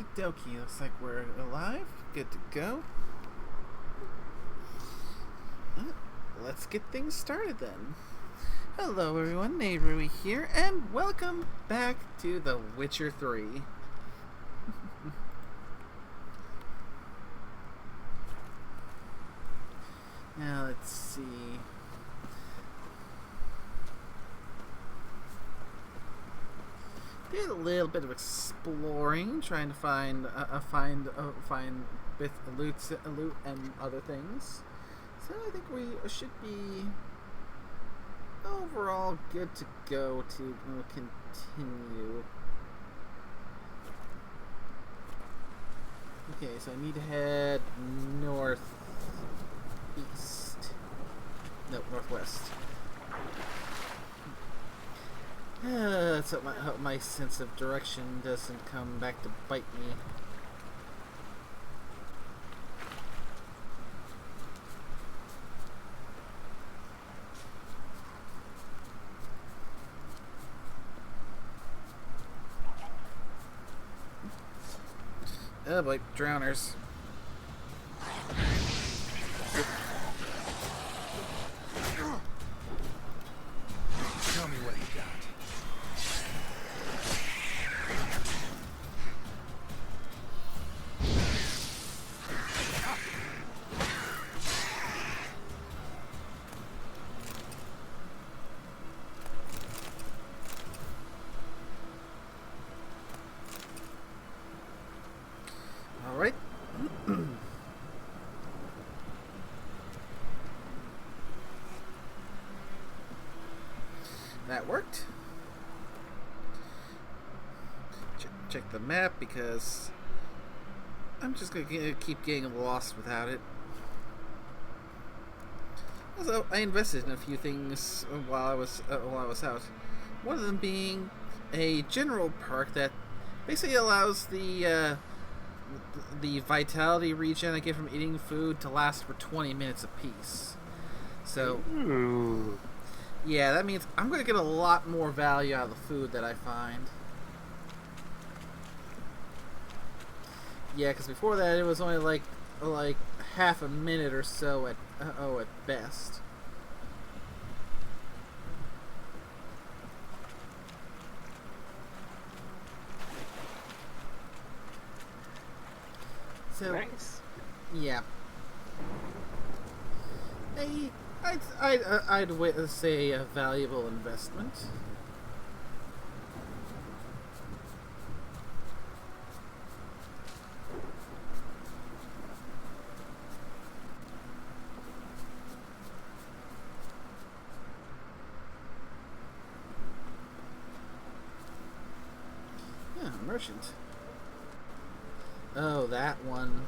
Okie dokie, looks like we're alive. Good to go. Uh, Let's get things started then. Hello everyone, Neighborly here, and welcome back to The Witcher 3. Now let's see. Did a little bit of exploring, trying to find bits loot and other things. So I think we should be overall good to go to continue. Okay, so I need to head northeast. No, northwest. Let's hope my sense of direction doesn't come back to bite me. Oh boy, drowners. Tell me what you got. All right. That worked. Check the map because I'm just gonna keep getting lost without it. Also, I invested in a few things while I was out. One of them being a general perk that basically allows the vitality regen I get from eating food to last for 20 minutes apiece. So, yeah, that means I'm going to get a lot more value out of the food that I find. Yeah, because before that it was only like half a minute or so at best. So, Nice. yeah. I'd say a valuable investment. Yeah, merchant. Oh, that one.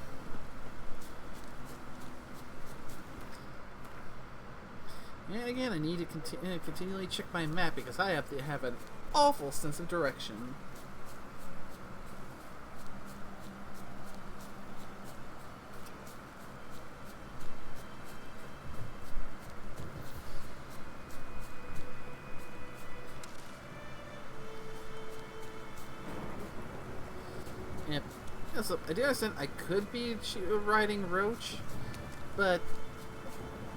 And again, I need to continually check my map because I have to have an awful sense of direction. Yep. So I do understand I could be riding Roach, but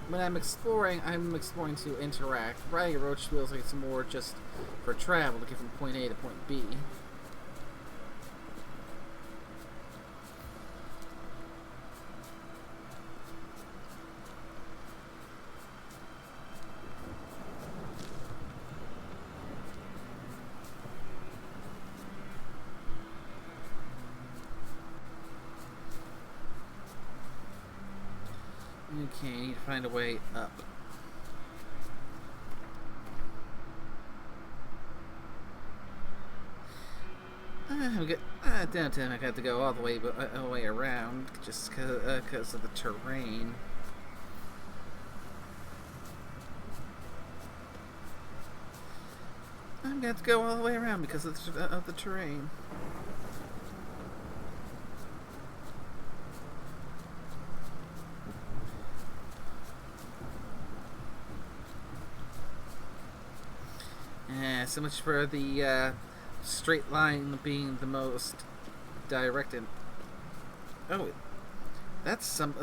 when I'm exploring to interact. Riding a Roach feels like it's more just for travel to get from point A to point B. Okay, I need to find a way up. Downtown I got to go all the way around just because of the terrain. I'm gonna have to go all the way around because of the terrain. So much for the straight line being the most directed. Oh, that's some.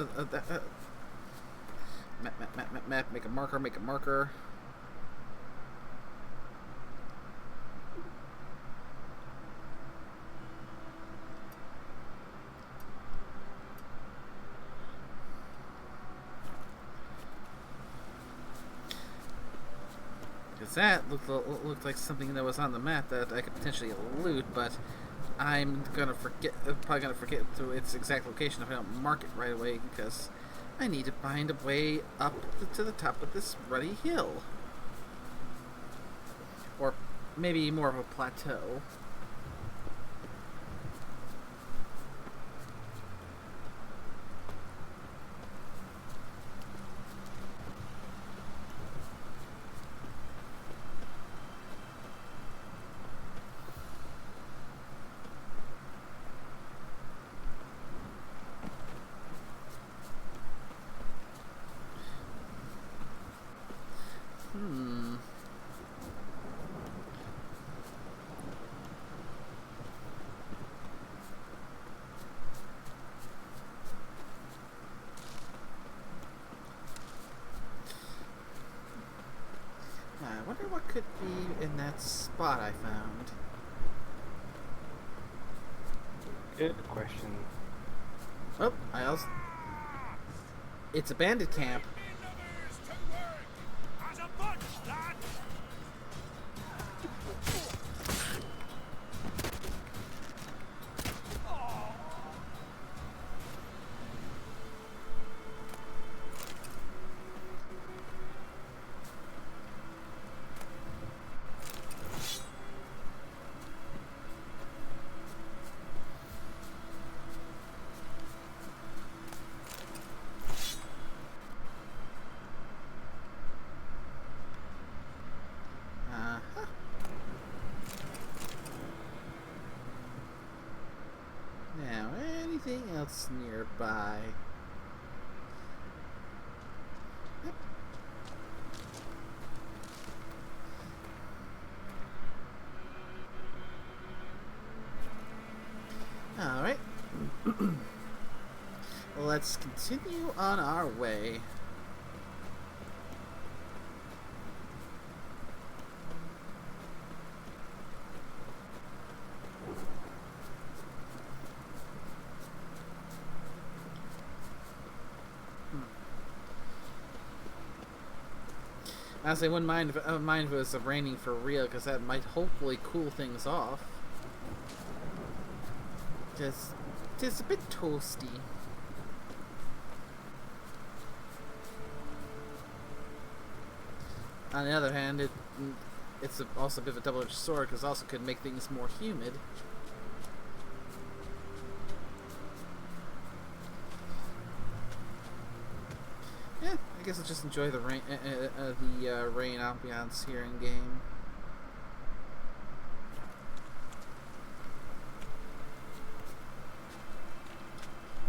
Map. Make a marker. Make a marker. Because that looked like something that was on the map that I could potentially loot, but I'm gonna forget. Probably gonna forget its exact location if I don't mark it right away, because I need to find a way up to the top of this ruddy hill, or maybe more of a plateau. I wonder what could be in that spot I found. Good question. Oh, I also... It's a bandit camp. Now, anything else nearby? Yep. Alright. Let's continue on our way. Honestly, I wouldn't mind if it was raining for real, because that might hopefully cool things off. Because it's a bit toasty. On the other hand, it's also a bit of a double-edged sword, because it also could make things more humid. Yeah, I guess I'll just enjoy the rain, rain ambiance here in game.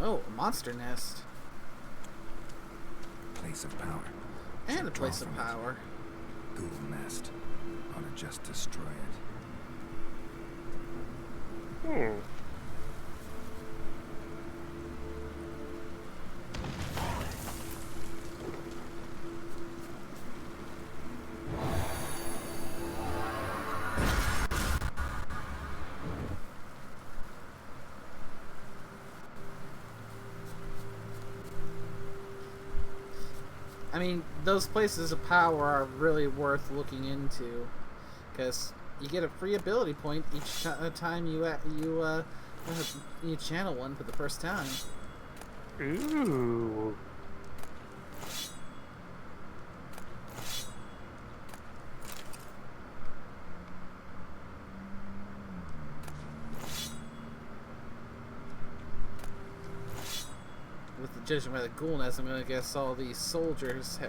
Oh, a monster nest. Place of power. And a place of power. Ghoul nest. Ought to just destroy it. I mean, those places of power are really worth looking into, because you get a free ability point each time you channel one for the first time. Ooh. With the judging by the ghoul nest, I'm gonna guess all these soldiers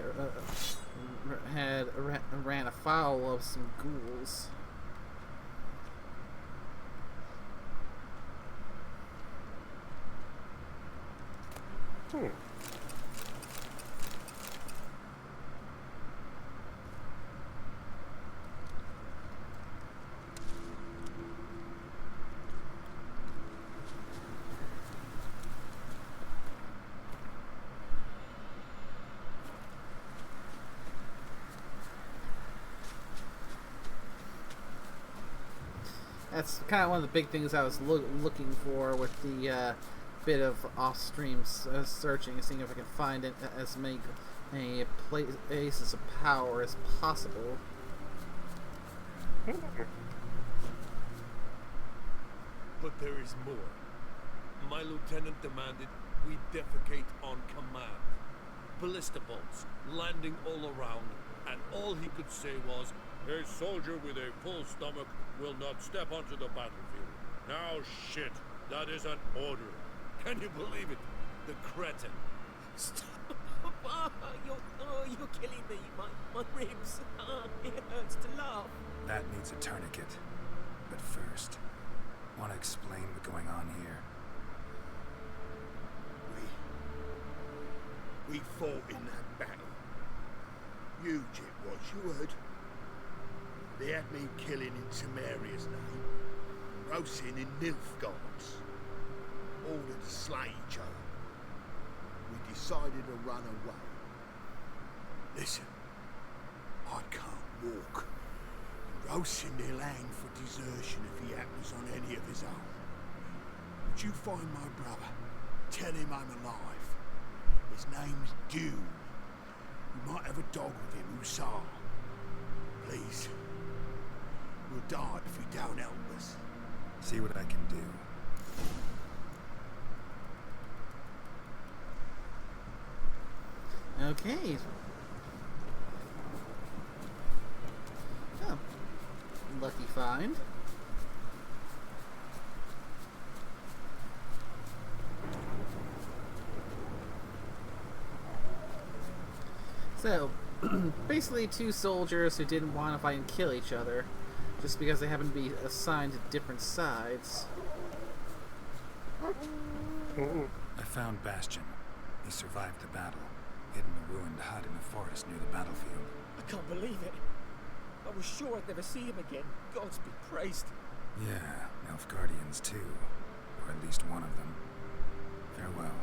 ran afoul of some ghouls. That's kind of one of the big things I was looking for with the bit of off-stream searching, seeing if I can find it as many places of power as possible. But there is more. My lieutenant demanded we defecate on command. Ballista bolts landing all around, and all he could say was, "A soldier with a full stomach will not step onto the battlefield." Now shit, that is an order. Can you believe it? The cretin. Stop! You're killing me. My ribs. It hurts to laugh. That needs a tourniquet. But first, want to explain what's going on here? We fought in that battle. Huge it was, you heard. They had me killing in Temeria's name, roasting in Nilfgaard's. Ordered to slay each other. We decided to run away. Listen, I can't walk. Roasting their land for desertion if he happens on any of his own. Would you find my brother? Tell him I'm alive. His name's Dune. We might have a dog with him, Hussar. Please. We'll die if he don't help us. See what I can do. Okay. Oh. Lucky find. So, basically two soldiers who didn't want to fight and kill each other, just because they happen to be assigned to different sides. I found Bastion. He survived the battle, hid in a ruined hut in the forest near the battlefield. I can't believe it. I was sure I'd never see him again. Gods be praised. Yeah, Nilfgaardians too. Or at least one of them. Farewell.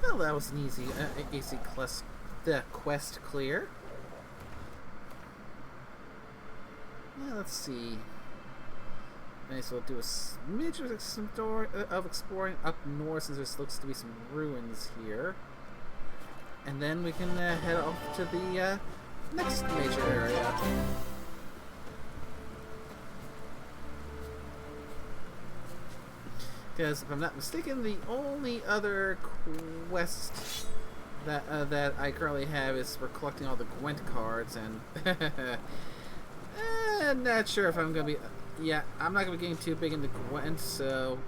Well, that was an easy quest clear. Yeah, let's see. May as well do a smidge of exploring up north, since there looks to be some ruins here. And then we can head off to the next major area. Because, if I'm not mistaken, the only other quest that I currently have is for collecting all the Gwent cards, and not sure if I'm gonna be. Yeah, I'm not gonna be getting too big into Gwent, so.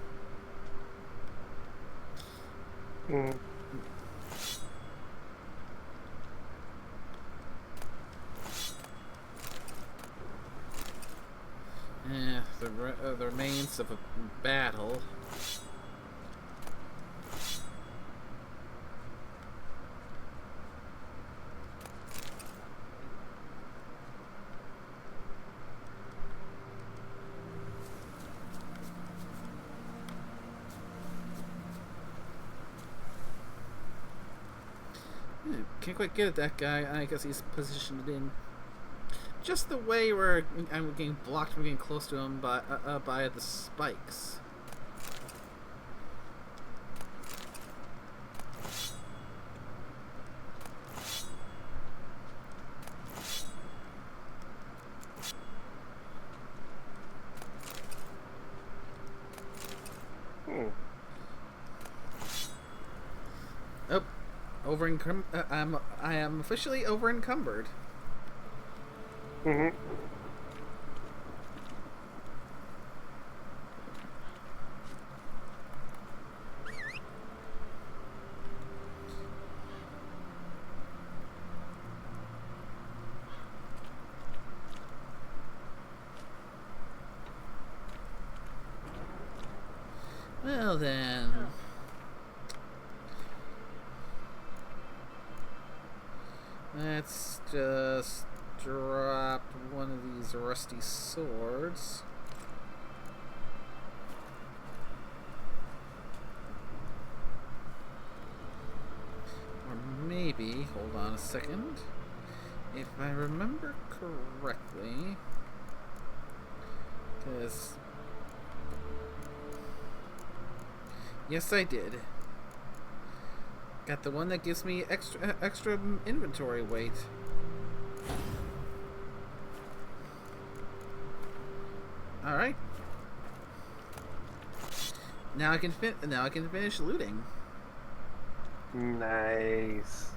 The remains of a battle. Can't quite get at that guy. I guess he's positioned in just the way where I'm getting blocked from getting close to him by the spikes. Oh, I am officially over encumbered. Well then. Let's just drop one of these rusty swords. Or maybe, hold on a second. If I remember correctly, because yes, I did. Got the one that gives me extra inventory weight. All right. Now I can finish looting. Nice.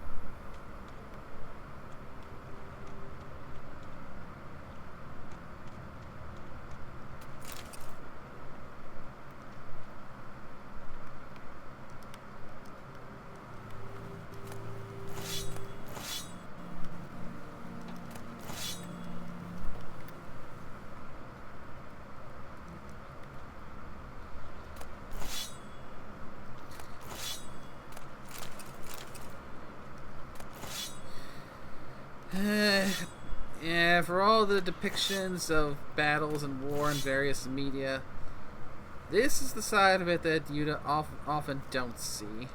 Yeah, for all the depictions of battles and war in various media, this is the side of it that you often don't see.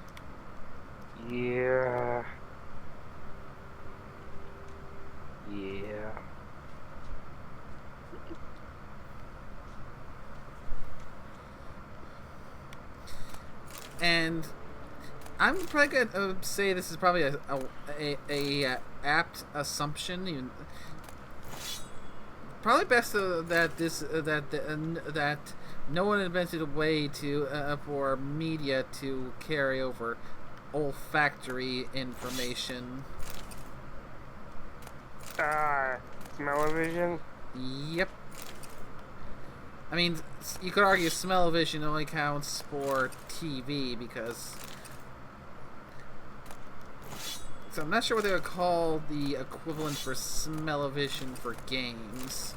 Yeah. Yeah. And I'm probably gonna say this is probably a apt assumption. Even probably best that no one invented a way to for media to carry over olfactory information. Smell-o-vision? Yep. I mean, you could argue smell-o-vision only counts for TV because. So I'm not sure what they would call the equivalent for smell-o-vision for games.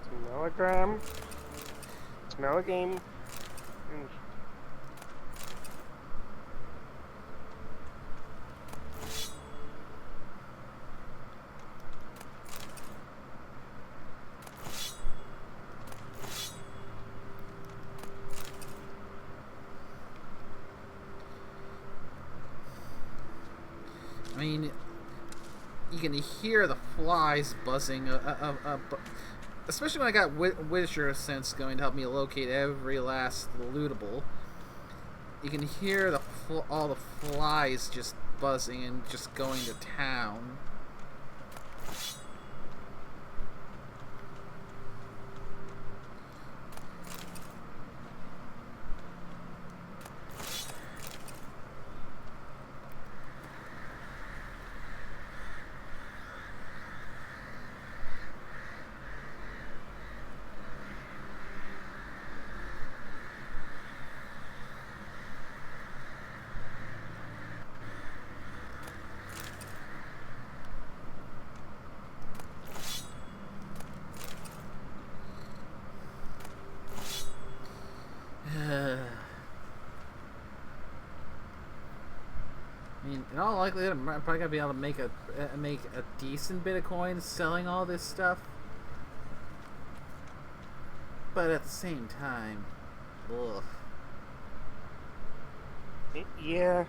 Smellogram? Smell a game? I mean, you can hear the flies buzzing, especially when I got Witcher Sense going to help me locate every last lootable. You can hear all the flies just buzzing and just going to town. I mean, in all likelihood, I'm probably gonna be able to make a decent bit of coins selling all this stuff. But at the same time, ugh. Yeah.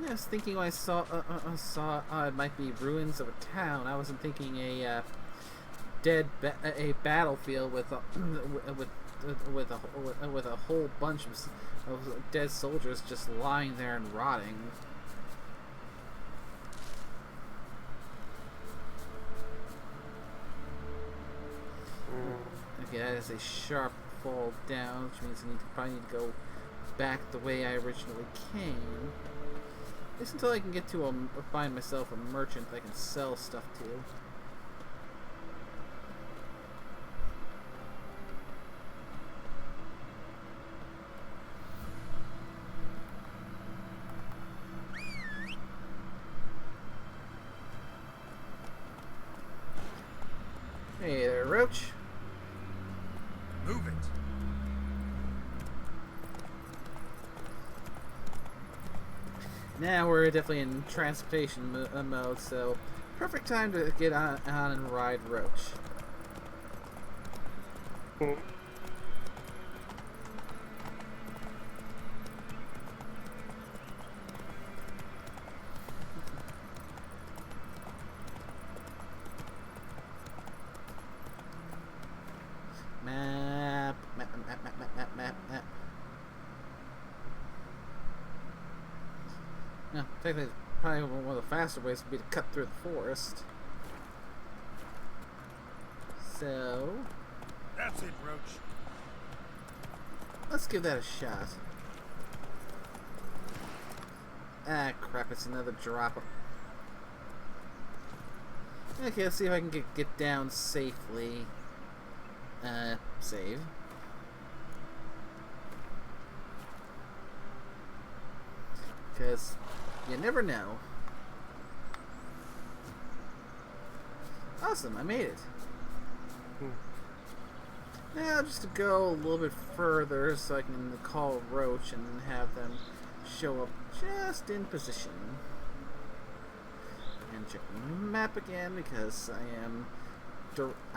I was thinking when I saw it might be ruins of a town. I wasn't thinking a battlefield with a with a whole bunch of dead soldiers just lying there and rotting. Okay, that is a sharp fall down, which means I probably need to go back the way I originally came. Just until I can get to find myself a merchant that I can sell stuff to. Hey there, Roach. Move it. Now we're definitely in transportation mode, so perfect time to get on and ride Roach. Hmm. Map, map, map, map, map, map, map, map. No, technically, probably one of the faster ways would be to cut through the forest. So, That's it, Roach. let's give that a shot. Ah, crap, it's another drop. Okay, let's see if I can get down safely. Save. Because you never know. Awesome, I made it. Now just to go a little bit further so I can call Roach and have them show up just in position. And check the map again because I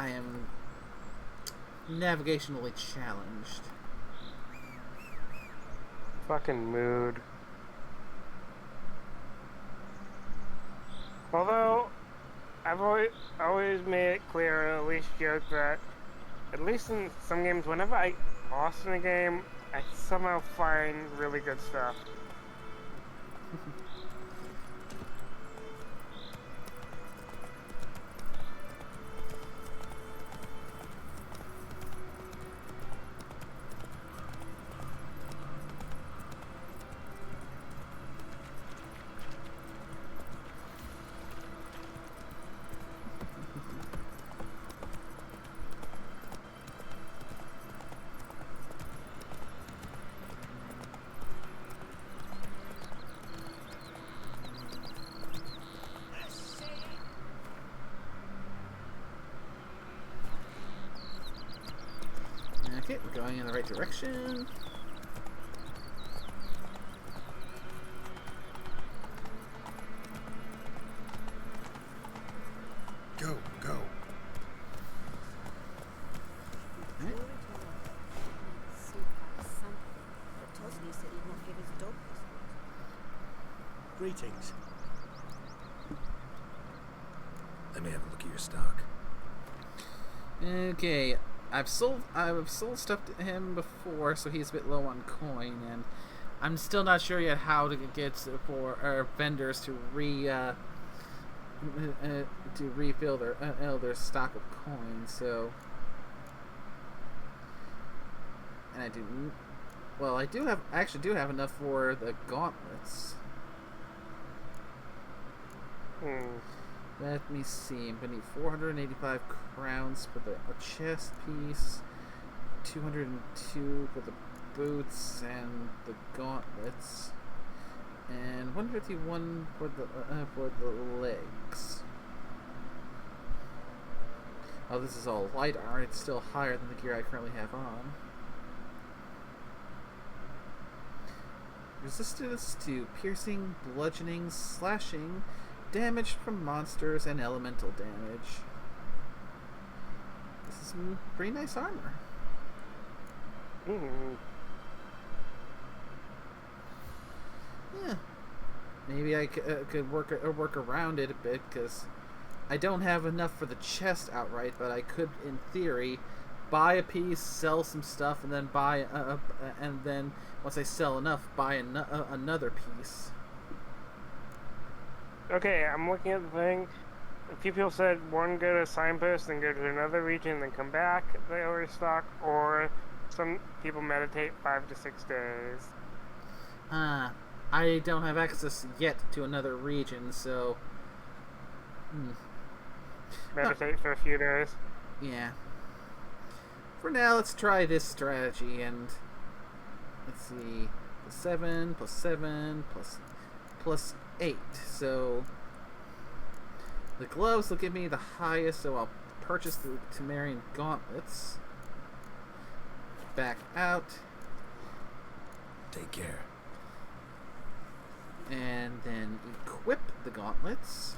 am navigationally challenged. Fucking mood. Although, I've always made it clear, or at least joke that, at least in some games, whenever I lost in a game, I somehow find really good stuff. Okay, we're going in the right direction. Go, go. Right. Greetings. Let me have a look at your stock. Okay, I've sold stuff to him before, so he's a bit low on coin, and I'm still not sure yet how to get for our vendors to refill their stock of coins. So, and I actually do have enough for the gauntlets. Let me see. I'm gonna need 485 crowns for the chest piece, 202 for the boots and the gauntlets, and 151 for the legs. Oh, this is all light armor. It's still higher than the gear I currently have on. Resistance to piercing, bludgeoning, slashing, damage from monsters, and elemental damage. This is some pretty nice armor. Yeah. Maybe I could work around it a bit, because I don't have enough for the chest outright, but I could, in theory, buy a piece, sell some stuff, and then and then once I sell enough, buy another piece. Okay, I'm looking at the thing. A few people said one, go to a signpost, then go to another region, then come back, they overstock, or some people meditate 5 to 6 days. I don't have access yet to another region, so... Meditate for a few days. Yeah. For now, let's try this strategy, and... Let's see... +7, +7, plus 8, so... The gloves will give me the highest, so I'll purchase the Temerian gauntlets. Back out. Take care. And then equip the gauntlets.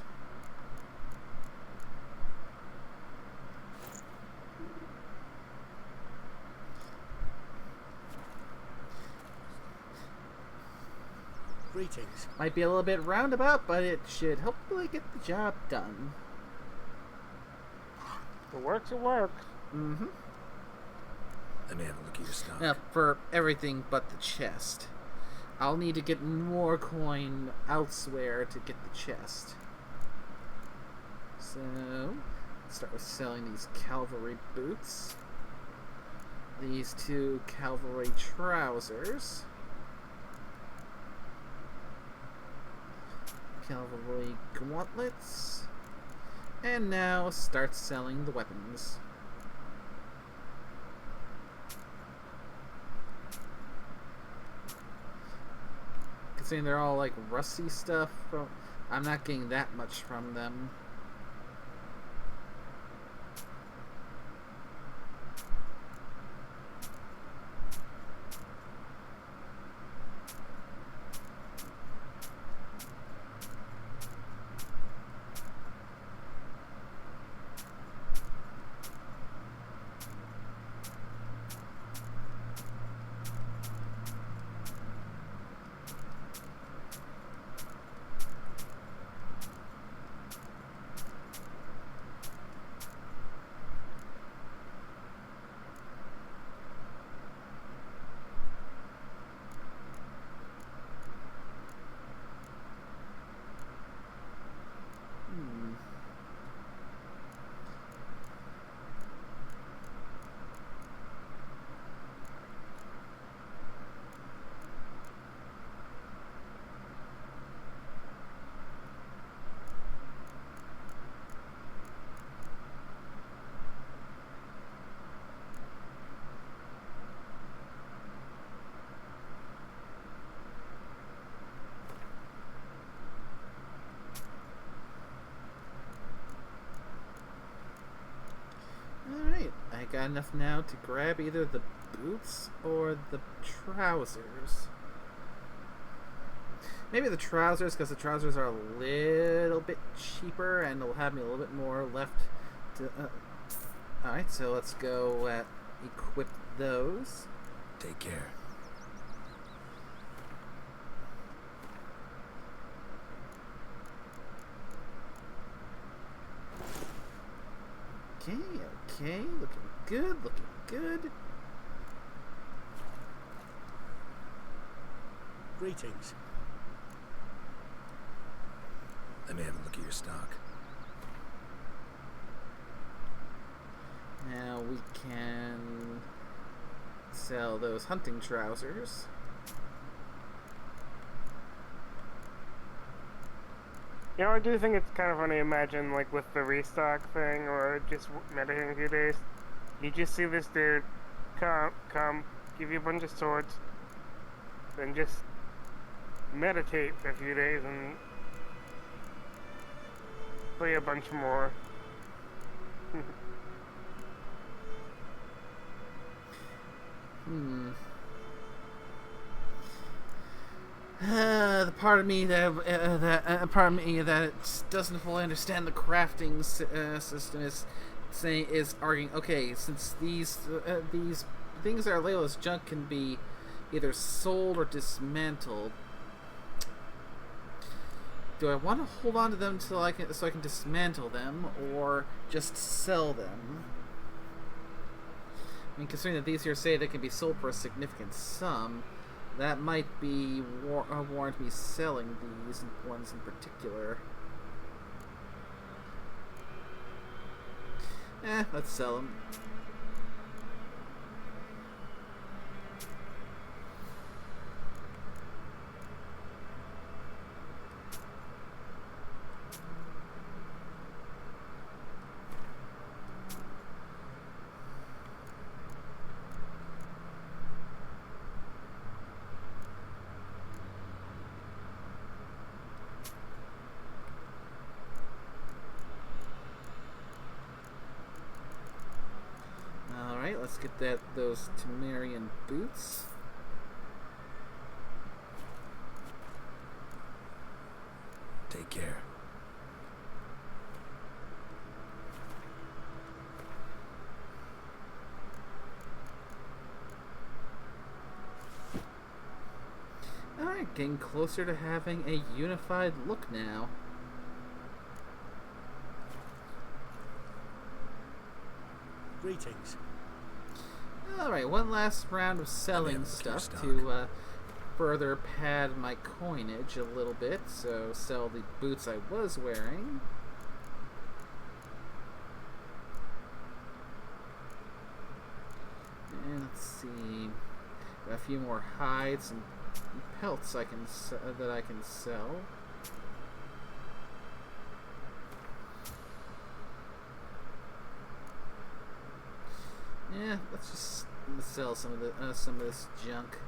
Greetings. Might be a little bit roundabout, but it should hopefully get the job done. It works, it works. Mm-hmm. Let me have a look at your stock. Now, for everything but the chest. I'll need to get more coin elsewhere to get the chest. So, let's start with selling these cavalry boots. These 2 cavalry trousers. Cavalry gauntlets. And now start selling the weapons. Considering they're all like rusty stuff, I'm not getting that much from them. Alright, I got enough now to grab either the boots or the trousers. Maybe the trousers, because the trousers are a little bit cheaper and it'll have me a little bit more left to... Alright, so let's go equip those. Take care. Okay, looking good. Greetings. Let me have a look at your stock. Now we can sell those hunting trousers. You know, I do think it's kind of funny to imagine, like, with the restock thing, or just meditating a few days, you just see this dude come, give you a bunch of swords, then just meditate for a few days and play a bunch more. The part of me that doesn't fully understand the crafting system is arguing. Okay, since these things that are labeled as junk can be either sold or dismantled, do I want to hold on to them so I can dismantle them, or just sell them? I mean, considering that these here say they can be sold for a significant sum, that might be warrant me selling these ones in particular. Let's sell them. Let's get those Temerian boots. Take care. Alright, getting closer to having a unified look now. Greetings. Alright, one last round of selling stuff stock. to further pad my coinage a little bit. So sell the boots I was wearing. And let's see, got a few more hides and pelts that I can sell. Yeah, let's just sell some of this junk.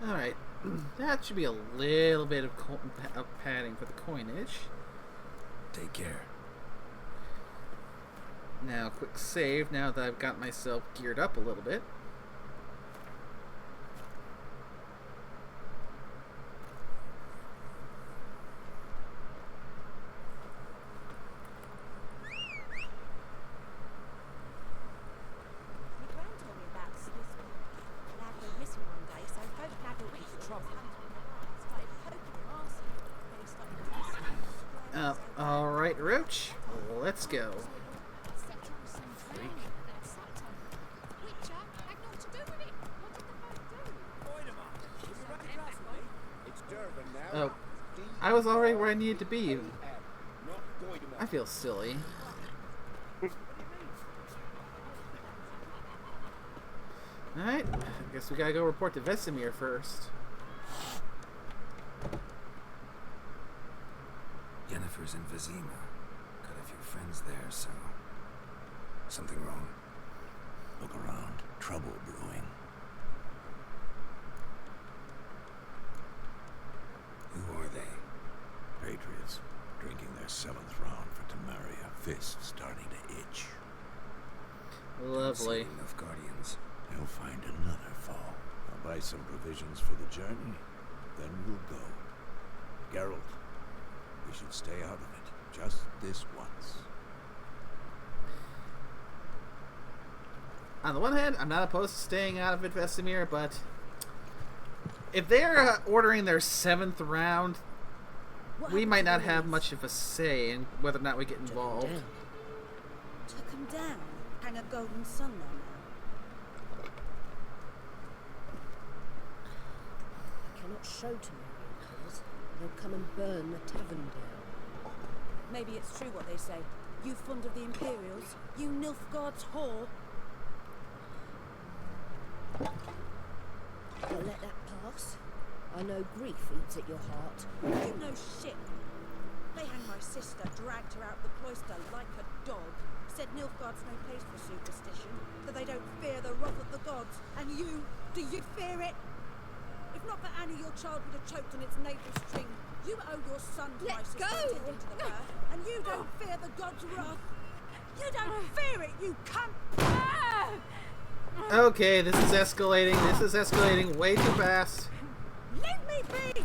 Alright, that should be a little bit of padding for the coinage. Take care. Now, quick save now that I've got myself geared up a little bit. Alright, Roach, let's go. Oh, I was already where I needed to be. I feel silly. Alright, I guess we gotta go report to Vesemir first. Yennefer's in Vizima. Got a few friends there, so... Something wrong? Look around. Trouble brewing. Who are they? Patriots, drinking their 7th round for Tamaria. Fist starting to itch. Lovely. Enough guardians. They'll find another fall. I'll buy some provisions for the journey. Then we'll go. Geralt, we should stay out of it. Just this once. On the one hand, I'm not opposed to staying out of it, Vesemir, but if they're ordering their 7th round, we might not have much of a say in whether or not we get involved. Took him down. Hang a golden sun there now. I cannot show to Marian, they'll come and burn the tavern down. Maybe it's true what they say. You fond of the Imperials? You Nilfgaard's whore? I'll let that pass. I know grief eats at your heart. You know shit. They hanged my sister, dragged her out the cloister like a dog. Said Nilfgaard's no place for superstition, that they don't fear the wrath of the gods. And you, do you fear it? If not for Annie, your child would have choked on its navel string. You owe your son to my sister attending to the birth, and you don't fear the gods' wrath. You don't fear it, you cunt! Okay, this is escalating. This is escalating way too fast. Leave me be!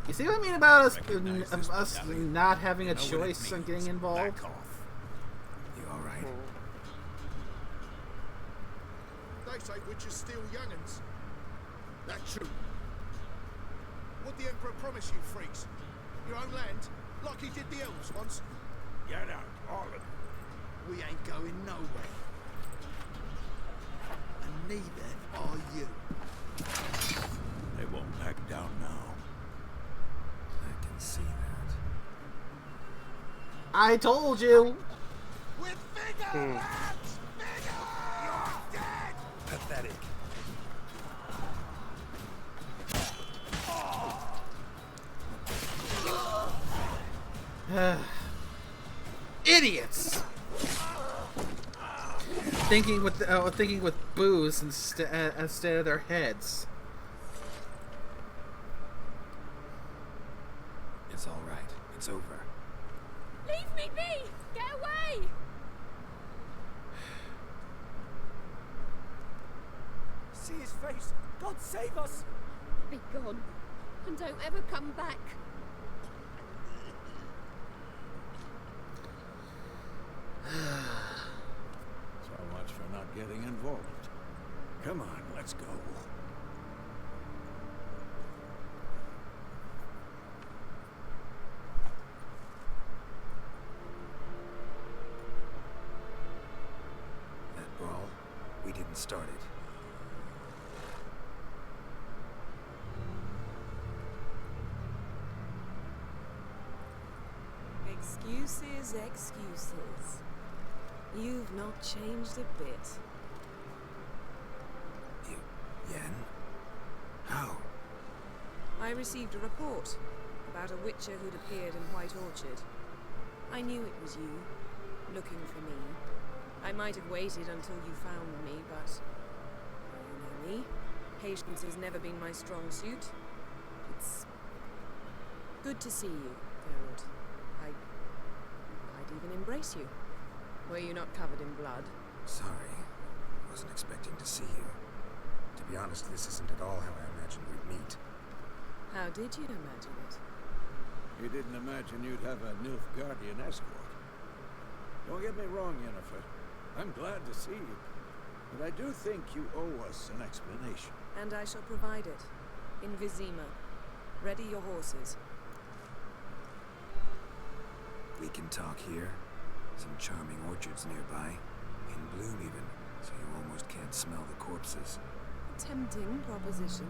You see what I mean about us not having a choice on getting involved? You alright? They say witches steal young'uns. That's true. What'd the Emperor promise you, freaks? Your own land? Like he did the elves once? Get out, all of you. We ain't going nowhere. And neither are you. They won't back down now. I can see that. I told you! We're bigger, lads! Bigger! You're dead! Pathetic. Idiots! Thinking with booze instead of their heads. It's all right. It's over. Leave me be! Get away! see his face. God save us! Be gone, and don't ever come back. So much for not getting involved. Come on, let's go. That brawl, we didn't start it. Excuses, excuses. You've not changed a bit. Yen? How? I received a report about a witcher who'd appeared in White Orchard. I knew it was you, looking for me. I might have waited until you found me, but you know me. Patience has never been my strong suit. It's good to see you, Geralt. I'd even embrace you. Were you not covered in blood? Sorry. Wasn't expecting to see you. To be honest, this isn't at all how I imagined we'd meet. How did you imagine it? You didn't imagine you'd have a Nilfgaardian escort. Don't get me wrong, Yennefer. I'm glad to see you. But I do think you owe us an explanation. And I shall provide it. In Vizima. Ready your horses. We can talk here. Some charming orchards nearby. In bloom even, so you almost can't smell the corpses. Tempting proposition.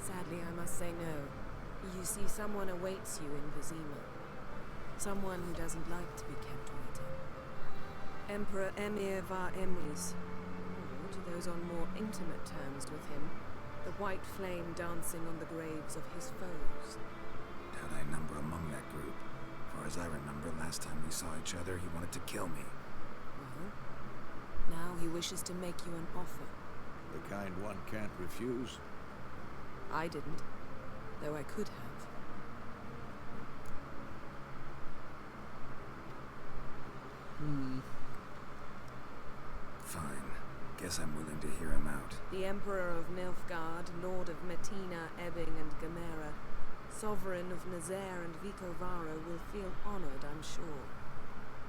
Sadly, I must say no. You see, someone awaits you in Vizima. Someone who doesn't like to be kept waiting. Emperor Emir var Emrys. Or, to those on more intimate terms with him, the white flame dancing on the graves of his foes. Doubt I number among that group. Far as I remember, last time we saw each other, he wanted to kill me. Well, now he wishes to make you an offer. The kind one can't refuse. I didn't, though I could have. Fine. Guess I'm willing to hear him out. The Emperor of Nilfgaard, Lord of Metina, Ebbing, and Gamera, Sovereign of Nazaire and Vicovaro will feel honored, I'm sure.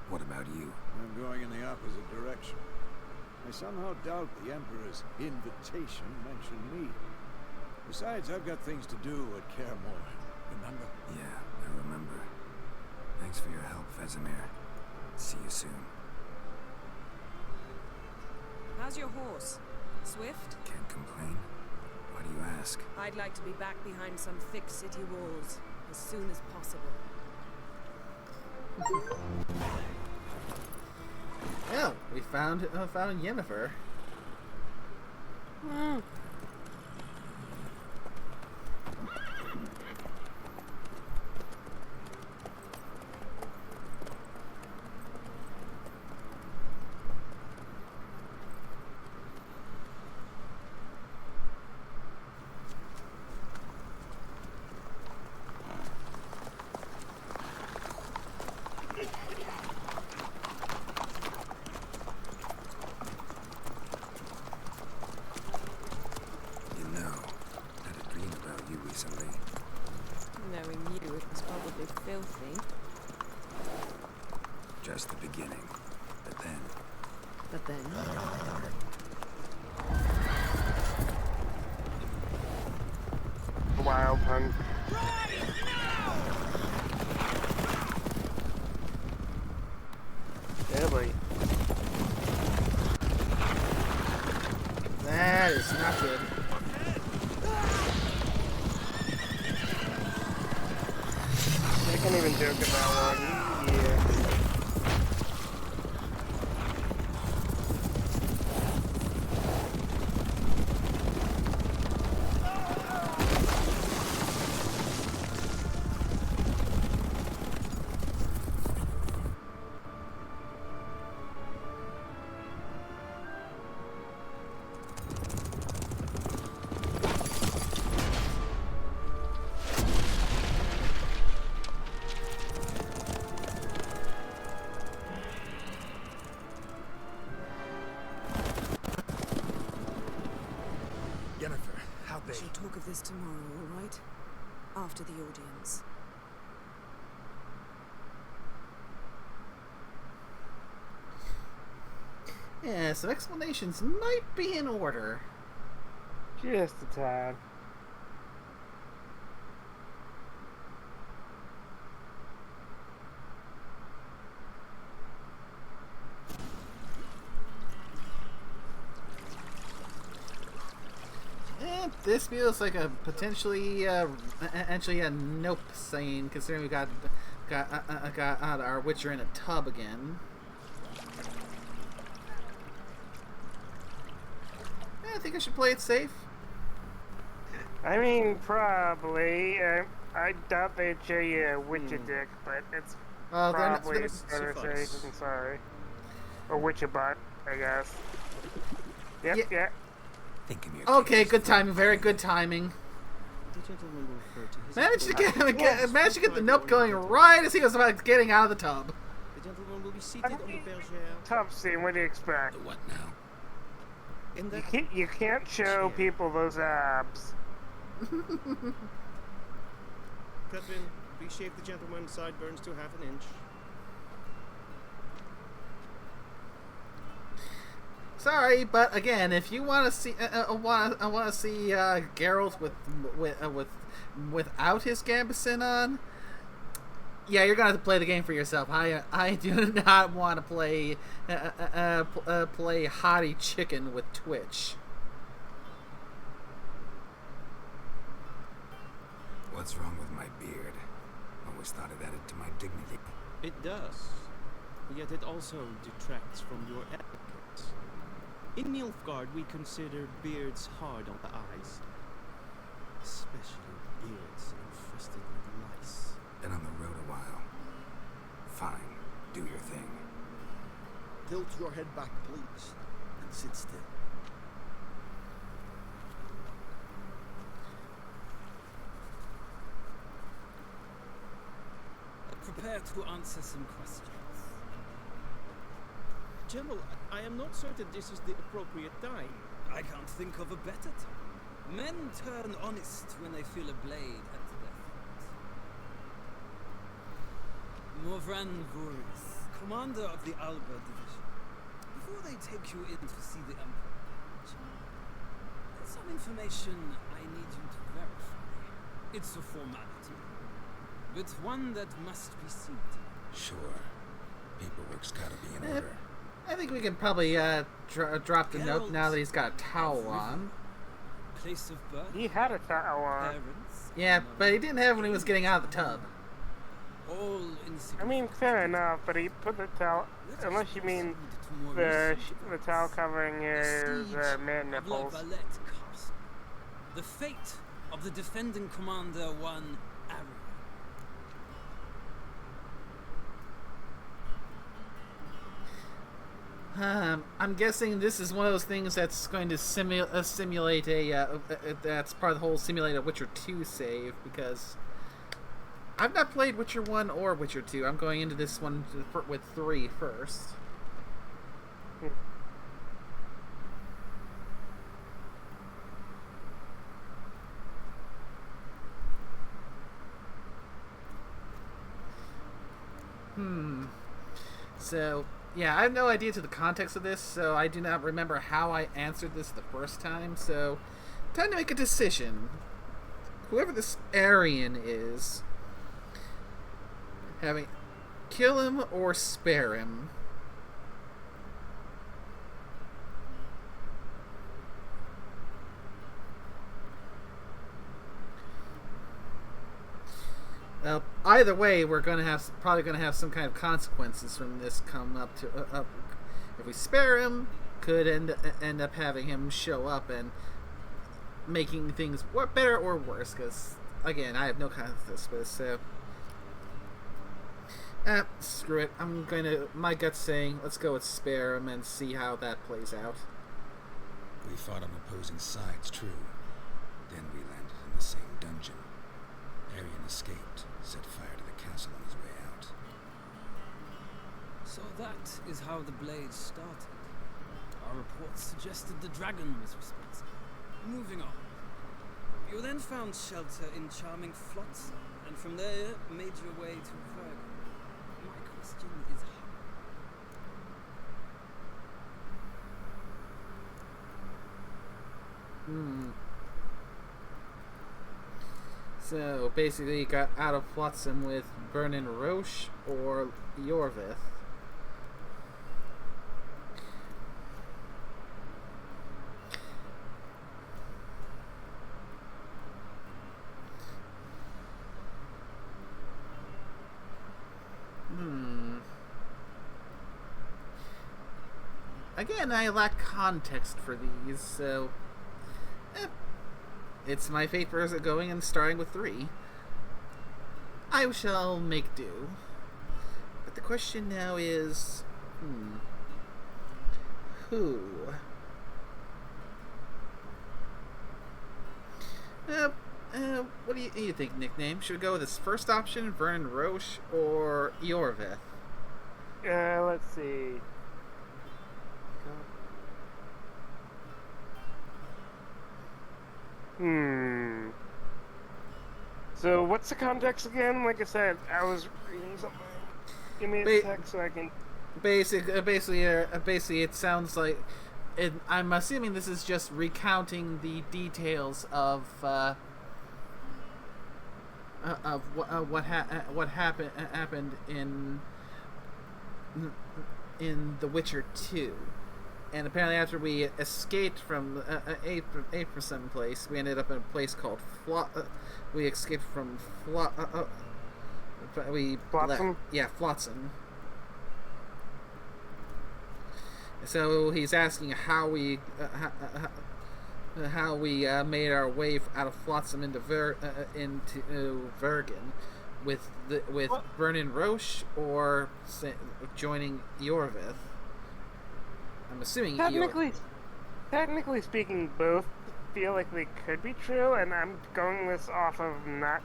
What about you? I'm going in the opposite direction. I somehow doubt the Emperor's invitation mentioned me. Besides, I've got things to do at Kaer Morhen, remember? Yeah, I remember. Thanks for your help, Vesemir. See you soon. How's your horse? Swift? Can't complain. Why do you ask? I'd like to be back behind some thick city walls as soon as possible. Well, we found Yennefer. You know, I had a dream about you recently. Knowing you, it was probably filthy. Just the beginning. But then, But then... Wild hunt. Yeah, boy. That is not good. I can't even joke at that one. Yeah. shall talk of this tomorrow, all right? After the audience. Yeah, some explanations might be in order. Just a tad. This feels like a potentially, actually a nope scene, considering we got our Witcher in a tub again. I think I should play it safe. I mean, probably. I doubt they'd show you a Witcher dick, but it's probably better safe than sorry. Or Witcher butt, I guess. Yep, yeah. Okay, good timing. Very good timing. Managed to get the nope going right as he was about getting out of the tub. The gentleman will be seated on the bergère. Tough scene. What do you expect? What now? You can't show people those abs. Catherine, please shave the gentleman's sideburns to half an inch. Sorry, but again, if you want to see, want to see Geralt without his gambeson on, yeah, you're gonna have to play the game for yourself. I do not want to play play hottie chicken with Twitch. What's wrong with my beard? Always thought it added to my dignity. It does, yet it also detracts from your etiquette. In Nilfgaard, we consider beards hard on the eyes, especially beards infested with lice. Been on the road a while. Fine, do your thing. Tilt your head back, please, and sit still. Prepare to answer some questions. General, I am not certain this is the appropriate time. I can't think of a better time. Men turn honest when they feel a blade at their throat. Morvran Voris, commander of the Alba Division. Before they take you in to see the Emperor, there's some information I need you to verify. It's a formality, but one that must be seen to. Sure. Paperwork's gotta be in order. I think we can probably drop the note now that he's got a towel on. Place of birth. He had a towel on. Parents. Yeah, but he didn't have when he was getting out of the tub. All I mean, fair enough, but he put the towel. Unless you mean the towel covering his man nipples. The fate of the defending commander, one Arrow. I'm guessing this is one of those things that's going to simulate that's part of the whole simulate a Witcher 2 save, because I've not played Witcher 1 or Witcher 2. I'm going into this one with 3 first. So, yeah, I have no idea to the context of this, so I do not remember how I answered this the first time, so time to make a decision. Whoever this Aryan is, having kill him or spare him. Well, either way, we're probably gonna have some kind of consequences from this come up to if we spare him, could end up having him show up and making things better or worse. Because again, I have no context with this, so screw it. My gut's saying let's go with spare him and see how that plays out. We fought on opposing sides, true. Then we landed in the same dungeon. Aryan escaped, set fire to the castle on his way out. So that is how the blade started. Our reports suggested the dragon was responsible. Moving on. You then found shelter in charming Flotsam, and from there made your way to Vergon. My question is how? So basically, you got out of Flotsam with Vernon Roche or Yorvith. Again, I lack context for these, so it's my fate for going and starting with 3. I shall make do. But the question now is, who? What do you think, nickname? Should we go with this first option, Vernon Roche, or Yorvith? Let's see. So what's the context again? Like I said, I was reading something. Give me a sec so I can. Basically, it sounds like. I'm assuming this is just recounting the details of what happened in The Witcher 2. And apparently, after we escaped from some place, we ended up in a place called we escaped from Flotsam? Yeah, Flotsam. So he's asking how we made our way out of Flotsam into Vergon with Vernon Roche or joining Yorvith. I'm assuming technically speaking, both feel like they could be true, and I'm going this off of not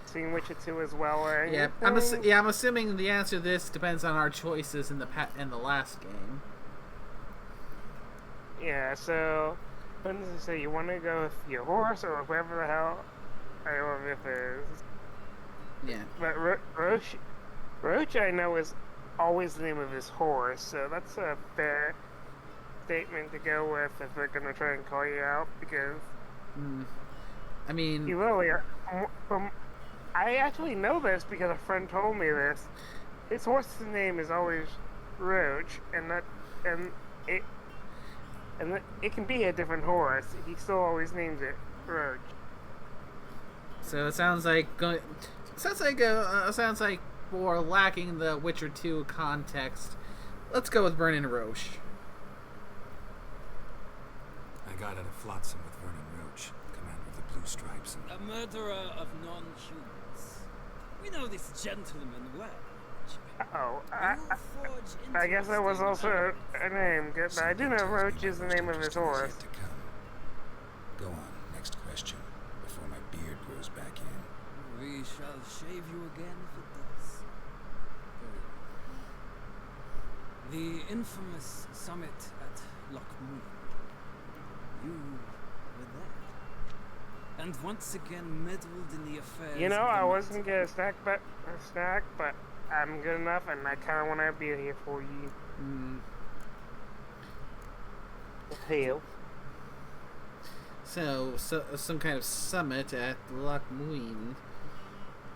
seeing Witcher 2 as well or anything. I'm assuming the answer to this depends on our choices in the last game. Yeah, so when does it say you want to go with your horse or whoever the hell Yorvith is? Yeah. But Roche, I know, is always the name of his horse, so that's a fair statement to go with if they're gonna try and call you out, because I mean, you really are. I actually know this because a friend told me this. His horse's name is always Roach, and it can be a different horse. He still always names it Roach. So it sounds like for lacking the Witcher 2 context, let's go with Vernon Roche. I got out of Flotsam with Vernon Roche, commander of the Blue Stripes, and A murderer of non-humans. We know this gentleman well. Oh, I guess that was also a name, but I do know Roach is the name of his horse. yet to come. Go on, next question, before my beard grows back in. We shall shave you again if it does. Very well. The infamous summit at Lochmoon. You were there. And once again meddled in the affairs. You know, I wasn't gonna snack, but I'm good enough, and I kind of want to be here for you. Hell. So some kind of summit at Lochmoon.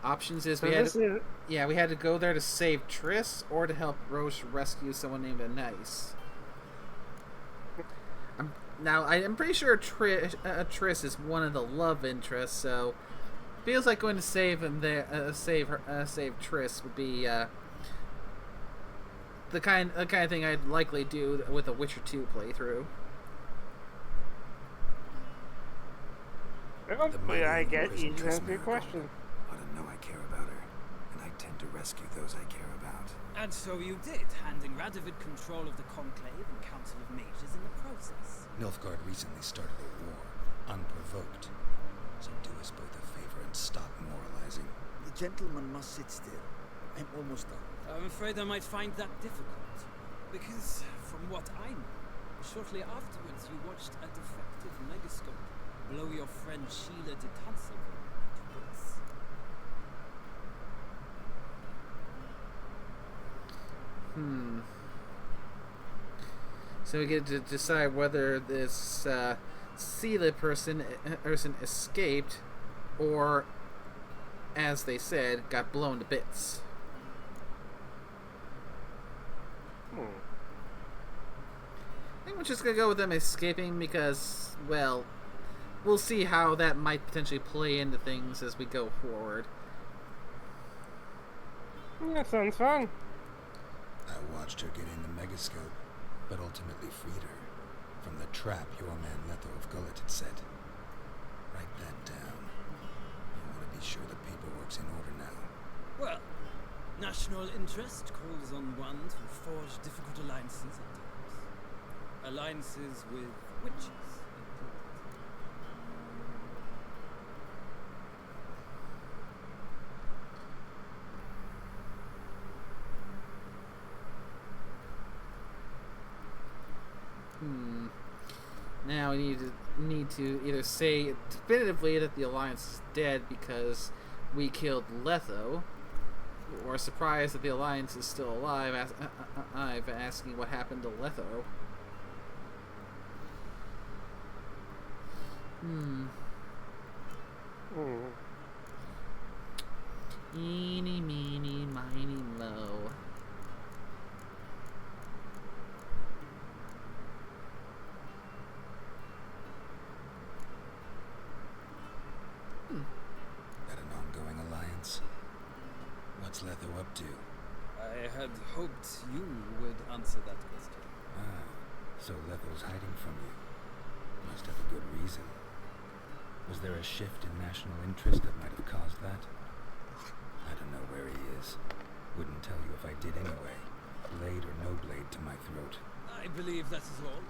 Options is So we had this is we had to go there to save Triss or to help Roche rescue someone named Anais. I'm pretty sure Triss is one of the love interests, so feels like going to save him there, save Triss would be the kind of thing I'd likely do with a Witcher 2 playthrough. hopefully I get you to answer your question. Ought to know I care about her, and I tend to rescue those I care about. And so you did, handing Radovid control of the Conclave and Council of Mages in the process. Nilfgaard recently started a war, unprovoked. So do us both a favor and stop moralizing. The gentleman must sit still. I'm almost done. I'm afraid I might find that difficult. Because, from what I know, shortly afterwards you watched a defective megascope blow your friend Sheila de Tunstall to bits. So we get to decide whether this Sela person escaped, or, as they said, got blown to bits. I think we're just gonna go with them escaping because, well, we'll see how that might potentially play into things as we go forward. That sounds fun. I watched her get in the megascope, but ultimately freed her from the trap your man Letho of Gullet had set. Write that down. I want to be sure the paperwork's in order now. Well, national interest calls on one to forge difficult alliances at times. Alliances with witches. Now we need to either say definitively that the Alliance is dead because we killed Letho, or surprised that the Alliance is still alive, asking what happened to Letho. Eeny, meeny, miny, moe. Got an ongoing alliance? What's Letho up to? I had hoped you would answer that question. Ah, so Letho's hiding from you. Must have a good reason. Was there a shift in national interest that might have caused that? I don't know where he is. Wouldn't tell you if I did anyway. Blade or no blade to my throat. I believe that is all.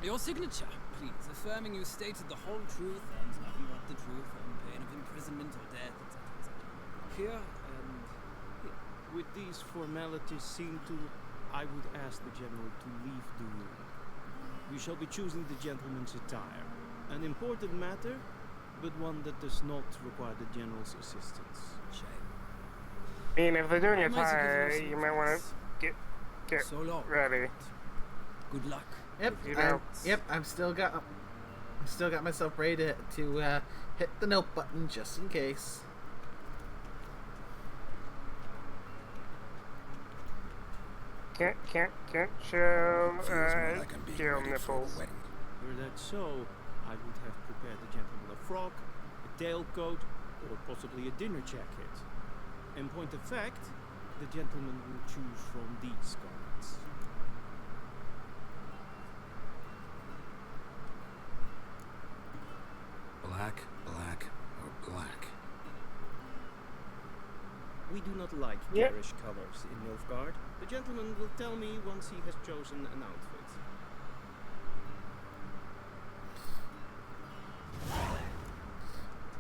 Your signature, please, affirming you stated the whole truth and nothing but the truth on pain of imprisonment or death, etc., etc. Here and here. With these formalities seen to, I would ask the General to leave the room. We shall be choosing the gentleman's attire. An important matter, but one that does not require the General's assistance. Shame. I mean, if they're doing I a might have tie, given you some might want advice. to get So long. ready. Good luck. Yep, You know. I'm still got myself ready to hit the note button just in case. Can't show Feels more like I'm being Geralt ready for nipples. the wedding. Were that so, I would have prepared the gentleman a frock, a tailcoat, or possibly a dinner jacket. In point of fact, the gentleman will choose from these garments. Black, black, or black. We do not like Yep. garish colors in Nilfgaard. The gentleman will tell me once he has chosen an outfit.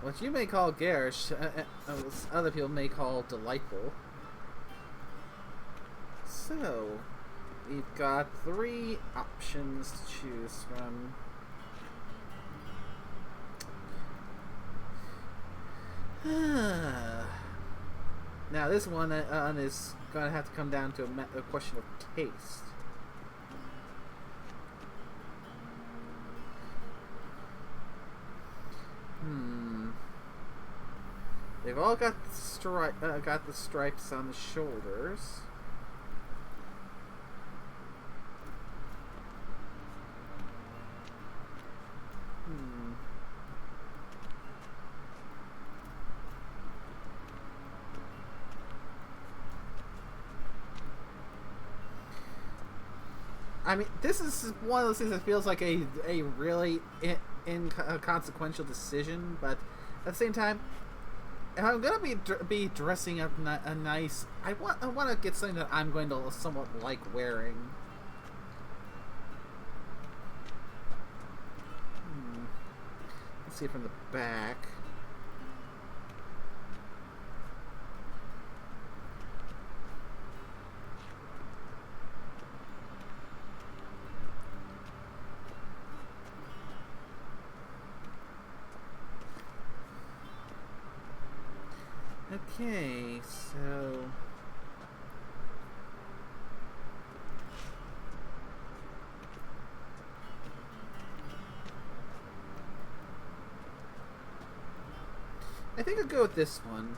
What you may call garish, other people may call delightful. So, we've got 3 options to choose from. Now, this one is going to have to come down to a question of taste. They've all got the stripes on the shoulders. I mean, this is one of those things that feels like a really inconsequential decision, but at the same time, if I'm gonna be dressing up a nice, I want to get something that I'm going to somewhat like wearing. Let's see it from the back. Okay, so... I think I'll go with this one.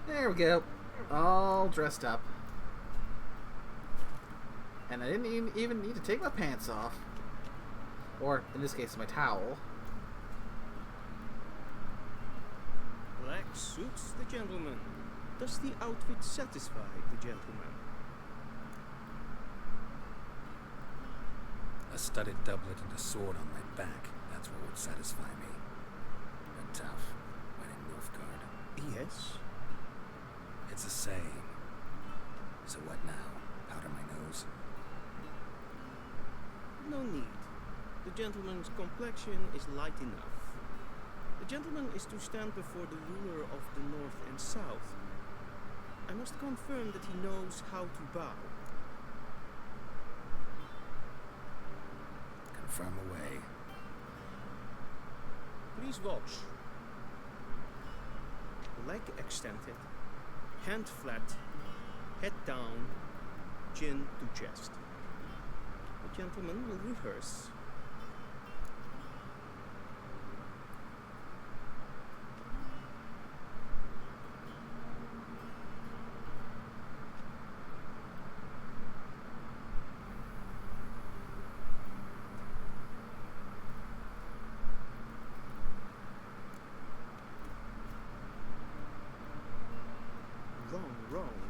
There we go. All dressed up. And I didn't even need to take my pants off. Or, in this case, my towel. Black suits the gentleman. Does the outfit satisfy the gentleman? A studded doublet and a sword on my back. That's what would satisfy me. But tough, when in Nilfgaard. Yes. It's a saying. So what now? Powder my nose? No need. The gentleman's complexion is light enough. The gentleman is to stand before the ruler of the North and South. I must confirm that he knows how to bow. Confirm away. Please watch. Leg extended, hand flat, head down, chin to chest. The gentleman will rehearse.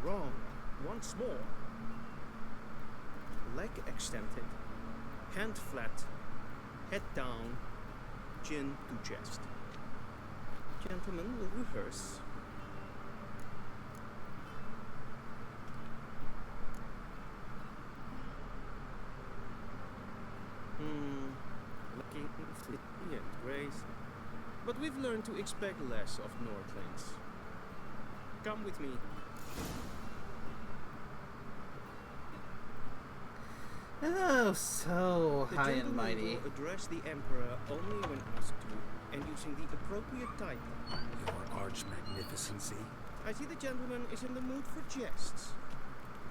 Wrong. Once more. Leg extended, hand flat, head down, chin to chest. Gentlemen will rehearse. Looking flippy and grace. But we've learned to expect less of Nordlings. Come with me. Oh, so The high and gentleman mighty. will address the Emperor only when asked to, and using the appropriate title. Your arch magnificency. I see the gentleman is in the mood for jests.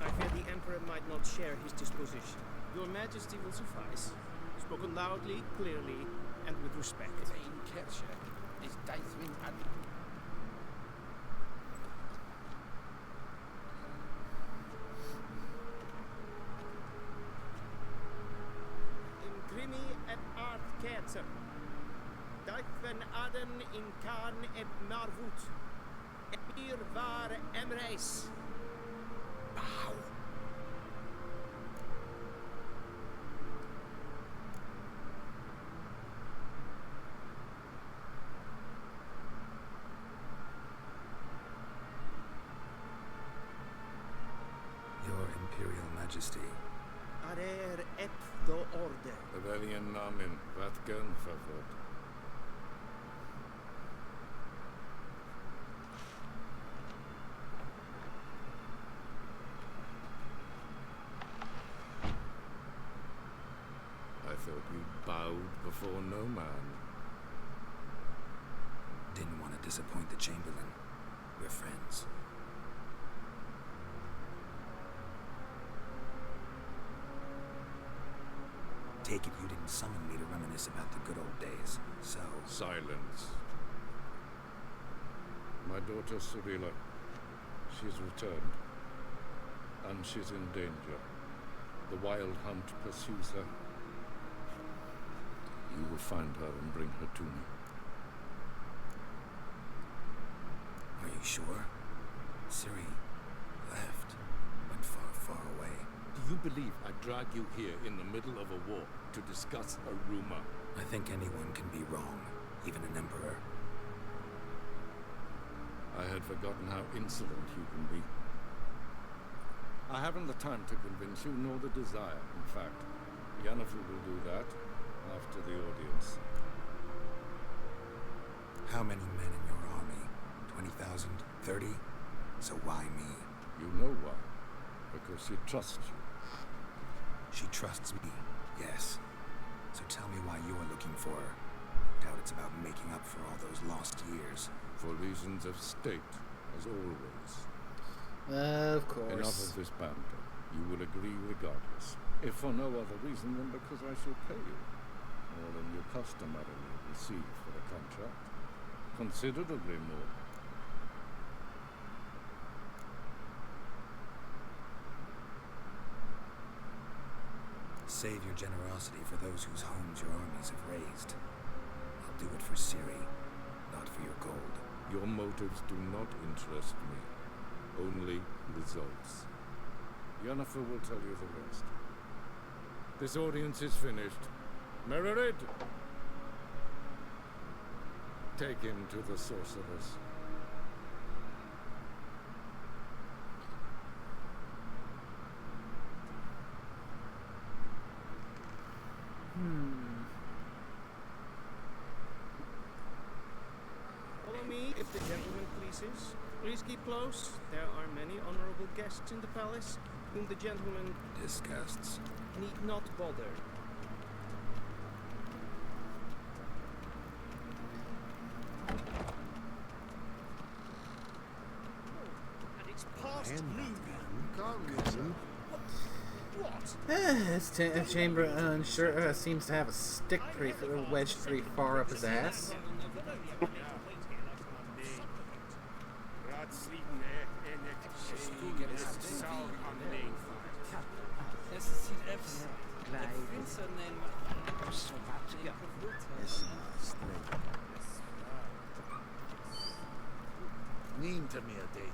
I fear the Emperor might not share his disposition. Your Majesty will suffice. Spoken loudly, clearly, and with respect. Imprimi et art kerzen. Duiven aden in Kaan et Marvoet. Emir var Emreis. Bow. Your Imperial Majesty. Arer ep do orde. Rebellion namen, wat gun favor. I thought you bowed before no man. Didn't want to disappoint the Chamberlain. We're friends. Take it you didn't summon me to reminisce about the good old days, so... Silence. My daughter Cyrilla, she's returned. And she's in danger. The wild hunt pursues her. You will find her and bring her to me. Are you sure? Ciri left. Went far, far away. Do you believe I drag you here in the middle of a war to discuss a rumor? I think anyone can be wrong, even an emperor. I had forgotten how insolent you can be. I haven't the time to convince you, nor the desire, in fact. Yennefer will do that after the audience. How many men in your army? 20,000? 30? So why me? You know why? Because she trusts you. She trusts me, yes. So tell me why you're looking for her. Doubt it's about making up for all those lost years. For reasons of state, as always. Of course. Enough of this banter. You will agree regardless. If for no other reason than because I shall pay you more than you customarily receive for a contract. Considerably more. Save your generosity for those whose homes your armies have razed. I'll do it for Ciri, not for your gold. Your motives do not interest me. Only results. Yennefer will tell you the rest. This audience is finished. Mererid! Take him to the sorceress. Follow me, if the gentleman pleases. Please keep close. There are many honorable guests in the palace, whom the gentleman Disgusts. need not bother. And it's past noon. This chamber sure seems to have a stick wedged pretty far up his ass. Niente mia data.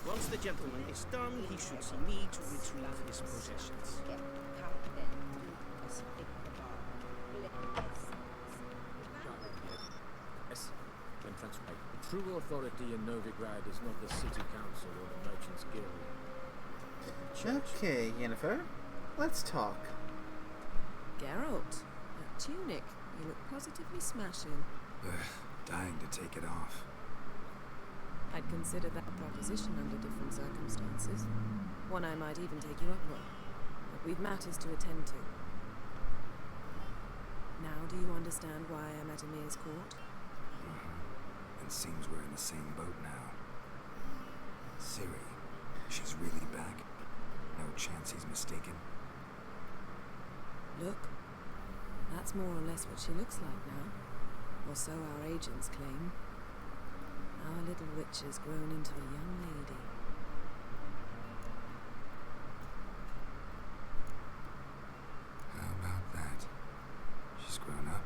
Once the gentleman is done, he should see me to retrieve his possessions. Yes, when translated. True authority in Novigrad is not the city council or the merchants guild. Okay, Yennefer, let's talk. Geralt, that tunic. You look positively smashing. Dying to take it off. I'd consider that proposition under different circumstances. One I might even take you up on. But we've matters to attend to. Now do you understand why I'm at Emir's court? It seems we're in the same boat now. Ciri, she's really back. No chance he's mistaken. Look, that's more or less what she looks like now. Or so our agents claim. Our little witch has grown into a young lady. How about that? She's grown up.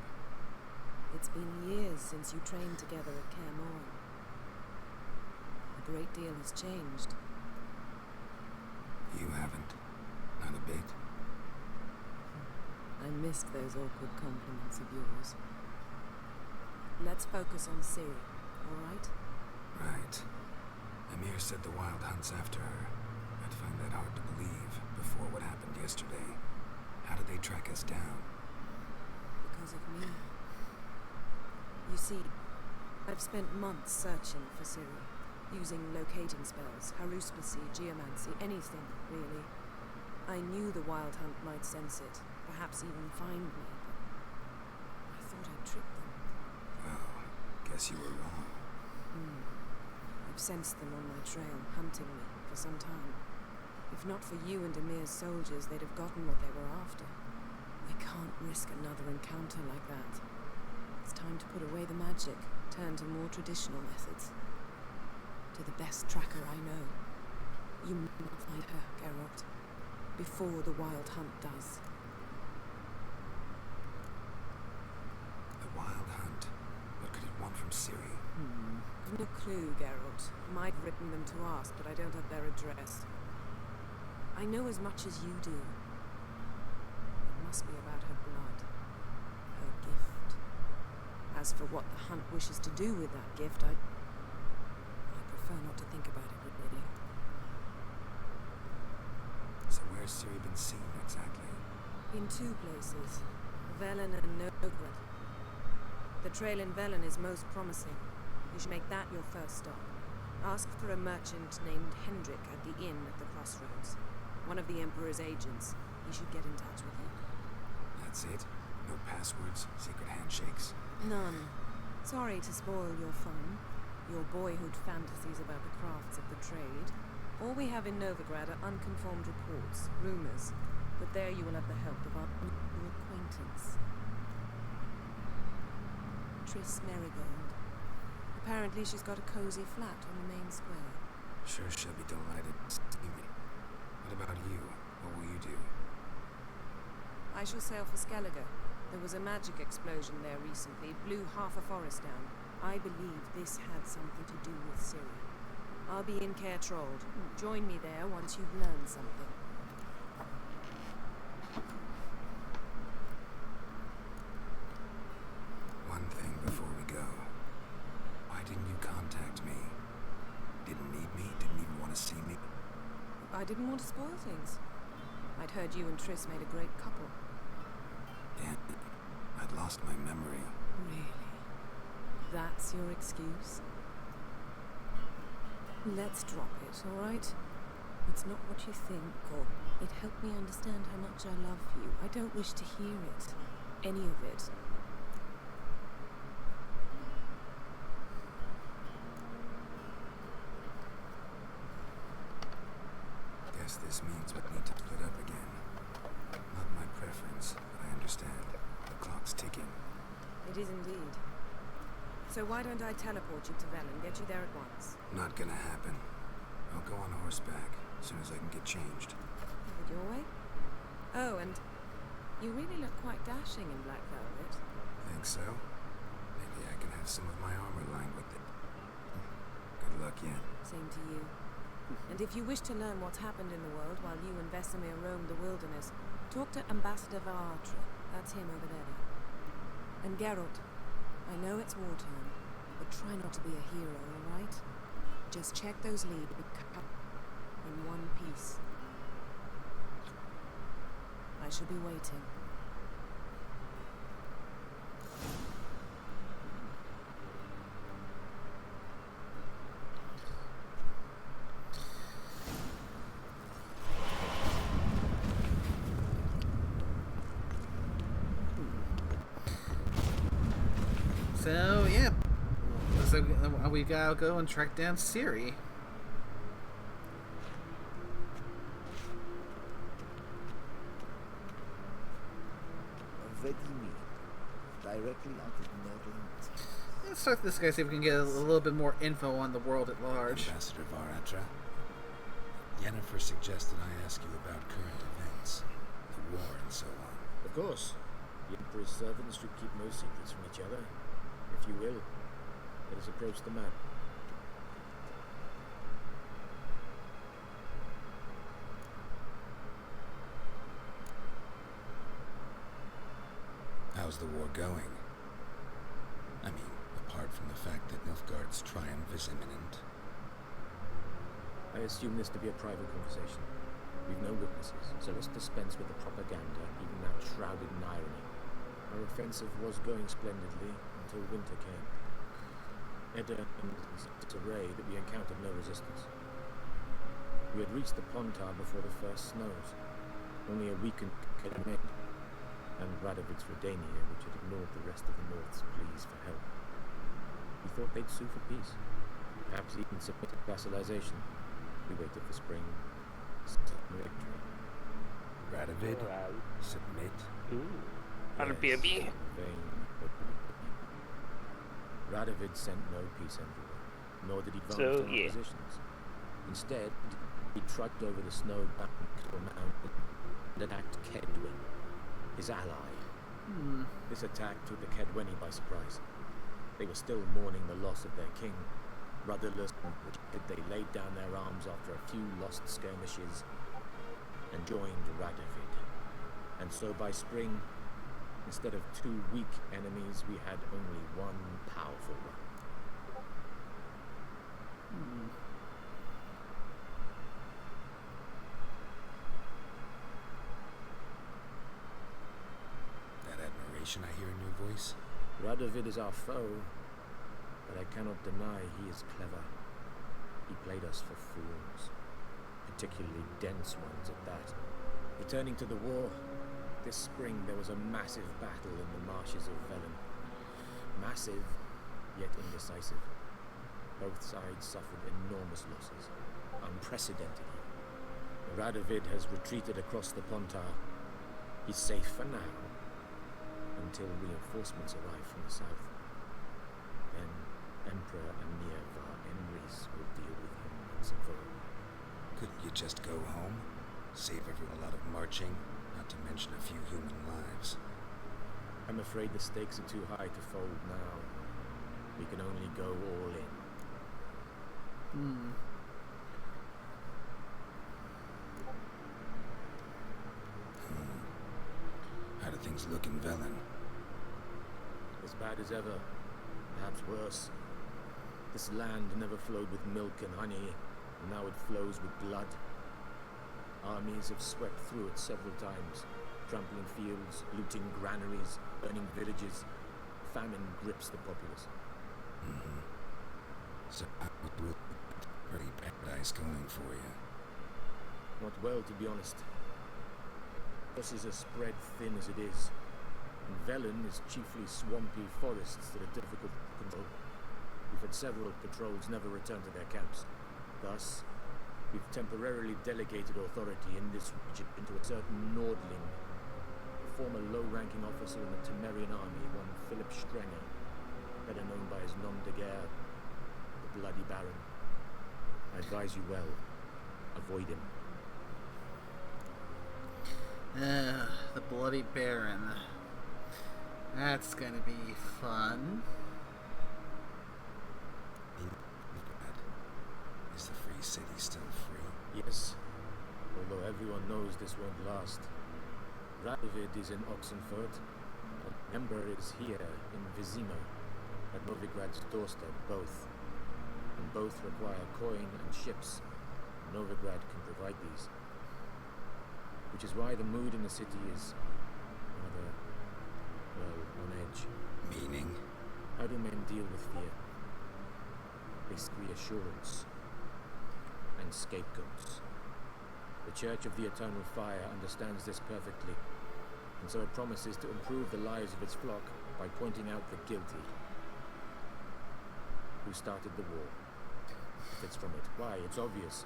It's been years since you trained together at Kaer Morhen. A great deal has changed. You haven't. Not a bit. I missed those awkward compliments of yours. Let's focus on Ciri, all right? Right. Emir said the Wild Hunt's after her. I'd find that hard to believe before what happened yesterday. How did they track us down? Because of me. You see, I've spent months searching for Ciri, using locating spells, haruspicy, geomancy, anything, really. I knew the Wild Hunt might sense it, perhaps even find me, but I thought I'd tricked them. Oh, guess you were wrong. I've sensed them on my trail, hunting me, for some time. If not for you and Emir's soldiers, they'd have gotten what they were after. We can't risk another encounter like that. It's time to put away the magic, turn to more traditional methods. To the best tracker I know. You must find her, Geralt, before the Wild Hunt does. The Wild Hunt? What could it want from Ciri? No clue, Geralt. Might have written them to ask, but I don't have their address. I know as much as you do. It must be about her blood. Her gift. As for what the hunt wishes to do with that gift, I prefer not to think about it, really. So where's Ciri been seen exactly? In two places, Velen and Novigrad. The trail in Velen is most promising. You should make that your first stop. Ask for a merchant named Hendrik at the inn at the crossroads. One of the Emperor's agents. He should get in touch with you. That's it? No passwords, secret handshakes? None. Sorry to spoil your fun, your boyhood fantasies about the crafts of the trade. All we have in Novigrad are unconfirmed reports, rumors. But there you will have the help of our new acquaintance. Triss Merigold. Apparently she's got a cozy flat on the main square. Sure she'll be delighted to see me. What about you? What will you do? I shall sail for Skellige. There was a magic explosion there recently. It blew half a forest down. I believe this had something to do with Ciri. I'll be in Caer Trold. Join me there once you've learned something. One thing before we go. Why didn't you contact me? Didn't need me? Didn't even want to see me? I didn't want to spoil things. I'd heard you and Triss made a great couple. Damn it. I'd lost my memory. Really? That's your excuse? Let's drop it, alright? It's not what you think, or it helped me understand how much I love you. I don't wish to hear it. Any of it. Guess this means we need to split up again. Not my preference, but I understand. The clock's ticking. It is indeed. So why don't I teleport you to Velen, get you there at once? Not gonna happen. I'll go on horseback as soon as I can get changed. Have it your way? Oh, and you really look quite dashing in black velvet. Think so? Maybe I can have some of my armor lined with it. Good luck yet. Same to you. And if you wish to learn what's happened in the world while you and Vesemir roamed the wilderness, talk to Ambassador Varatra. That's him over there. And Geralt, I know it's wartime, but try not to be a hero, alright? Just check those leads in one piece. I shall be waiting. So, yeah. So we gotta go and track down Ciri. Directly out of northern. Let's start this guy, see if we can get a little bit more info on the world at large. Ambassador Varatra, Yennefer suggested I ask you about current events, the war and so on. Of course. The Emperor's servants should keep no secrets from each other. If you will, let us approach the map. How's the war going? I mean, apart from the fact that Nilfgaard's triumph is imminent. I assume this to be a private conversation. We've no witnesses, so let's dispense with the propaganda, even that shrouded in irony. Our offensive was going splendidly until winter came. Edda and its array that we encountered no resistance. We had reached the Pontar before the first snows. Only a weakened Kedemir and Radovid's Redania, which had ignored the rest of the North's pleas for help. We thought they'd sue for peace, perhaps even submit to vassalization. We waited for spring, victory. Radovid? Submit? Yes, vain. Radovid sent no peace envoy, nor did he advance on our positions. Instead, he trudged over the snow-bound mountain and attacked Kedwen, his ally. This attack took the Kedweni by surprise. They were still mourning the loss of their king. Rudderless, they laid down their arms after a few lost skirmishes and joined Radovid. And so by spring, Instead of 2 weak enemies, we had only one powerful one. That admiration I hear in your voice? Radovid is our foe, but I cannot deny he is clever. He played us for fools, particularly dense ones at that. Returning to the war, this spring there was a massive battle in the marshes of Velen. Massive, yet indecisive. Both sides suffered enormous losses, unprecedented. Radovid has retreated across the Pontar. He's safe for now, until reinforcements arrive from the south. Then Emperor Emir Var Emrys will deal with him once and for all. Couldn't you just go home? Save everyone a lot of marching, not to mention a few human lives. I'm afraid the stakes are too high to fold now. We can only go all in. How do things look in Velen? As bad as ever, perhaps worse. This land never flowed with milk and honey, and now it flows with blood. Armies have swept through it several times, trampling fields, looting granaries, burning villages. Famine grips the populace. So how will pretty paradise going for you? Not well, to be honest. Horses are spread thin as it is. And Velen is chiefly swampy forests that are difficult to control. We've had several patrols never return to their camps. Thus, we've temporarily delegated authority in this region into a certain Nordling, a former low-ranking officer in the Temerian army, one Philip Strenger, better known by his nom de guerre, the Bloody Baron. I advise you well. Avoid him. The Bloody Baron. That's gonna be fun. Is the free city still free? Yes, although everyone knows this won't last. Radovid is in Oxenfurt, and Ember is here in Vizima, at Novigrad's doorstep, both. And both require coin and ships. Novigrad can provide these. Which is why the mood in the city is rather, well, on edge. Meaning? How do men deal with fear? They seek reassurance and scapegoats. The Church of the Eternal Fire understands this perfectly, and so it promises to improve the lives of its flock by pointing out the guilty. Who started the war? If it's from it, why? It's obvious.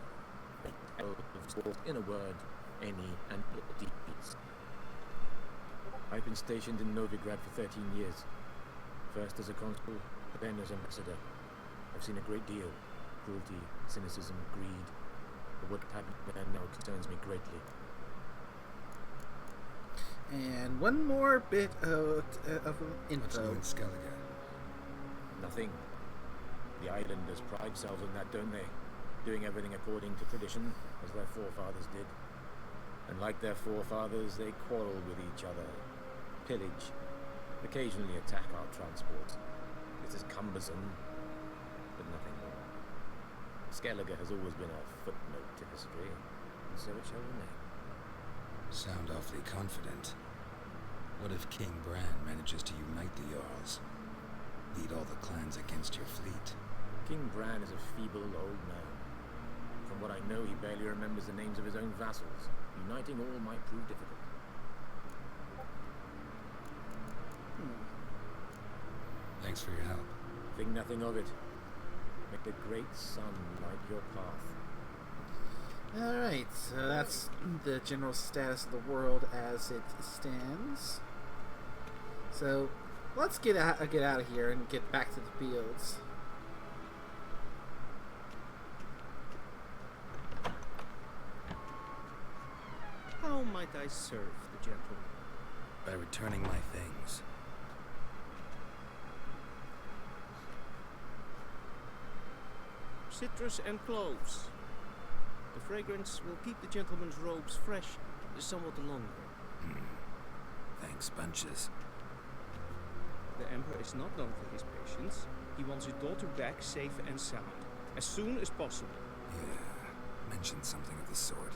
In a word, any and all deeds. I've been stationed in Novigrad for 13 years. First as a consul, then as ambassador. I've seen a great deal. Cruelty, cynicism, greed. But what happened there now concerns me greatly. And one more bit of info. What's new in Skellige? Nothing. The islanders pride themselves on that, don't they? Doing everything according to tradition, as their forefathers did. And like their forefathers, they quarrel with each other, pillage, occasionally attack our transport. It is cumbersome, but nothing more. Skellige has always been a footnote to history, and so it shall remain. Sound awfully confident. What if King Bran manages to unite the Jarls? Lead all the clans against your fleet? King Bran is a feeble old man. From what I know, he barely remembers the names of his own vassals. Uniting all might prove difficult. Thanks for your help. Think nothing of it. Make the great sun light your path. Alright, so that's the general status of the world as it stands. So, let's get out of here and get back to the fields. How might I serve the gentleman? By returning my things. Citrus and cloves. The fragrance will keep the gentleman's robes fresh somewhat longer. Thanks, bunches. Emperor is not known for his patience. He wants his daughter back safe and sound, as soon as possible. Yeah, mentioned something of the sort.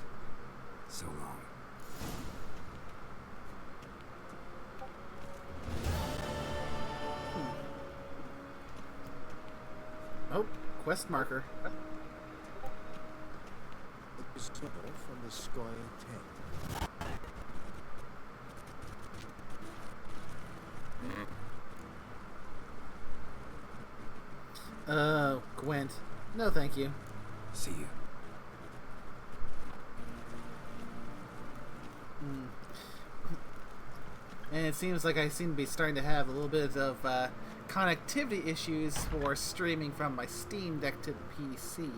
So long. Oh, quest marker. The snow from the sky tent. Gwent. No, thank you. See you. And it seems like I seem to be starting to have a little bit of connectivity issues for streaming from my Steam Deck to the PC.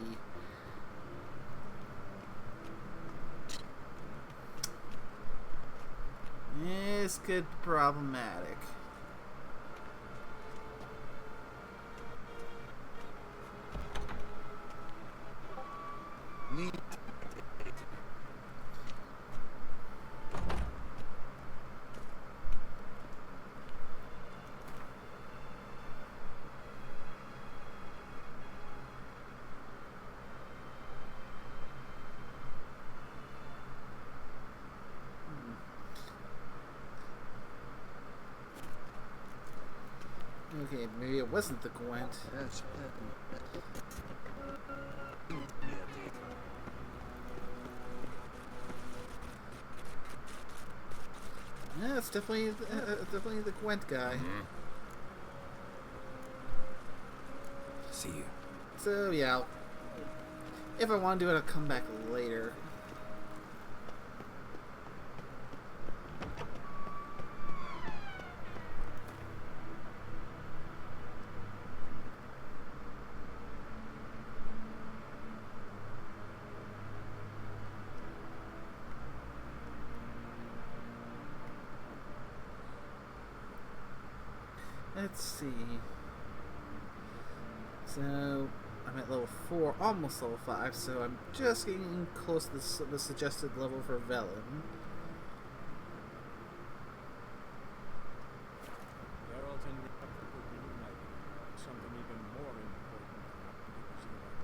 This could be problematic. Need Okay, maybe it wasn't the Gwent. Yeah, it's definitely the Gwent guy. See you. So yeah, if I want to do it, I'll come back later. Let's see. So I'm at level 4, almost level 5, so I'm just getting close to the suggested level for Velen. Geralt and the Emperor were reunited. Something even more important happened in his life.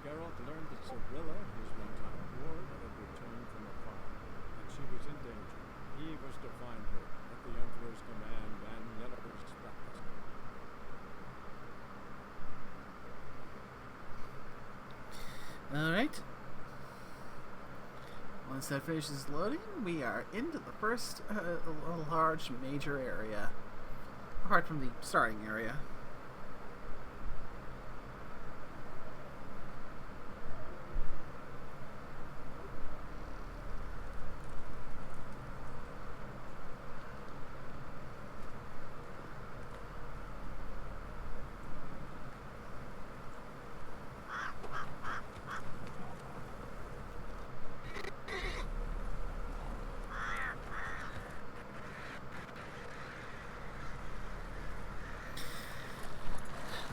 Geralt learned that Sibylla, his one-time ward, had returned from a farm, and she was in danger. He was to find her at the Emperor's command and Yennefer's practice. Alright. Once that finishes loading, we are into the first large major area. Apart from the starting area.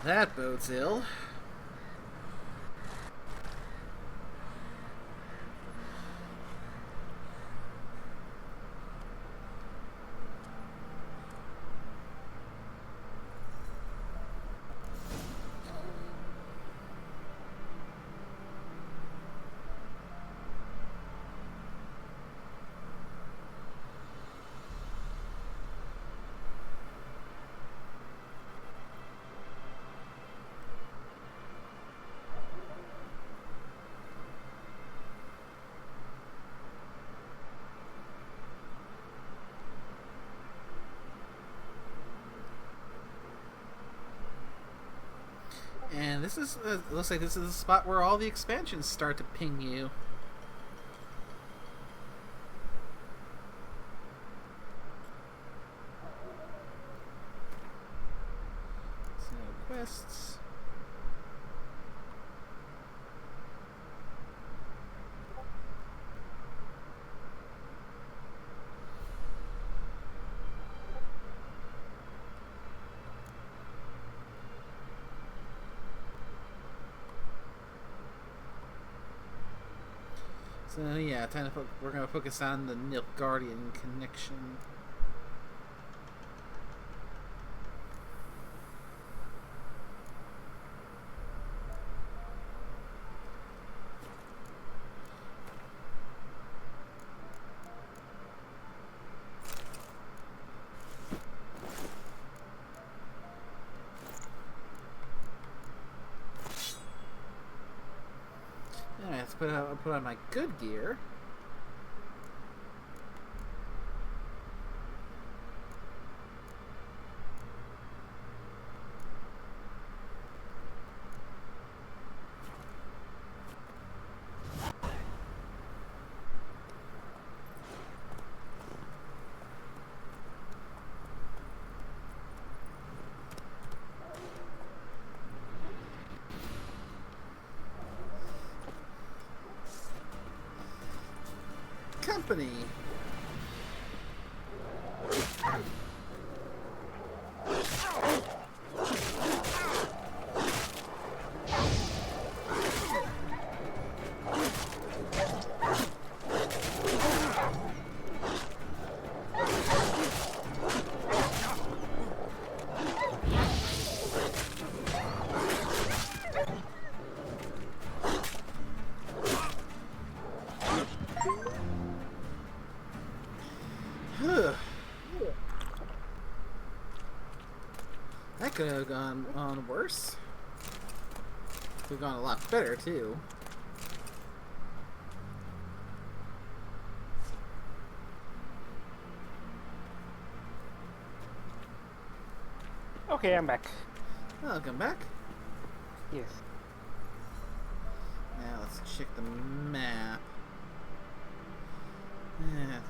That bodes ill. And this is, looks like this is the spot where all the expansions start to ping you. So, quests. So yeah, we're going to focus on the Nilfgaardian connection. put on my good gear. Company. That could have gone on worse. Could have gone a lot better too. Okay, I'm back. Welcome back. Yes. Now let's check the map. Yeah.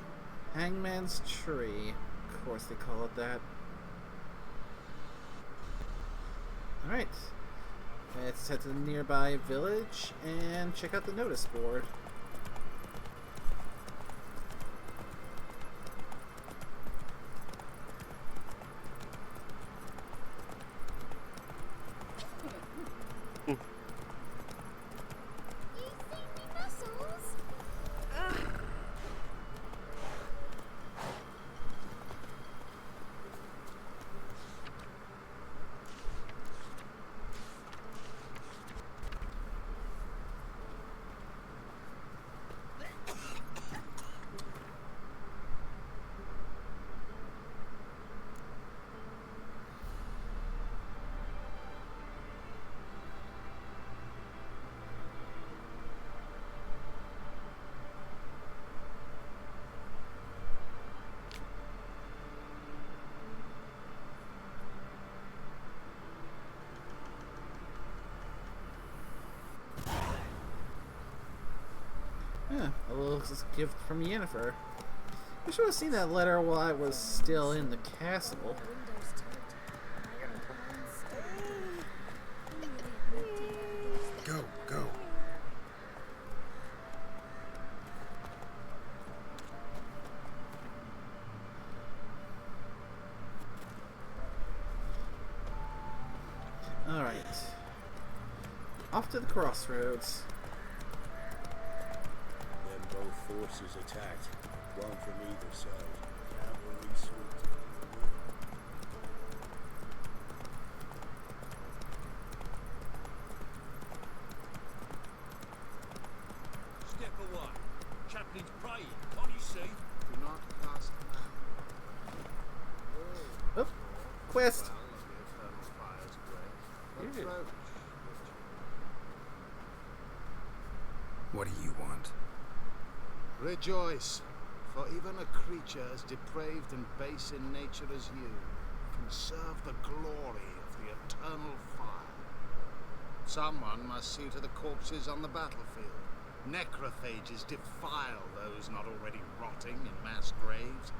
Hangman's Tree. Of course they call it that. Alright. Let's head to the nearby village and check out the notice board. Yeah, a little gift from Yennefer. I should have seen that letter while I was still in the castle. Go, go. Alright. Off to the crossroads. Then both forces attacked, one from either side. Cavalry swooped. Step away. Chaplain's praying. Can't you see? Do not cast man. Oh, quest. Well of the eternal fire's grace. Yeah. Approach. What do you want? Rejoice, for even a creature as depraved and base in nature as you can serve the glory of the eternal fire. Someone must see to the corpses on the battlefield. Necrophages defile those not already rotting in mass graves.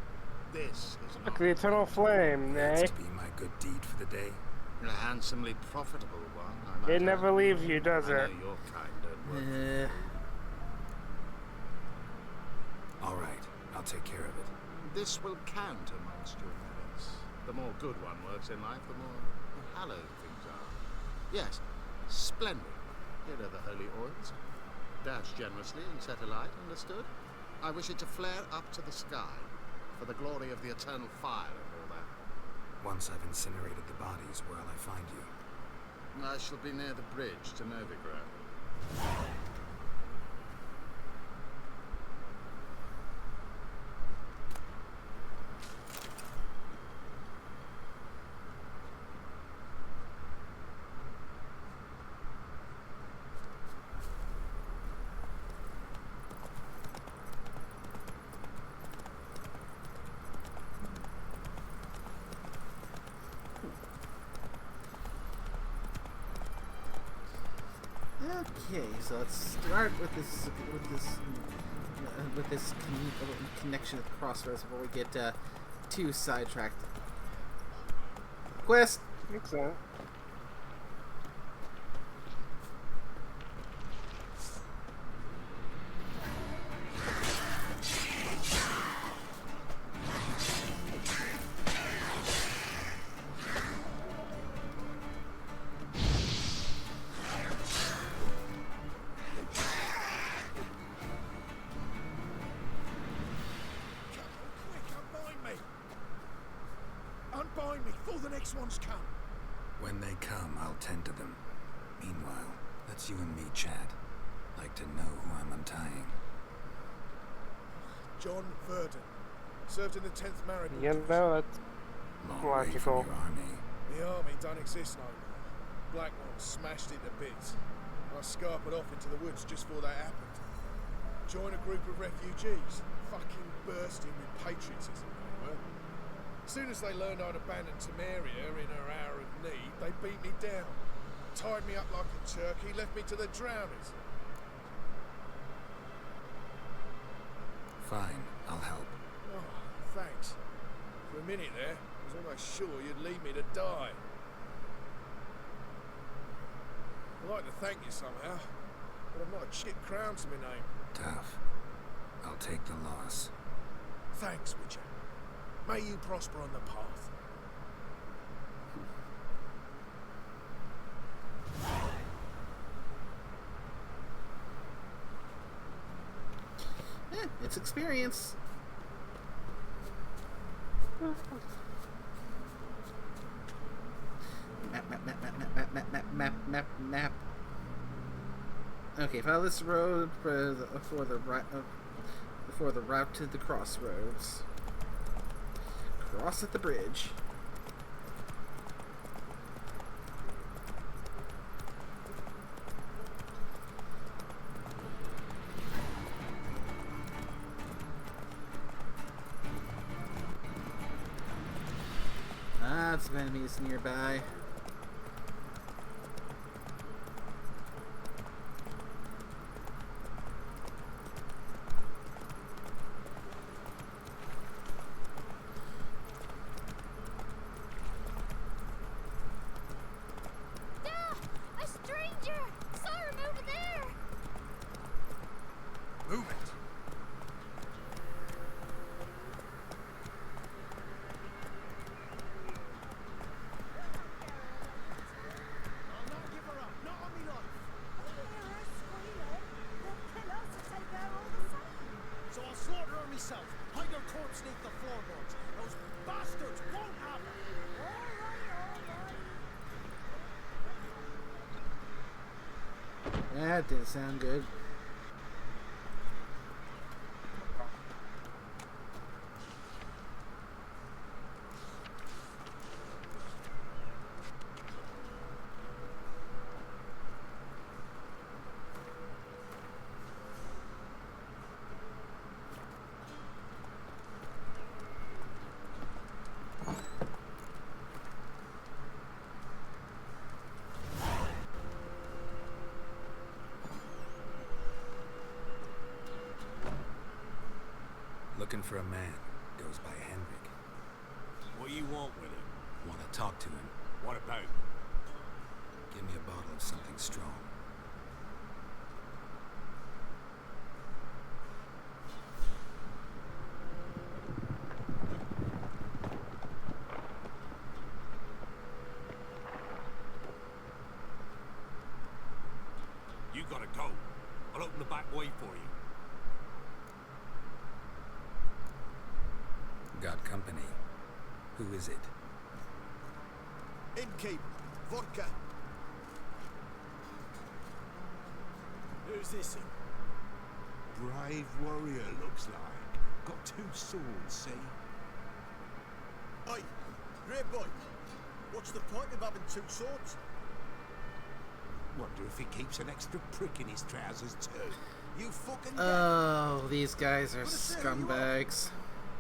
This is Look, not the eternal flame, eh? That's to be my good deed for the day. a handsomely profitable one, I might It never add. leaves you, does I know it? your kind don't work. All right, I'll take care of it. This will count amongst your merits. The more good one works in life, the more hallowed things are. Yes, splendid. Here are the holy oils. Dash generously and set alight, understood? I wish it to flare up to the sky, for the glory of the eternal fire and all that. Once I've incinerated the bodies, where'll I find you? I shall be near the bridge to Novigrad. Okay, so let's start with this connection at the crossroads before we get too sidetracked. Quest. Makes sense. Unbind me before the next ones come. When they come, I'll tend to them. Meanwhile, that's you and me, Chad. Like to know who I'm untying. John Verdon. Served in the 10th Marine. Yeah, no, that's Long way from logical. your army. The army don't exist no more. Black ones smashed into bits. I scarpered off into the woods just before that happened. Joined a group of refugees. Fucking bursting with patriotism they were. As soon as they learned I'd abandoned Temeria in her hour of need, they beat me down. Tied me up like a turkey, left me to the drowners. Fine, I'll help. Oh, thanks. For a minute there, I was almost sure you'd leave me to die. I'd like to thank you somehow, but I've not a chip crown to my name. Tough. I'll take the loss. Thanks, Witcher. May you prosper on the path. It's experience. Map. Okay, follow this road for the route to the crossroads. Cross at the bridge. Some enemies nearby. A stranger! Saw him over there! Move it! Myself, hide your corpse beneath the floorboards. Those bastards won't have it. That didn't sound good. Looking for a man. Goes by Henrik. What do you want with him? Want to talk to him. What about? Give me a bottle of something strong. You gotta go. I'll open the back way for you. Got company. Who is it? Innkeep. Vodka. Who's this? Brave warrior, looks like. Got 2 swords, see? Oi, great boy. What's the point of having 2 swords? Wonder if he keeps an extra prick in his trousers too. You fucking Oh, these guys are scumbags.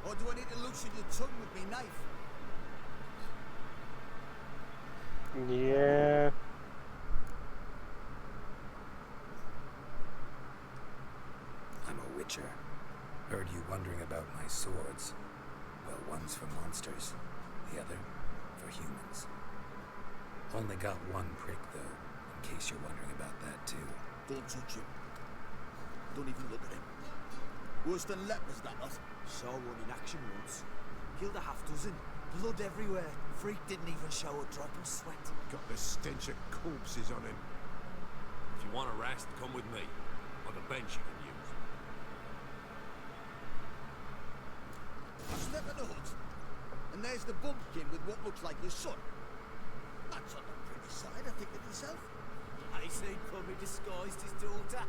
Or do I need to loosen your tongue with me knife? Yeah. you wondering about my swords? Well, one's for monsters, the other for humans. Only got one prick, though, in case you're wondering about that, too. Don't touch him. Don't even look at him. Worse than lepers, that lot. Saw one in action once. Killed a half dozen. Blood everywhere. Freak didn't even show a drop of sweat. Got the stench of corpses on him. If you want a rest, come with me. On the bench you can use. Step in the hut, and there's the bumpkin with what looks like his son. That's on the pretty side, I think of himself. I say probably disguised his daughter.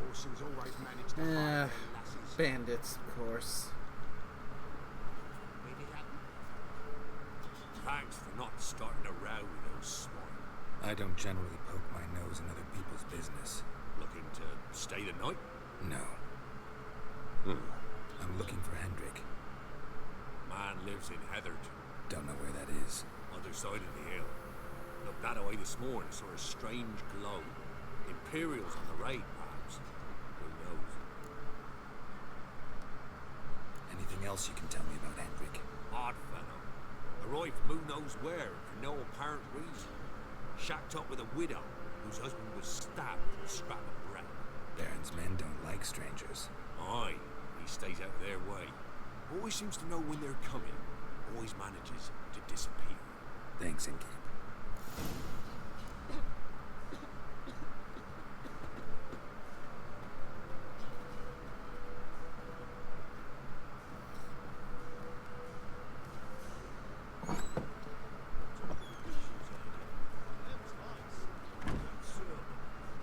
Orson's always managed to hide them lasses. Bandits, of course. Maybe happen. Thanks for not starting a row with those swine. I don't generally poke my nose in other people's business. Looking to stay the night? No. I'm looking for Hendrik. Man lives in Heatherton. Don't know where that is. Other side of the hill. Looked that away this morning, saw a strange glow. Imperials on the raid, perhaps. Who knows? Anything else you can tell me about Hendrik? Odd fellow. Arrived from who knows where for no apparent reason. Shacked up with a widow whose husband was stabbed for a scrap of bread. Baron's men don't like strangers. Aye, he stays out of their way. Always seems to know when they're coming. Always manages to disappear. Thanks, Innkeep.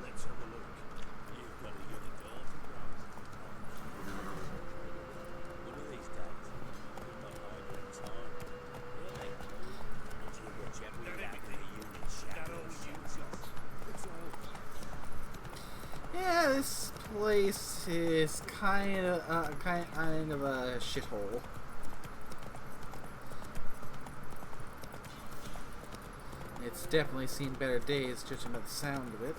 Let's have a look. You've got a young daughter, one of these days, you'll not hide in time. Really? Until you check with that in the unit shadows. It's all. Yeah, this place is kind of a shithole. It's definitely seen better days, judging by the sound of it.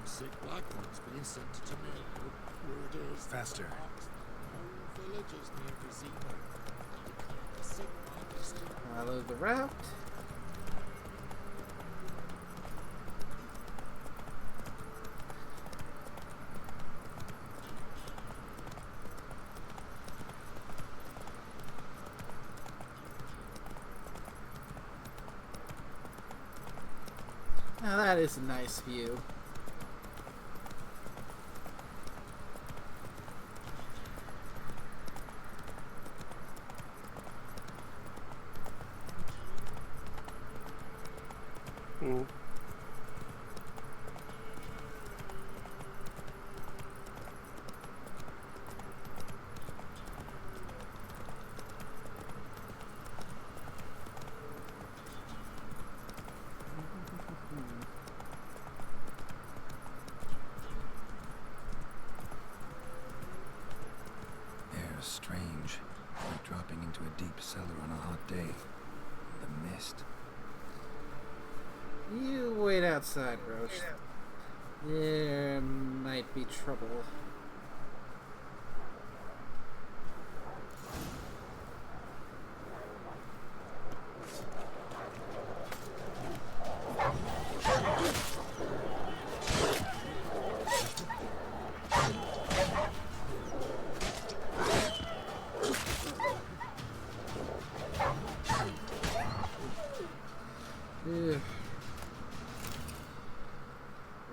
Sick blackman's being sent to Jamaica. Word is Faster. whole villages near Vizima. The sick man is still Follow the route. Now that is a nice view. Air's strange. Like dropping into a deep cellar on a hot day. The mist. You wait outside, Roach. There might be trouble. Ugh.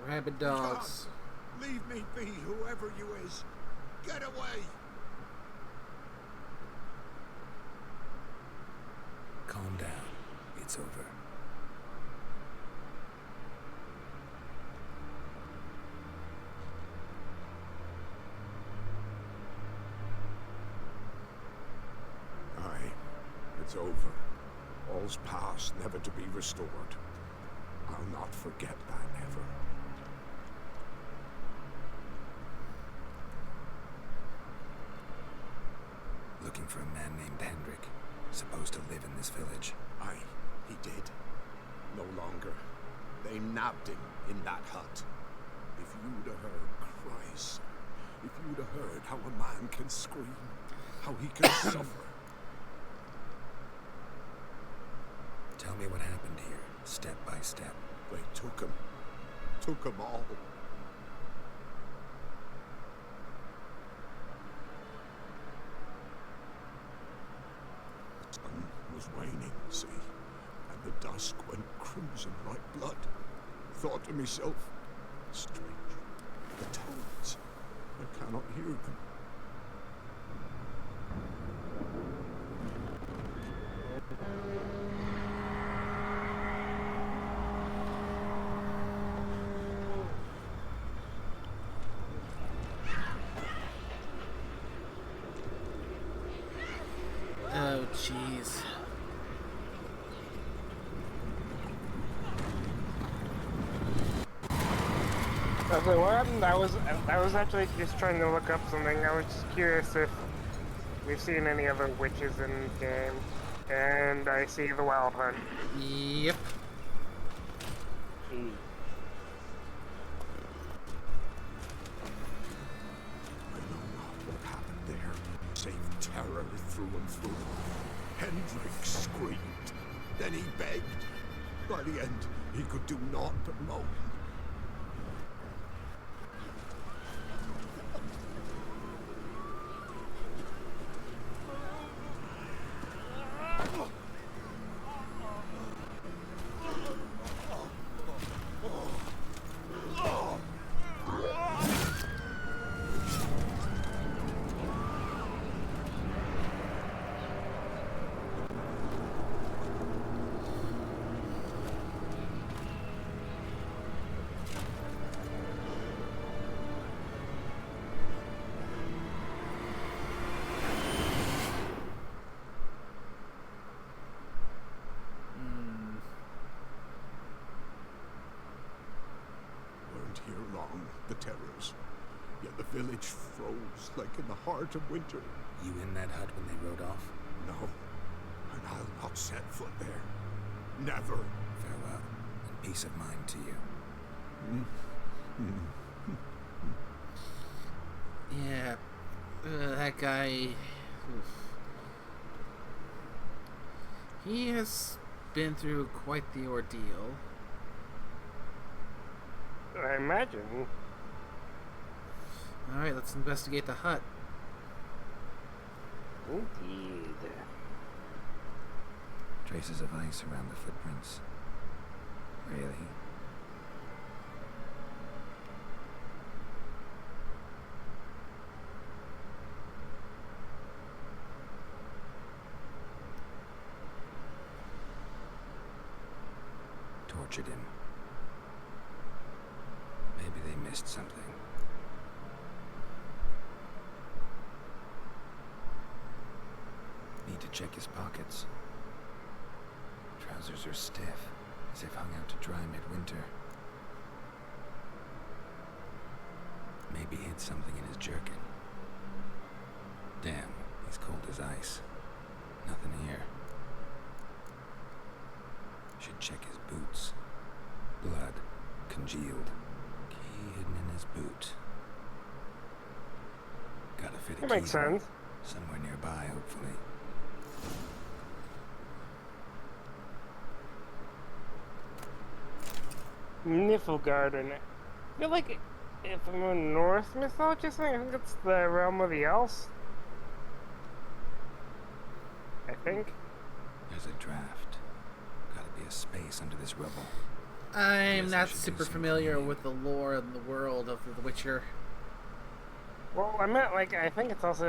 Rabid dogs. Leave me be, whoever you is. Get away! Calm down. It's over. Aye, it's over. All's past, never to be restored. I'll not forget that, ever. for a man named Hendrik, supposed to live in this village. Aye, he did. No longer. They nabbed him in that hut. If you'd have heard cries, if you'd have heard how a man can scream, how he can suffer. Tell me what happened here, step by step. They took him all. The sun was waning, see, and the dusk went crimson like blood. Thought to myself, strange, the toads, I cannot hear them. Oh, jeez. Okay, what happened? I was actually just trying to look up something. I was just curious if we've seen any other witches in the game. And I see the Wild Hunt. Yep. What happened there? Save terror through and through. Hendrik screamed. Then he begged. By the end, he could do naught but moan. Here long, the terrors. Yet the village froze like in the heart of winter. You in that hut when they rode off? No, and I'll not set foot there. Never. Farewell, and peace of mind to you. Yeah, that guy. Oof. He has been through quite the ordeal. I imagine. Alright, let's investigate the hut. Indeed. Traces of ice around the footprints. Really? Tortured him. Maybe they missed something. Need to check his pockets. Trousers are stiff, as if hung out to dry midwinter. Maybe hid something in his jerkin. Damn, he's cold as ice. Nothing here. Should check his boots. Blood, congealed. Key hidden in his boot. Gotta fit a That makes keyhole. sense. Somewhere nearby, hopefully. Niflgarden. I feel like if I'm in Norse mythology, I think it's the realm of the elves. I think. There's a draft. Gotta be a space under this rubble. I'm Guess I not should do super some familiar cleaning. with the lore and the world of The Witcher. Well, I meant like I think it's also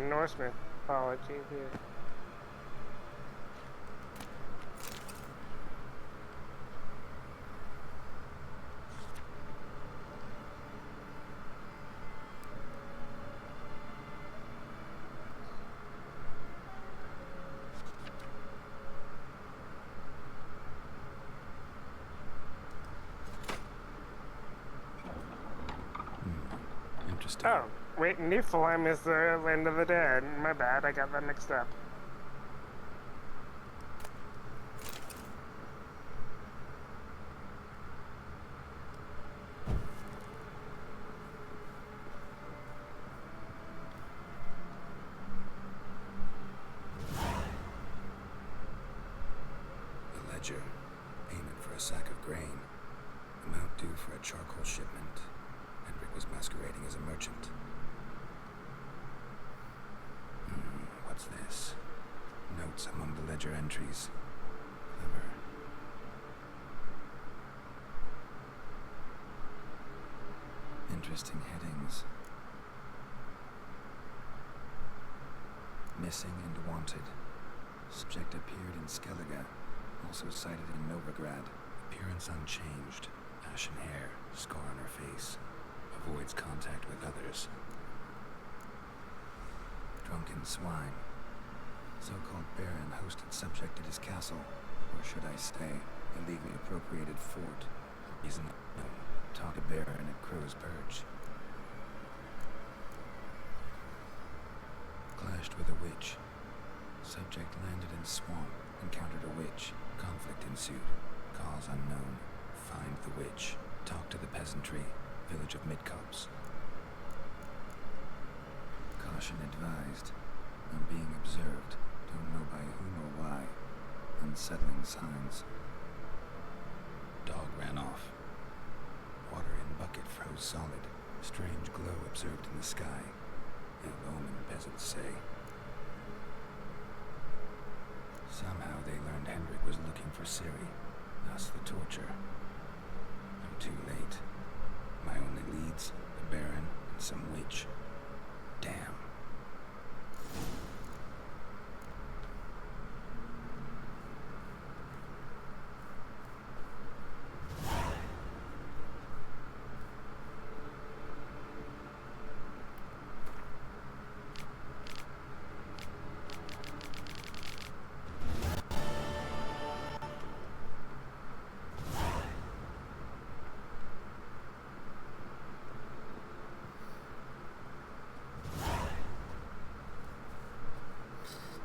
Norse mythology too. Interesting. Oh, wait, Niflheim is the land of the dead. My bad, I got that mixed up. A ledger. Payment for a sack of grain. Amount due for a charcoal shipment. Hendrik was masquerading as a merchant. What's this? Notes among the ledger entries. Clever. Interesting headings. Missing and wanted. Subject appeared in Skellige. Also cited in Novigrad. Appearance unchanged. Ashen hair. Scar on her face. Avoids contact with others. Drunken swine. So-called baron hosted subject at his castle, or should I say, illegally appropriated fort. Reason unknown. Talk a baron at Crow's Perch. Clashed with a witch. Subject landed in swamp, encountered a witch. Conflict ensued. Cause unknown. Find the witch. Talk to the peasantry. Village of Midcopse. Caution advised. I'm being observed. Don't know by whom or why. Unsettling signs. Dog ran off. Water in bucket froze solid. Strange glow observed in the sky. Ill omen, peasants say. Somehow they learned Hendrik was looking for Ciri. Thus the torture. I'm too late. My only leads, the Baron and some witch. Damn.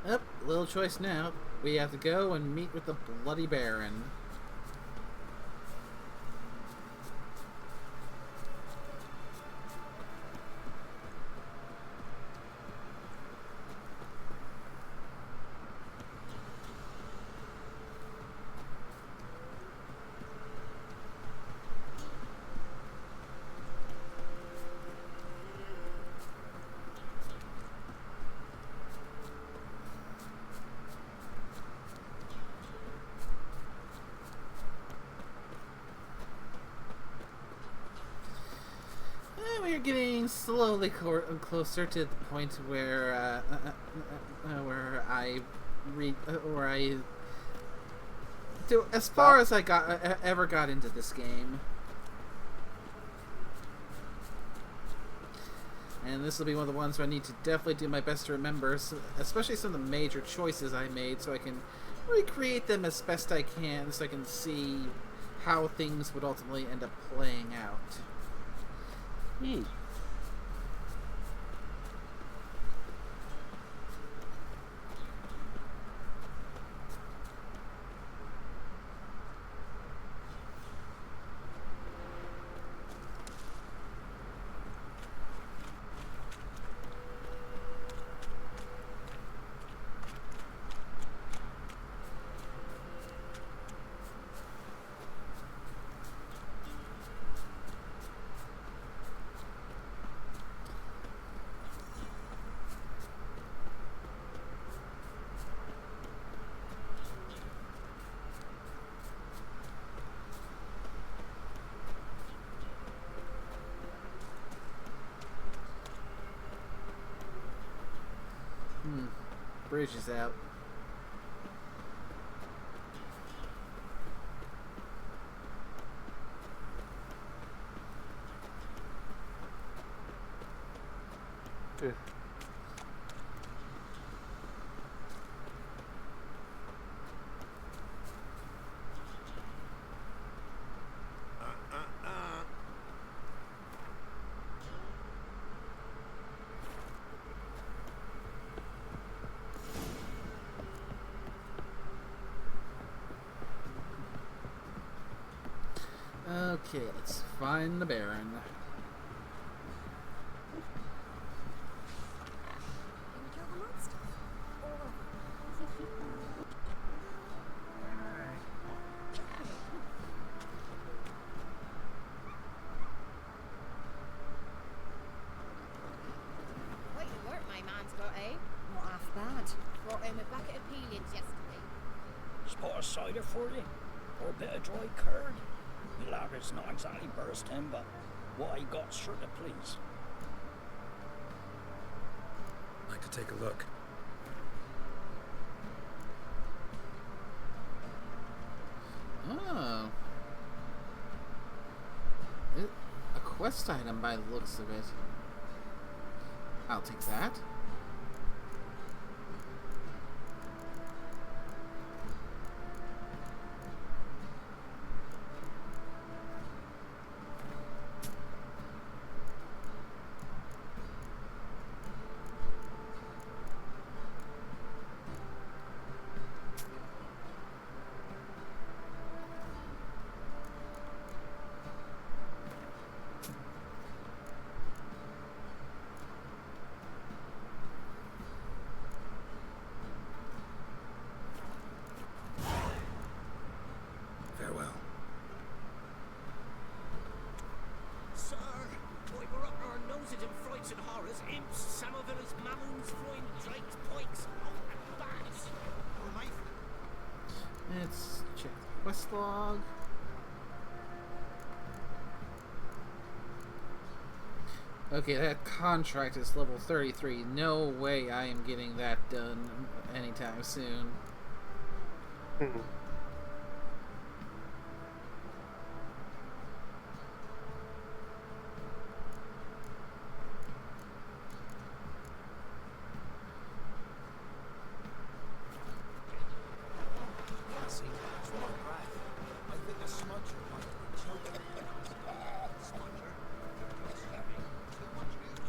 Yep, little choice now. We have to go and meet with the Bloody Baron. We're getting slowly closer to the point where I do as far as I ever got into this game, and this will be one of the ones where I need to definitely do my best to remember, especially some of the major choices I made, so I can recreate them as best I can, so I can see how things would ultimately end up playing out. Bridge is out. Okay, let's find the Baron. Can you kill the monster? All of Quite the work my man's got, eh? Not half bad. Brought him a bucket of peelings yesterday. Spot a cider for you? Or a bit of dry curd? The latter's not exactly bursting, but what I got's sure to please. Like to take a look. Oh. A quest item by the looks of it. I'll take that. Farewell. Sir, why we're up our noses in frights and horrors, imps, Samovillas, mammons, flying drakes, pikes, and bats. Or knife. Let's check the quest log. Okay, that contract is level 33. No way I am getting that done anytime soon. See, that's my breath. I think the smudger might have been choking. Smudger? It's having too much use.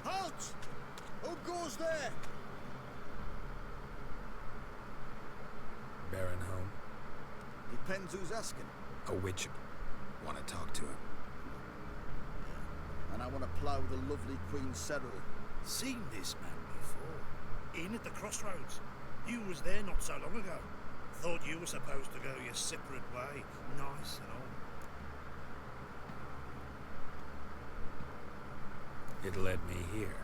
Halt! Who goes there? Baron home? Depends who's asking. A witch. Want to talk to him. And I want to plough the lovely Queen Cyril. Seen this man before. In at the crossroads. You was there not so long ago. Thought you were supposed to go your separate way. Nice and all. It led me here.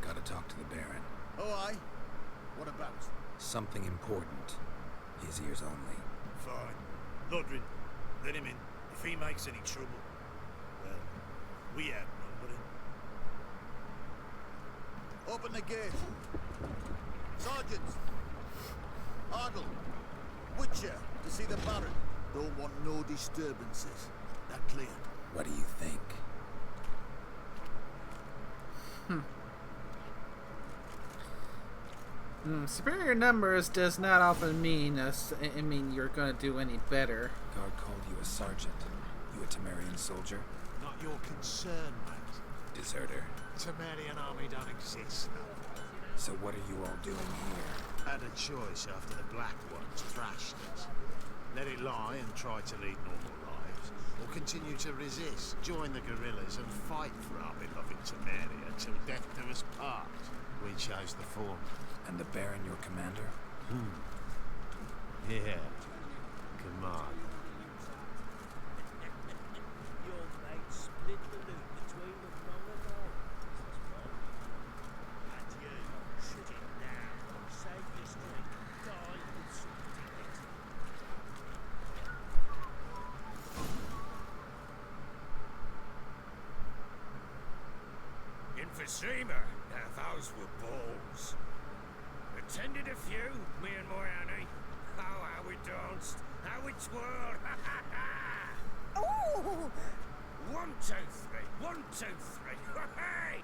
Gotta talk to the Baron. Oh, aye? What about? Something important. His ears only. Fine. Lodrin, let him in. If he makes any trouble, well, we outnumber him. Open the gate. Sergeants. Ardle. Witcher to see the Baron. Don't want no disturbances. That clear? What do you think? Superior numbers does not often mean you're gonna do any better. Guard called you a sergeant. You a Temerian soldier? Not your concern, mate. Deserter. Temerian army don't exist. So what are you all doing here? Had a choice after the Black Ones thrashed us. Let it lie and try to lead normal lives, or continue to resist, join the guerrillas and fight for our beloved Temeria till death do us part. We chose the former. And the Baron your commander? Yeah. Command. Your mate split the loot between the wrong and all. And you, shut it down. Save your strength. Die with some dignity. Emphysema. Now those were balls. Attended a few, me and my Annie. Oh, how we danced, how we twirled. Oh! 1, 2, 3. 1, 2, 3. Hey!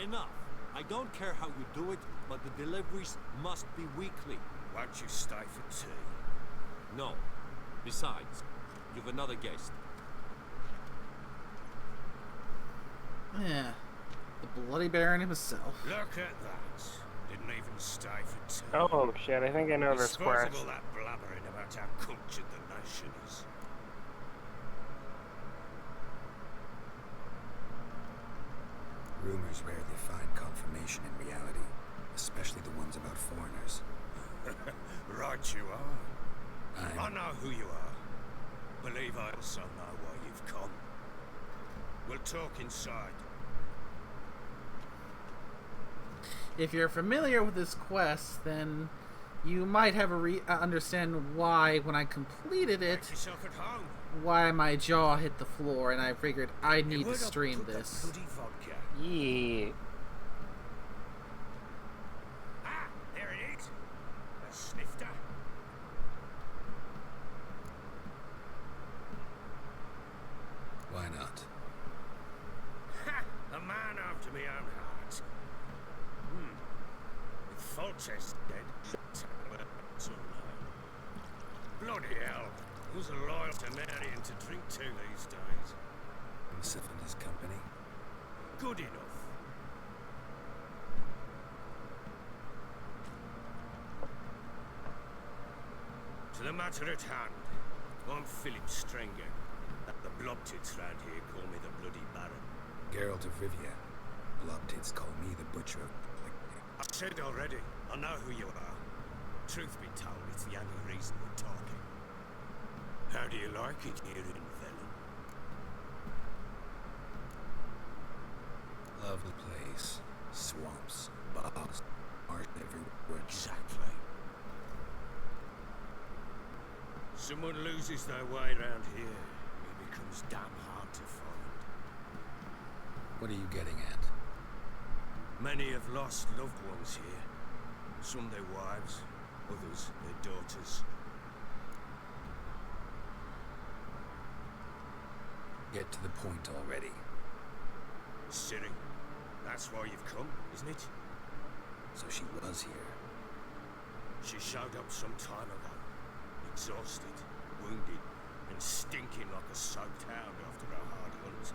Enough. I don't care how you do it, but the deliveries must be weekly. Won't you stay for tea? No. Besides, you've another guest. Yeah. The Bloody Baron himself. Look at that. Didn't even stay for tea. Oh shit, I think I know this Dispose of quest. all that blabbering about how cultured the nation is. Rumors rarely find confirmation in reality, especially the ones about foreigners. Right you are. I know who you are. Believe I also know why you've come. We'll talk inside. If you're familiar with this quest, then you might have understand why, when I completed it, Make yourself at home. why my jaw hit the floor, and I figured I need to stream this. Bloody vodka. Yeah. Ah, there it is. A snifter. Why not? Ha! A man after me own heart. With Foltest dead, so bloody hell. Who's a loyal Temerian to drink to these days? Himself and his company. Good enough. To the matter at hand, I'm Philip Strenger. The Blobtits round here call me the Bloody Baron. Geralt of Rivia. Blobtits call me the Butcher. I said already, I know who you are. Truth be told, it's the only reason we're talking. How do you like it here in Velen? Lovely place. Swamps, bogs, marsh everywhere. Exactly. Someone loses their way around here, it becomes damn hard to find. What are you getting at? Many have lost loved ones here. Some their wives, others their daughters. Get to the point already. Ciri, that's why you've come, isn't it? So she was here. She showed up some time ago, exhausted, wounded, and stinking like a soaked hound after a hard hunt.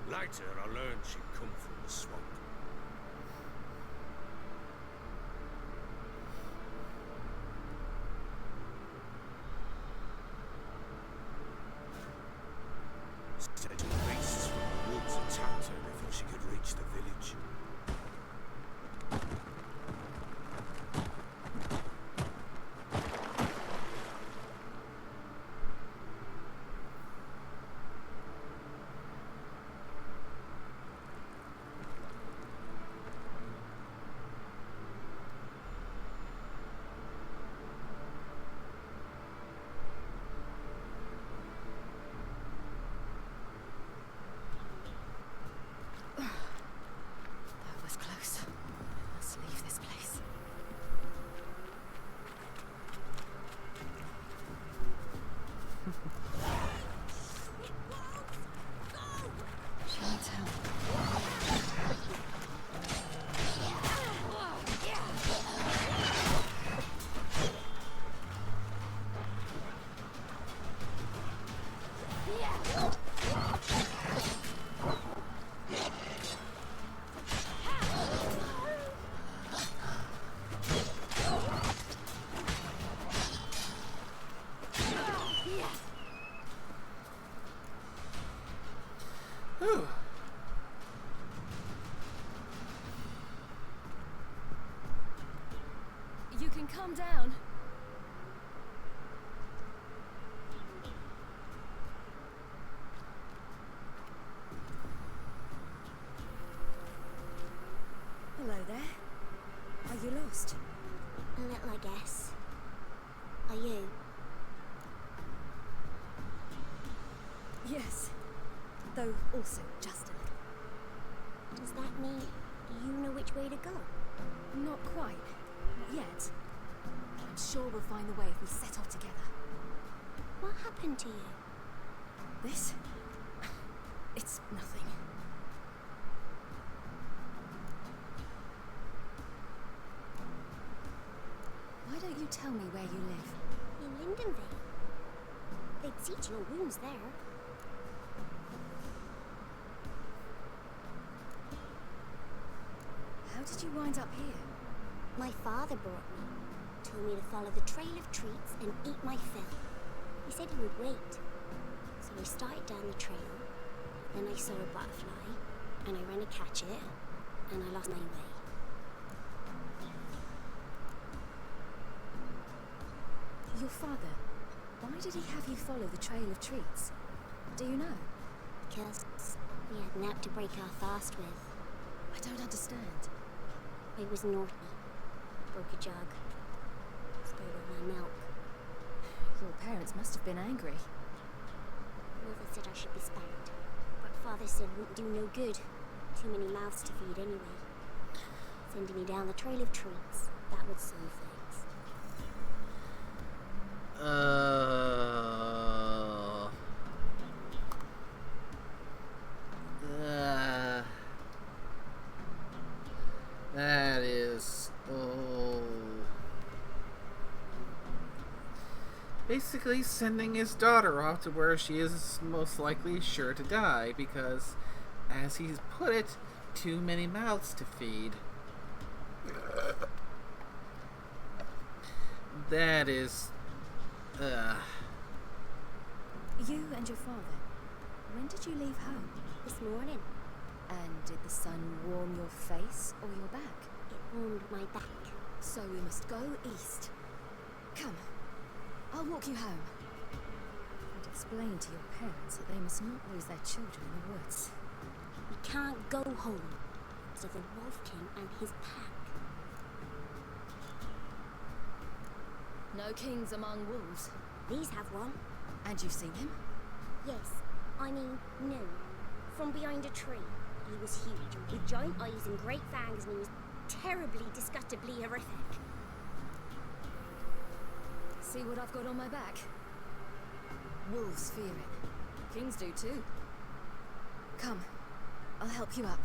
Later, I learned she'd come from the swamp. Said beasts from the woods attacked her before she could reach the village. That was close. I must leave this place. She needs help. Whew. You can calm down. Hello there. Are you lost? A little, I guess. Are you? Yes. Though also just a little. Does that mean you know which way to go? Not quite. Not yet. I'm sure we'll find the way if we set off together. What happened to you? This? It's nothing. Why don't you tell me where you live? In Lindenvale. They'd see to your wounds there. did you wind up here? My father brought me. Told me to follow the trail of treats and eat my fill. He said he would wait. So I started down the trail. Then I saw a butterfly, and I ran to catch it, and I lost my way. Your father, why did he have you follow the trail of treats? Do you know? Because we had an app to break our fast with. I don't understand. I was naughty. Broke a jug. Stole all my milk. Your parents must have been angry. Mother said I should be spanked. But father said it wouldn't do no good. Too many mouths to feed anyway. Sending me down the trail of treats. That would solve things. That is... basically sending his daughter off to where she is most likely sure to die because, as he's put it, too many mouths to feed. That is... You and your father, when did you leave home? This morning. And did the sun warm your face or your back? It warmed my back. So we must go east. Come, I'll walk you home. And explain to your parents that they must not lose their children in the woods. We can't go home because of the Wolf King and his pack. No kings among wolves. These have one. And you've seen him? Yes. I mean, no. From behind a tree. He was huge, with giant eyes and great fangs, and he was terribly, disgustingly horrific. See what I've got on my back? Wolves fear it. Kings do too. Come, I'll help you up.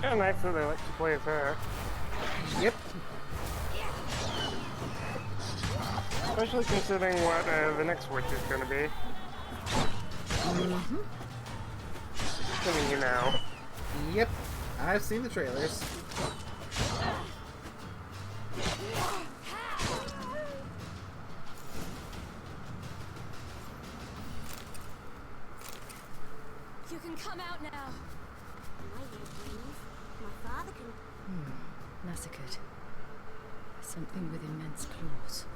Kind of nice that they let you play as her. Yep. Especially considering what the next witch is going to be. Mm-hmm. Assuming you know. Yep. I've seen the trailers. You can come out now. I won't leave. My father can... Massacred. Something with immense claws.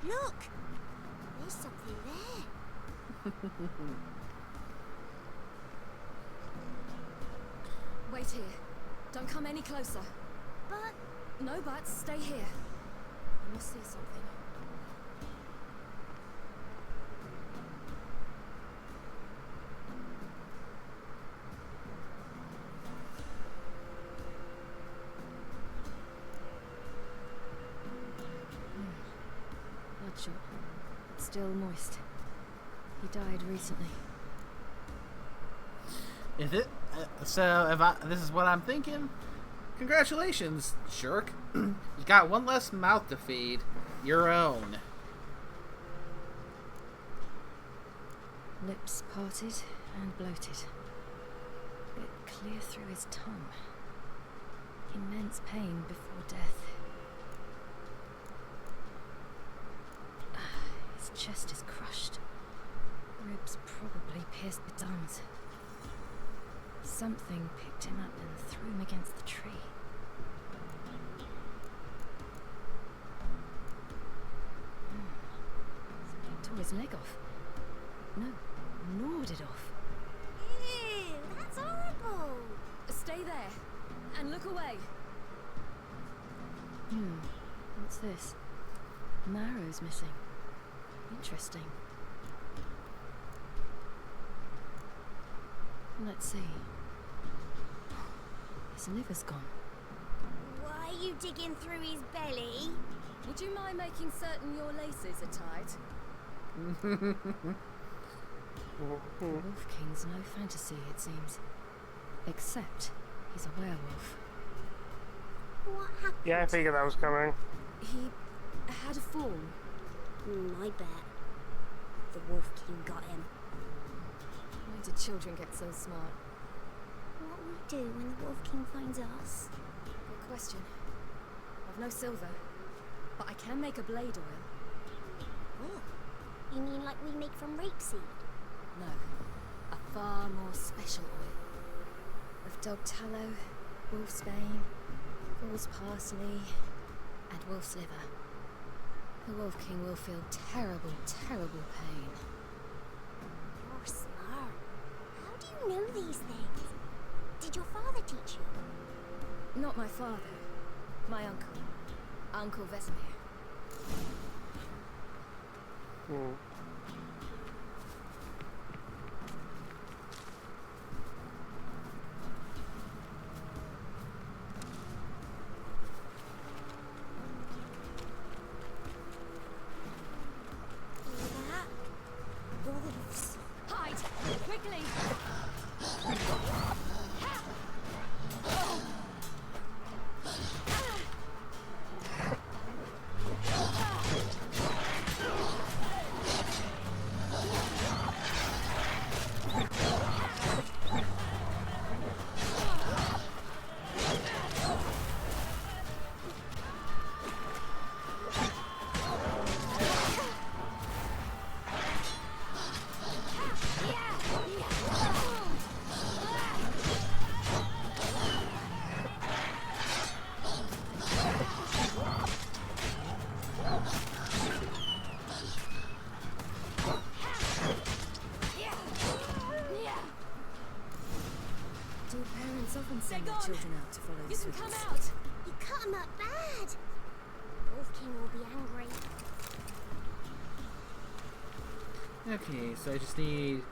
Look! There's something there. Wait here. Don't come any closer. But... No buts. Stay here. I must see something. Bloodshot. Still moist. He died recently. Is it? So, this is what I'm thinking. Congratulations, jerk. You got one less mouth to feed. Your own. Lips parted and bloated. Bit clear through his tongue. Immense pain before death. His chest is crushed. Ribs probably pierced the lungs. something picked him up and threw him against the tree. Something tore his leg off. No, gnawed it off. Ew, that's horrible. Stay there, and look away. What's this? Marrow's missing. Interesting. Let's see. His liver's gone. Why are you digging through his belly? Would you mind making certain your laces are tight? Wolf King's no fantasy, it seems. Except he's a werewolf. What happened? Yeah, I figured that was coming. He had a form. I bet. The Wolf King got him. When did children get so smart? What will we do when the Wolf King finds us? Good question. I've no silver, but I can make a blade oil. Oh. You mean like we make from rapeseed? No, a far more special oil. Of dog tallow, wolf's bane, fool's parsley, and wolf's liver. The Wolf King will feel terrible, terrible pain. You're smart. How do you know these things? Did your father teach you? Not my father. My uncle. Uncle Vesemir. Wolves. Hide! Quickly! Do parents often send their children out to follow the You can suits? come out! You cut him up bad. Wolf King will be angry. Okay, so I just need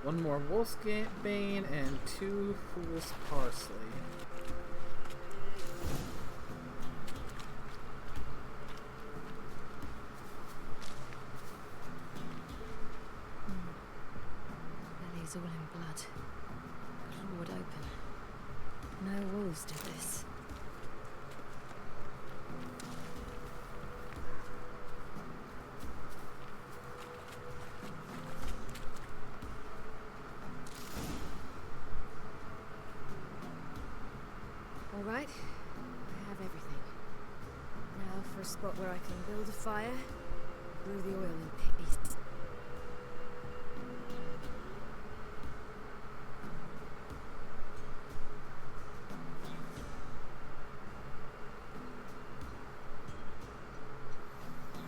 one more Wolf's Bane and 2 Fool's Parsley. Belly's all in blood. Clawed open. No wolves did this. All right, I have everything. Now for a spot where I can build a fire, brew the oil in peace.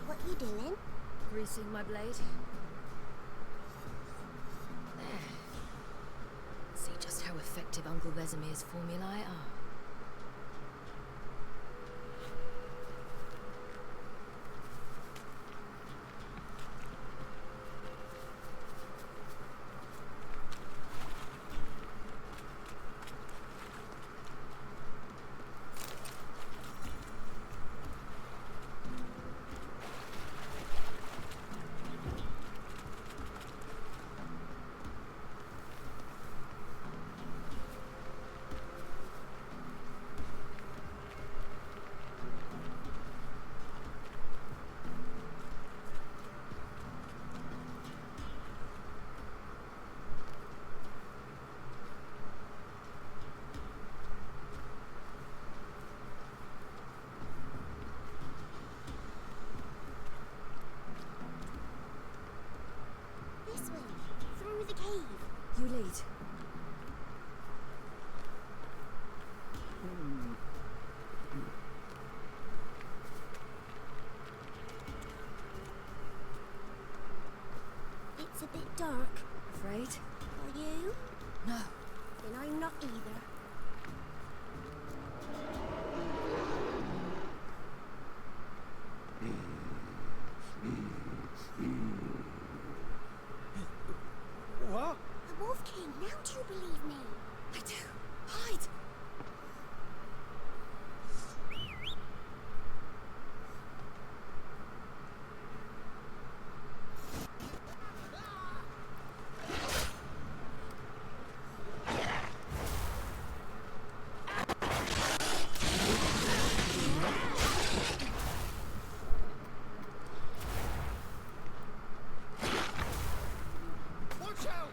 What you doing? Greasing my blade. There. See just how effective Uncle Vesemir's formulae are. It's a bit dark. Afraid? Are you? No. Then I'm not either. What? The Wolf King, now do you believe me? I do. Hide! Watch out!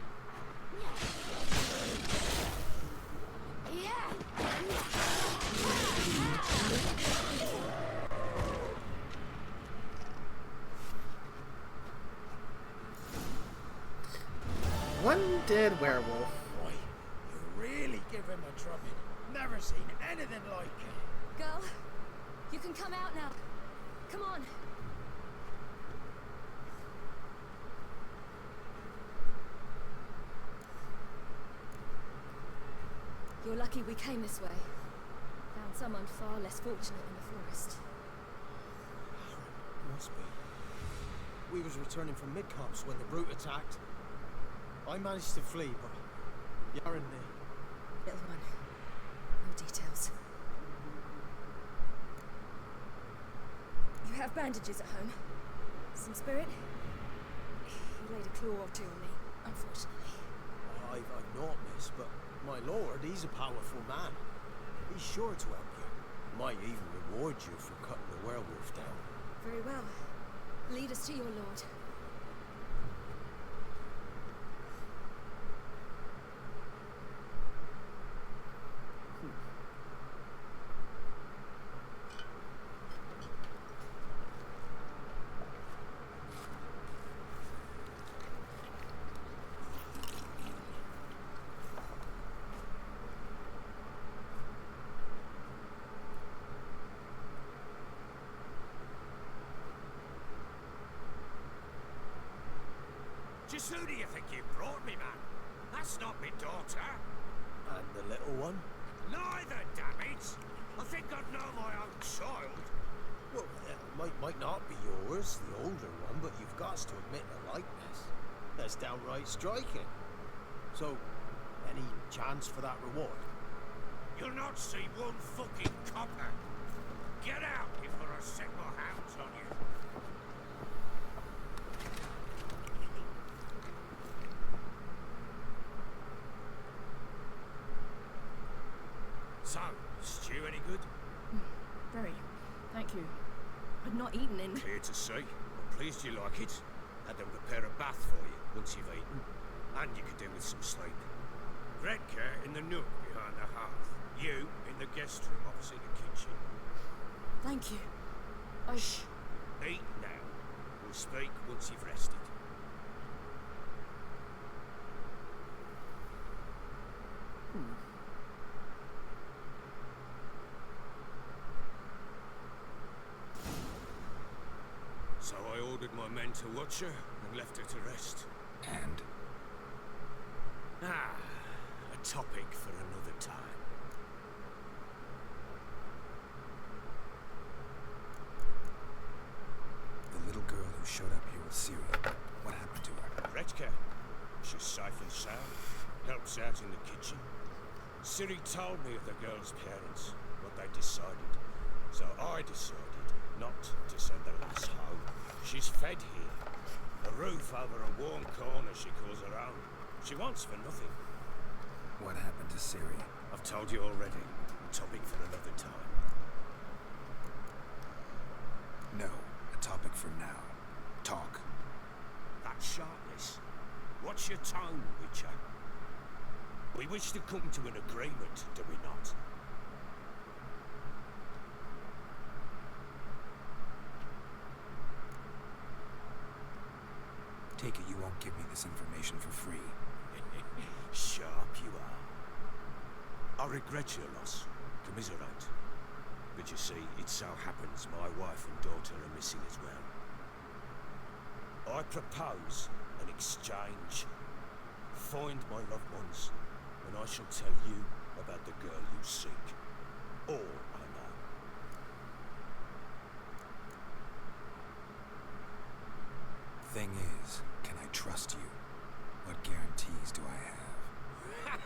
One dead werewolf. Boy, you really give him a drubbing. Never seen anything like it. Girl, you can come out now. Come on. You're lucky we came this way. Found someone far less fortunate in the forest. Must be. We was returning from mid-camps when the brute attacked. I managed to flee, but Yaren there. Little one. No details. You have bandages at home? Some spirit? He laid a claw or two on me, unfortunately. I've not, miss, but my lord, he's a powerful man. He's sure to help you. Might even reward you for cutting the werewolf down. Very well. Lead us to your lord. Just who do you think you brought me, man? That's not my daughter. And the little one? Neither, damn it! I think I'd know my own child. Well, might not be yours, the older one, but you've got to admit the likeness. That's downright striking. So, any chance for that reward? You'll not see one fucking copper. Get out before I set my hounds on you. So, stew any good? Very. Thank you. I'd not eaten in... Clear to see. I'm pleased you like it. Had them prepare a bath for you once you've eaten. And you could do with some sleep. Redker in the nook behind the hearth. You in the guest room opposite the kitchen. Thank you. Shh. Eat now. We'll speak once you've rested. So I ordered my men to watch her and left her to rest. And? A topic for another time. The little girl who showed up here with Ciri, what happened to her? Redker. She's safe and sound. Helps out in the kitchen. Ciri told me of the girl's parents, what they decided. So I decided not to send the lass home. She's fed here. A roof over a warm corner she calls her own. She wants for nothing. What happened to Ciri? I've told you already. A topic for another time. No, a topic for now. Talk. That sharpness. What's your tone, Witcher? We wish to come to an agreement, do we not? Take it you won't give me this information for free. Sharp you are. I regret your loss. Commiserate. But you see, it so happens my wife and daughter are missing as well. I propose an exchange. Find my loved ones, and I shall tell you about the girl you seek. All I know. Thing is, can I trust you? What guarantees do I have?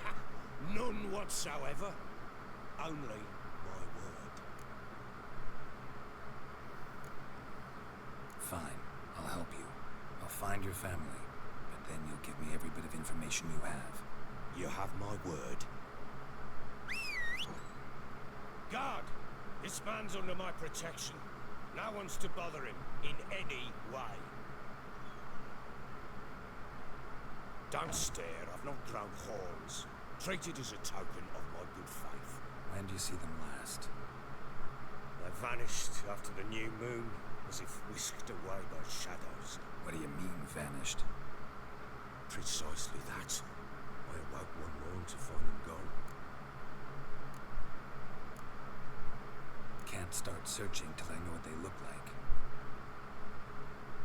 None whatsoever. Only my word. Fine, I'll help you. I'll find your family, but then you'll give me every bit of information you have. You have my word. Guard! This man's under my protection. No one's to bother him in any way. Don't stare, I've not grown horns. Treat it as a token of my good faith. When do you see them last? They vanished after the new moon, as if whisked away by shadows. What do you mean, vanished? Precisely that. I awoke one morning to find them gone. Can't start searching till I know what they look like.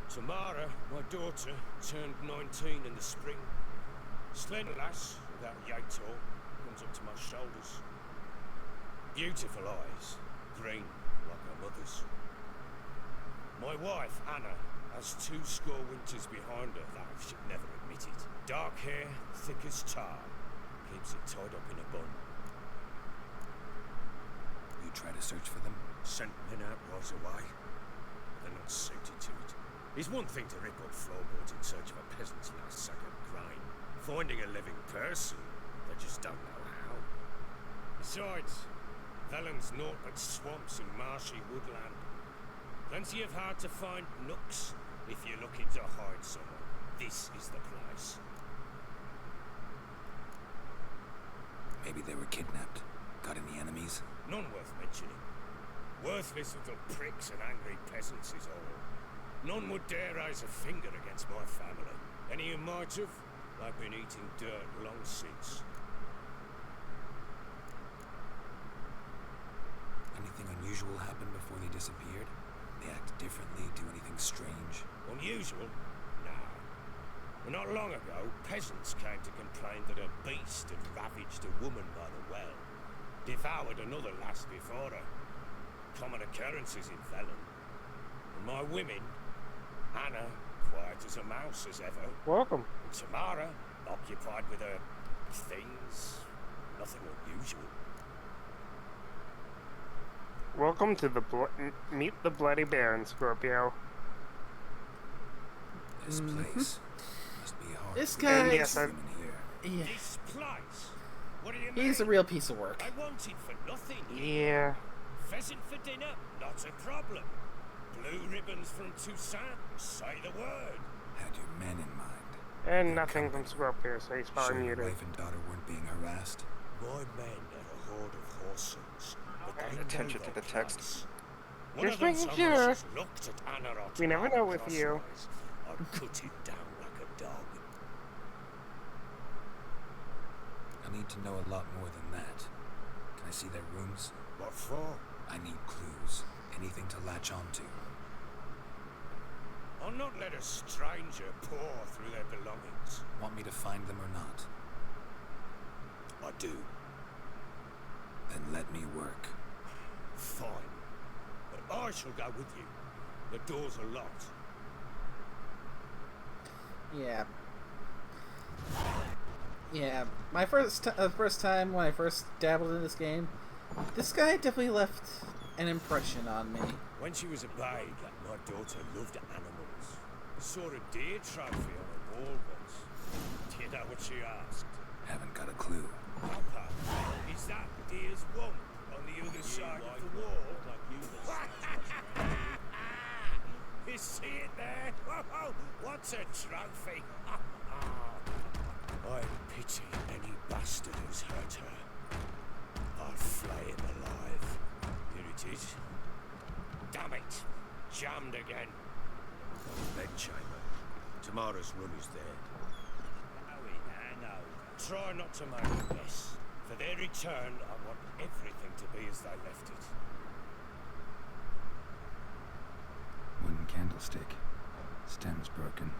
Tamara, my daughter, turned 19 in the spring. Slender lass, without yator, comes up to my shoulders. Beautiful eyes, green like her mother's. My wife, Anna, has 2 score winters behind her, though she'd never admit it. Dark hair, thick as tar, keeps it tied up in a bun. You try to search for them? Sent men out right away. They're not suited to it. It's one thing to rip up floorboards in search of a peasant's last sack of grain. Finding a living person, they just don't know how. Besides, Vellon's naught but swamps and marshy woodland. Plenty of hard-to-find nooks if you're looking to hide someone. This is the place. Maybe they were kidnapped. Got any enemies? None worth mentioning. Worthless little pricks and angry peasants is all. None would dare raise a finger against my family. Any who might have, they've been eating dirt long since. Anything unusual happened before they disappeared? They act differently, do anything strange? Unusual? No. Not long ago, peasants came to complain that a beast had ravaged a woman by the well. Devoured another lass before her. Common occurrences in Vellon. And my women, Anna, quiet as a mouse as ever. Welcome. And Tamara, occupied with her things. Nothing unusual. Welcome to the Meet the Bloody Baron, Scorpio. This place must be hard. This for guy. Yes, women here. Yeah. This place? What do you mean? He's a real piece of work. I want it for nothing. Yeah. Pheasant for dinner? Not a problem. Blue ribbons from Toussaint? Say the word. Had your men in mind. And nothing from Scorpio, so he's probably Sure your muted. wife and daughter weren't being harassed? My men had a horde of horsons, but they Pay attention to the text. One Just of them making so sure. much as looked at Anna Otto We never know with you. crosswise, I'd cut him down like a dog. I need to know a lot more than that. Can I see their rooms? What for? I need clues. Anything to latch onto. I'll not let a stranger pour through their belongings. Want me to find them or not? I do. Then let me work. Fine. But I shall go with you. The doors are locked. Yeah. Yeah. My first time when I first dabbled in this game, this guy definitely left an impression on me. When she was a babe, my daughter loved animals. I saw a deer trophy on a wall once. Do you know what she asked? Haven't got a clue. Papa, is that deer's womb on the other side of the wall? You see it there? Whoa, what's a trophy? I pity any bastard who's hurt her. I'll flay him alive. Here it is. Damn it! Jammed again. Bedchamber. Tamara's room is there. Try not to make a mess. For their return, I want everything to be as they left it. Wooden candlestick. Stem's broken.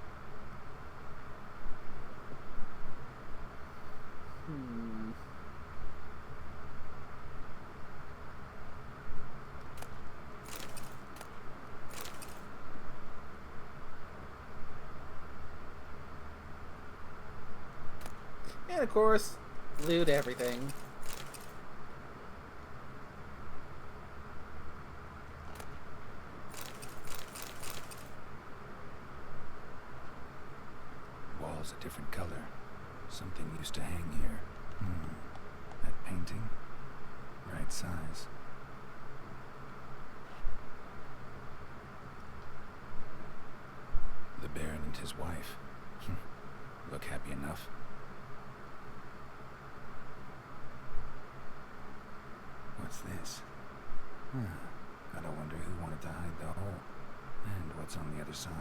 And of course, loot everything. Wall's a different color. Something used to hang here. That painting? Right size. The Baron and his wife. Look happy enough. What's this? Gotta wonder who wanted to hide the hole. And what's on the other side.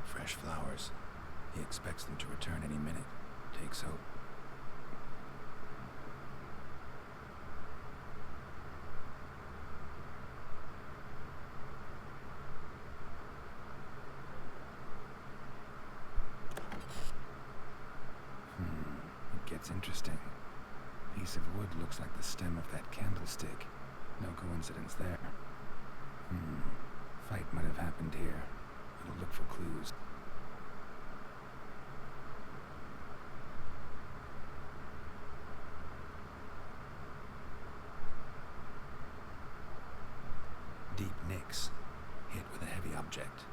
Fresh flowers. He expects them to return any minute. Takes hope. It gets interesting. Piece of wood looks like the stem of that candlestick. No coincidence there. Fight might have happened here. I'll look for clues. Deep nicks, hit with a heavy object.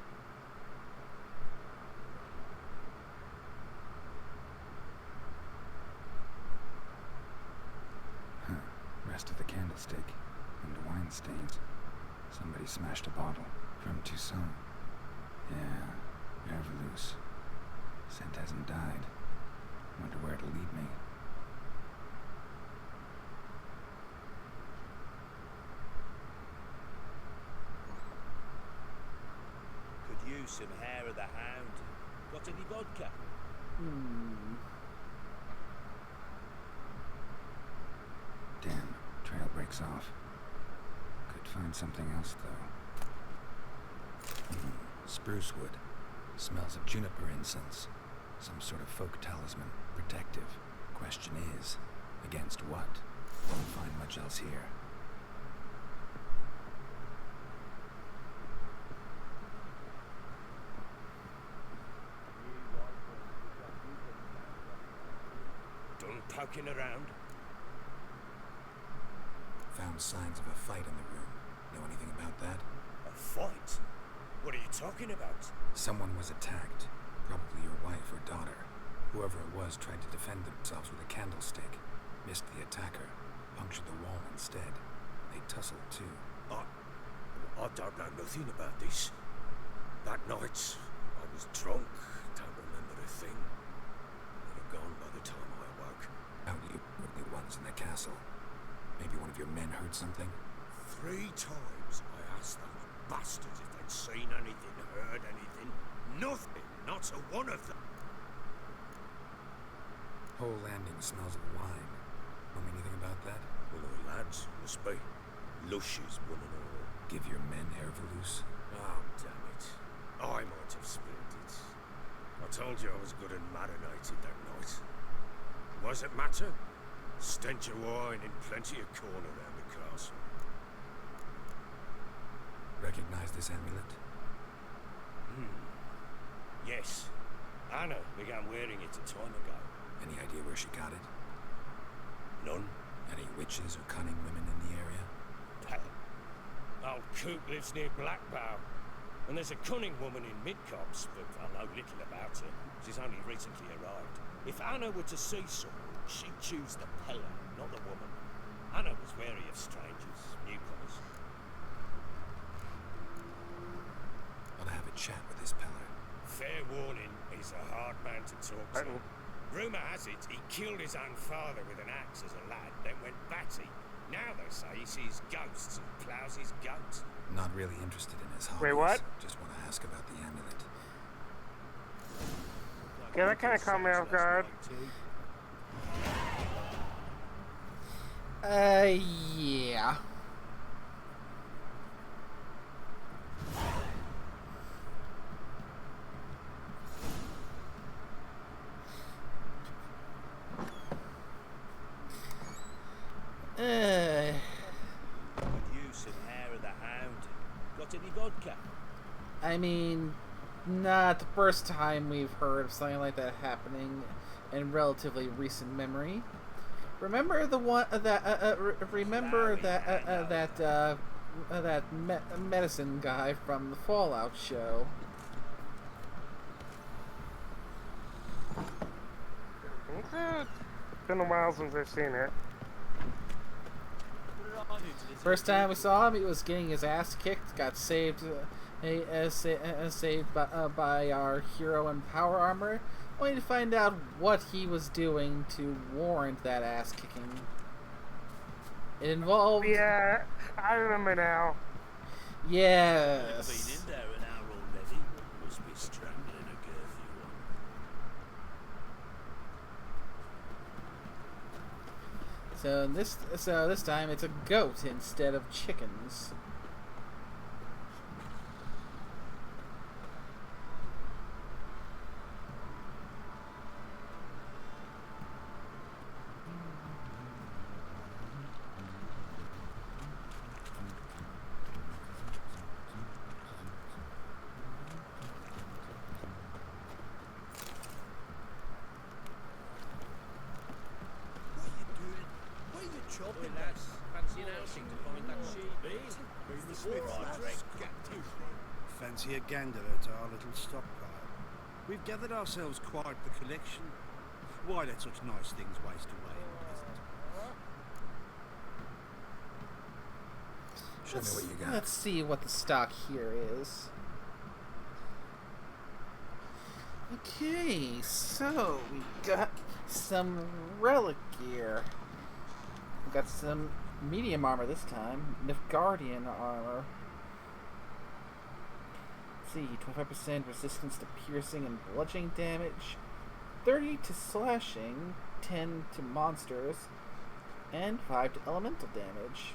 Rest of the candlestick, and wine stains. Somebody smashed a bottle from Toussaint. Yeah, Herveloos. Scent hasn't died. Wonder where it'll lead me. Could use some hair of the hound. Got any vodka? Damn, trail breaks off. Could find something else, though. Spruce wood. Smells of juniper incense. Some sort of folk talisman. Protective. Question is, against what? Won't find much else here. Done poking around? Found signs of a fight in the room. Know anything about that? A fight? What are you talking about? Someone was attacked. Probably your wife or daughter. Whoever it was tried to defend themselves with a candlestick. Missed the attacker. Punctured the wall instead. They tussled too. I don't know nothing about this. That night, I was drunk. Don't remember a thing. They were gone by the time I awoke. Out you were the ones in the castle. Maybe one of your men heard something? 3 times I asked those bastards if they'd seen anything, heard anything. Nothing. Not a one of them. Whole landing smells of wine. Know anything about that? Well, the lads must be. Lushes, one and all. Give your men Herveloos? Oh, damn it. I might have spilled it. I told you I was good and marinated that night. What does it matter? Stench of wine and plenty of corn around the castle. Recognize this amulet? Yes. Anna began wearing it a time ago. Any idea where she got it? None. Any witches or cunning women in the area? Old Coop lives near Blackbow. And there's a cunning woman in Midcopse, but I know little about her. She's only recently arrived. If Anna were to see someone, she'd choose the peller, not the woman. Anna was wary of strangers, newcomers. I'll have a chat with this peller. Fair warning, he's a hard man to talk to. Rumour has it he killed his own father with an axe as a lad, then went batty. Now they say he sees ghosts and ploughs his goats. Not really interested in his hobbies. Wait, what? Just want to ask about the amulet. Yeah, that kind of caught me off guard. Yeah. Use and hair of the hound. Got any vodka? I mean, not the first time we've heard of something like that happening in relatively recent memory. Remember the one that remember that medicine guy from the Fallout show? It's been a while since I've seen it. First time we saw him, he was getting his ass kicked. Got saved, saved by our hero in power armor. Only to find out what he was doing to warrant that ass kicking. It involved. Yeah, I remember now. Yes. Been in there an hour already. Must be strangling a girthy one. So this time it's a goat instead of chickens. Chopping lads, fancy an outing to find that sheep, Fancy a gander at our little stockpile. We've gathered ourselves quite the collection. Why let such nice things waste away in the desert? Show me what you got. Let's see what the stock here is. Okay, so we got some relic gear. We got some medium armor this time. Nilfgaardian armor. Let's see, 25% resistance to piercing and bludgeoning damage, 30 to slashing, 10 to monsters, and 5 to elemental damage.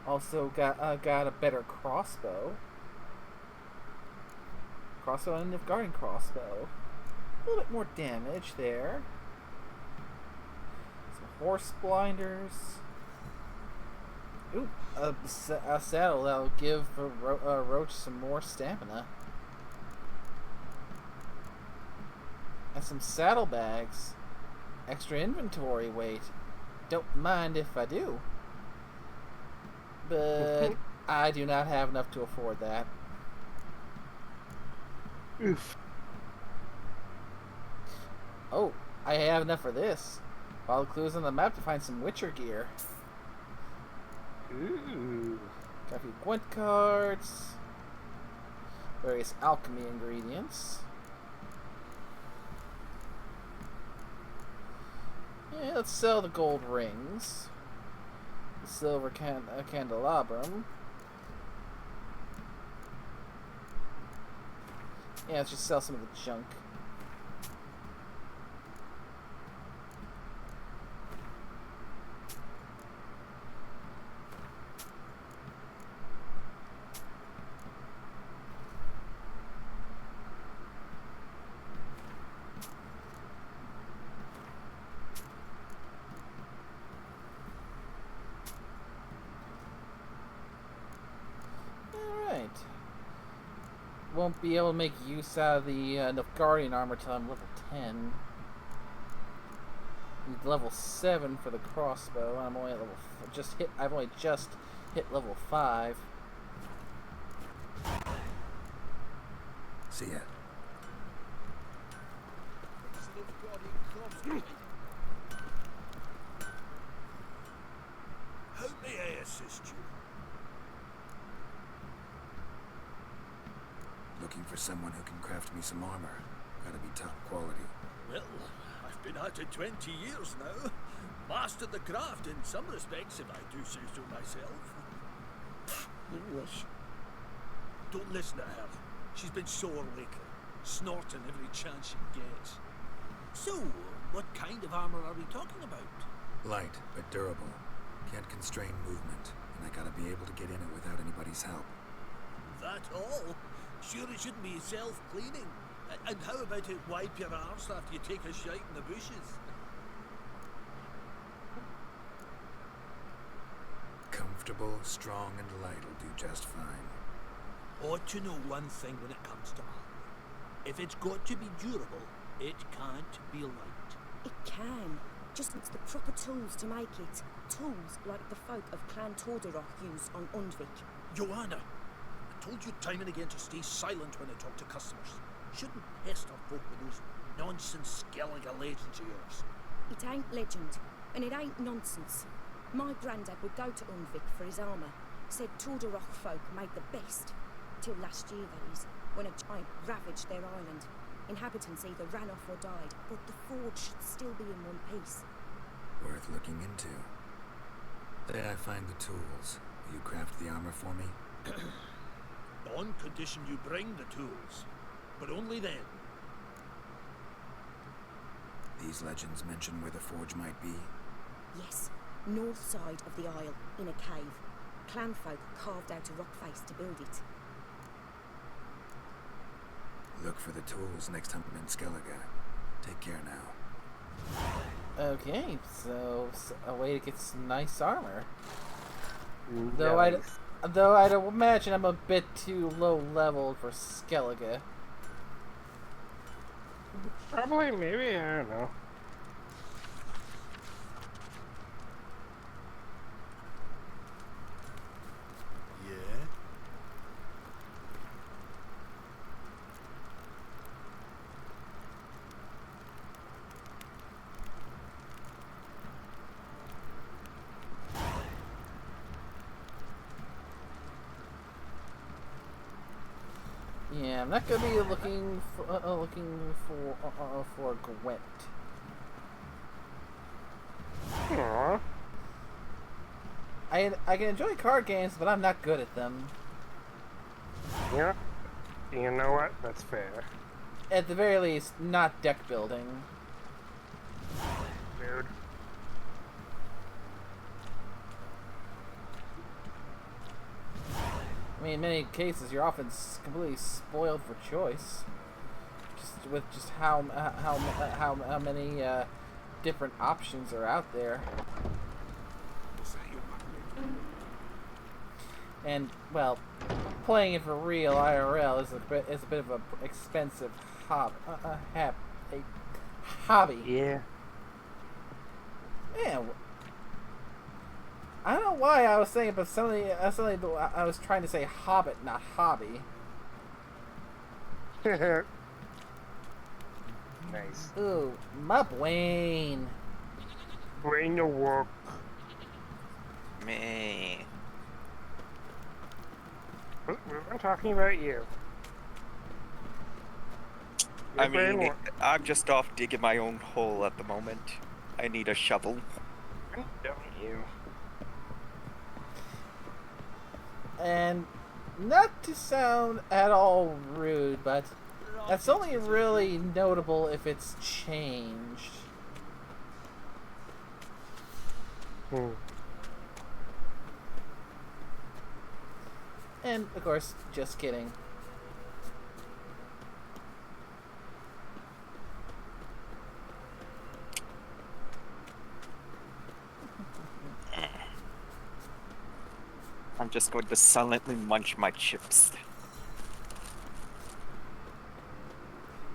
Also got a better crossbow. Crossbow and Nilfgaardian crossbow. A little bit more damage there. Some horse blinders. Ooh, a saddle that'll give Roach some more stamina. And some saddlebags. Extra inventory weight. Don't mind if I do. But I do not have enough to afford that. Oof. Oh, I have enough for this. Follow clues on the map to find some Witcher gear. Ooh. Got a few Gwent cards. Various alchemy ingredients. Yeah, let's sell the gold rings. The silver candelabrum. Yeah, let's just sell some of the junk. Won't be able to make use out of the Nilfgaardian armor till I'm level 10. Need level 7 for the crossbow, and I'm only at level I've only just hit level 5. See ya. How may I assist you? Looking for someone who can craft me some armor. Gotta be top quality. Well, I've been at it 20 years now. Mastered the craft in some respects, if I do say so myself. No rush. Don't listen to her. She's been sore lately, snorting every chance she gets. So, what kind of armor are we talking about? Light, but durable. Can't constrain movement, and I gotta be able to get in it without anybody's help. That all? Sure it shouldn't be self-cleaning. And how about it wipe your arse after you take a shite in the bushes? Comfortable, strong, and light will do just fine. Ought to know one thing when it comes to armor. If it's got to be durable, it can't be light. It can. Just needs the proper tools to make it. Tools like the folk of Clan Tordarroch use on Undvik. Joanna, I told you time and again to stay silent when I talk to customers. Shouldn't pester folk with those nonsense Skellige legends of yours. It ain't legend, and it ain't nonsense. My granddad would go to Undvik for his armour. Said Tordarroch folk made the best. Till last year, that is, when a giant ravaged their island. Inhabitants either ran off or died, but the forge should still be in one piece. Worth looking into. Say I find the tools. Will you craft the armor for me? On condition you bring the tools. But only then. These legends mention where the forge might be? Yes, north side of the isle, in a cave. Clanfolk carved out a rock face to build it. Look for the tools next time I'm in Skellige. Take care now. Okay, so a way to get some nice armor. Nice. Though I'd imagine I'm a bit too low level for Skellige. Probably, maybe, I don't know. Yeah? Yeah, I'm not gonna be looking for Gwent. Aww. I can enjoy card games, but I'm not good at them. Yeah. You know what? That's fair. At the very least, not deck building. Dude. I mean, in many cases, you're often completely spoiled for choice, just with just how many different options are out there. And well, playing it for real IRL is a bit of an expensive hobby. Yeah. Yeah. I don't know why I was saying, but suddenly I was trying to say hobbit, not hobby. Nice. Ooh, my brain. Brain to work. Me. I'm talking about you. I mean, I'm just off digging my own hole at the moment. I need a shovel. Don't you? And not to sound at all rude, but that's only really notable if it's changed. And, of course, just kidding. I'm just going to silently munch my chips.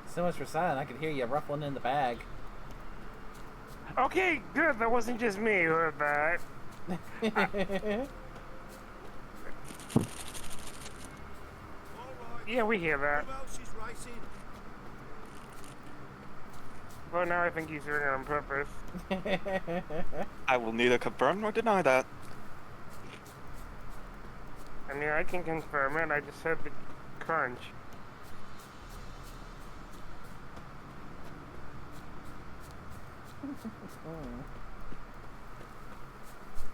So much for silent, I could hear you ruffling in the bag. Okay, good. That wasn't just me who heard that. Yeah, we hear that. But now I think he's doing it on purpose. I will neither confirm nor deny that. I mean, I can confirm it. I just said the crunch.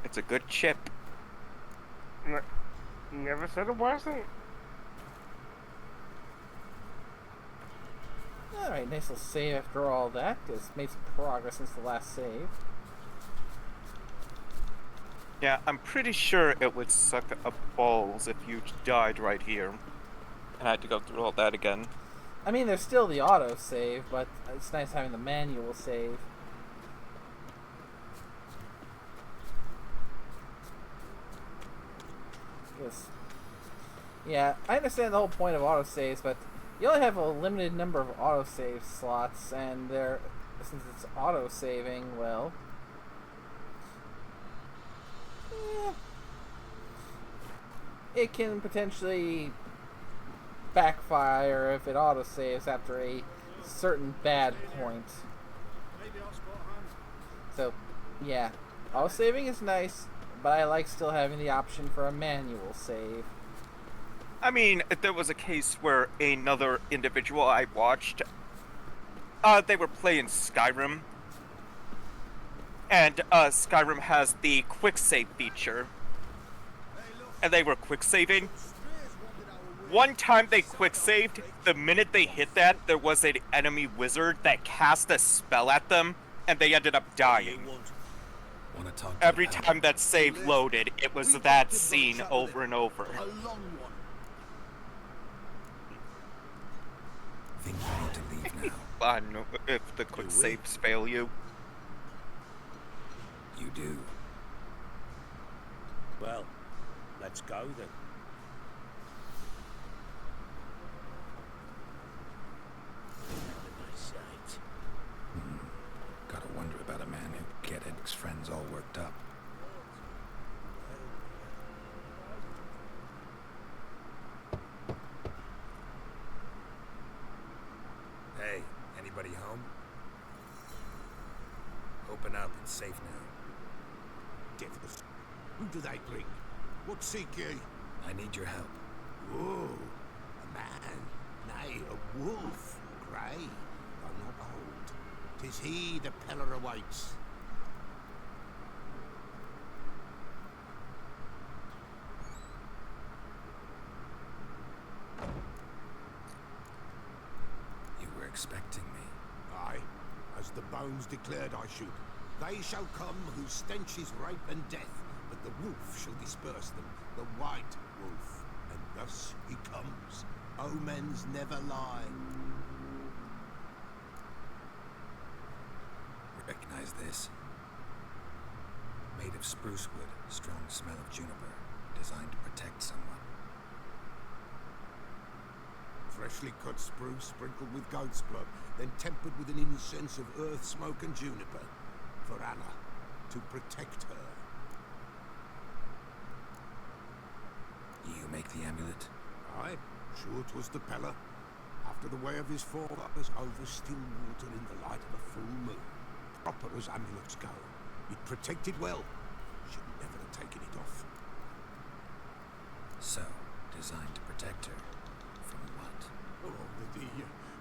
It's a good chip. Never said it wasn't. Alright, nice little save after all that. Just made some progress since the last save. Yeah, I'm pretty sure it would suck up balls if you died right here. And I had to go through all that again. I mean, there's still the auto save, but it's nice having the manual save. Yes. Yeah, I understand the whole point of autosaves, but you only have a limited number of autosave slots, and since it's auto-saving, well... it can potentially backfire if it autosaves after a certain bad point. So, yeah, autosaving is nice, but I like still having the option for a manual save. I mean, there was a case where another individual I watched, they were playing Skyrim, and Skyrim has the quick save feature, and they were quick saving. One time they quick saved, the minute they hit that, there was an enemy wizard that cast a spell at them, and they ended up dying. Every time that save loaded, it was that scene over and over. Think you need to leave now? I don't know if the quick saves fail you. You do. Well, let's go then. Gotta wonder about a man who get his friends all worked up. Hey, anybody home? Open up, it's safe now. Devils. Who do they bring? What seek ye? I need your help. Oh, a man. Nay, a wolf. Grey, though not old. 'Tis he the Peller awaits. You were expecting me. Aye, as the bones declared I should. They shall come whose stench is rape and death, but the wolf shall disperse them, the white wolf. And thus he comes. Omens never lie. Recognize this? Made of spruce wood, strong smell of juniper, designed to protect someone. Freshly cut spruce sprinkled with goat's blood, then tempered with an incense of earth, smoke and juniper. For Anna, to protect her. You make the amulet? Aye, sure 'twas the Peller. After the way of his forefathers, over still water in the light of a full moon. Proper as amulets go. It protected well. Should never have taken it off. So, designed to protect her. From what? Oh, the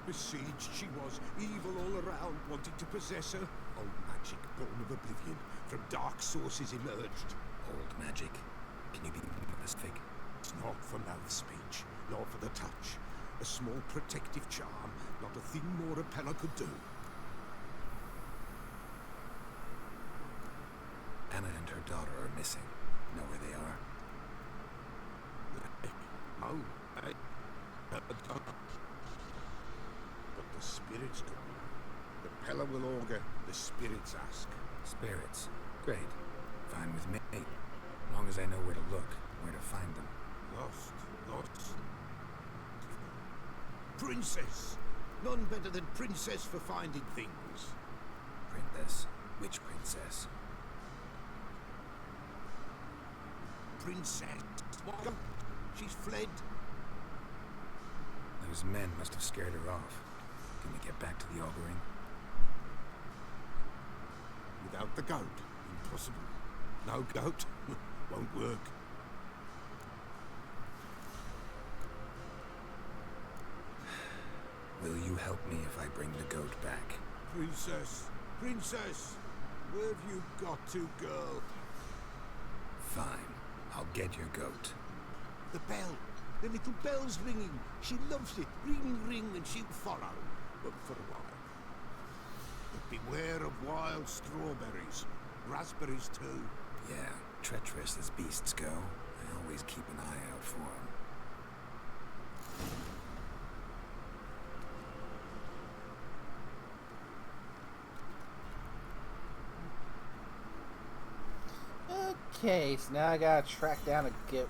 besieged she was, evil all around, wanting to possess her. Old magic born of oblivion, from dark sources emerged. Old magic? Can you be more specific? It's not for mouth speech, nor for the touch. A small protective charm, not a thing more a Peller could do. Anna and her daughter are missing. Know where they are? Oh, but the spirits do. The Peller will augur, the spirits ask. Spirits? Great. Fine with me. Long as I know where to look, where to find them. Lost. Princess! None better than Princess for finding things. Princess? Which princess? Princess. What? She's fled. Those men must have scared her off. Can we get back to the auguring? Without the goat, impossible. No goat, won't work. Will you help me if I bring the goat back? Princess! Princess! Where have you got to, girl? Fine. I'll get your goat. The bell! The little bell's ringing. She loves it. Ring, ring, and she'll follow. but for a while. But beware of wild strawberries. Raspberries too. Yeah, treacherous as beasts go. I always keep an eye out for them. Okay, so now I gotta track down a goat.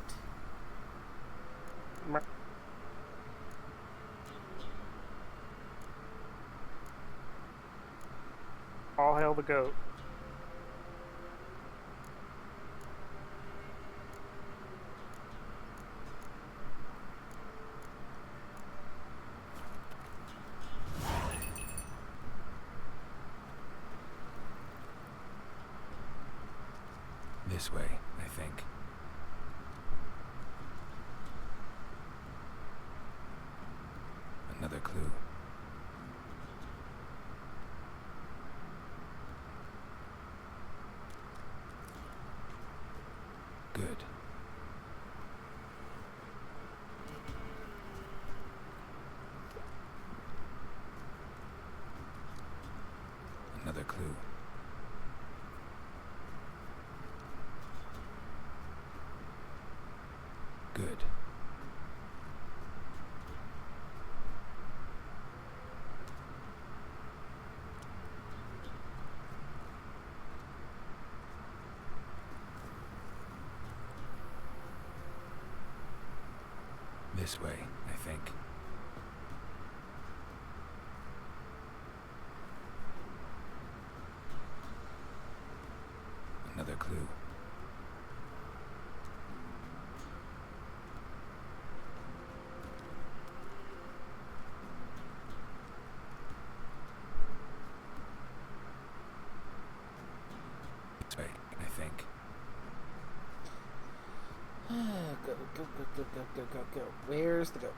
All hail the goat. This way, I think. Another clue. Good. Another clue. Good. This way, I think. Another clue. This way, I think. Go. Where's the goat?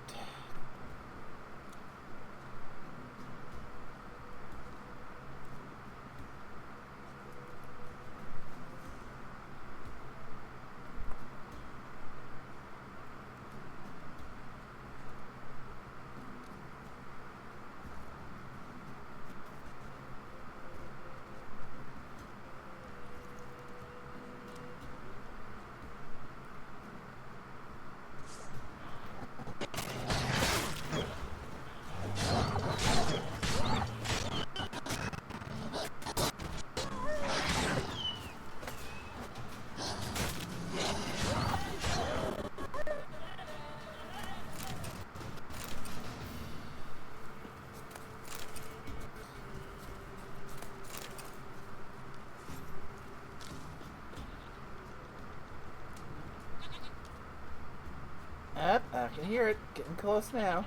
Up, I can hear it. Getting close now.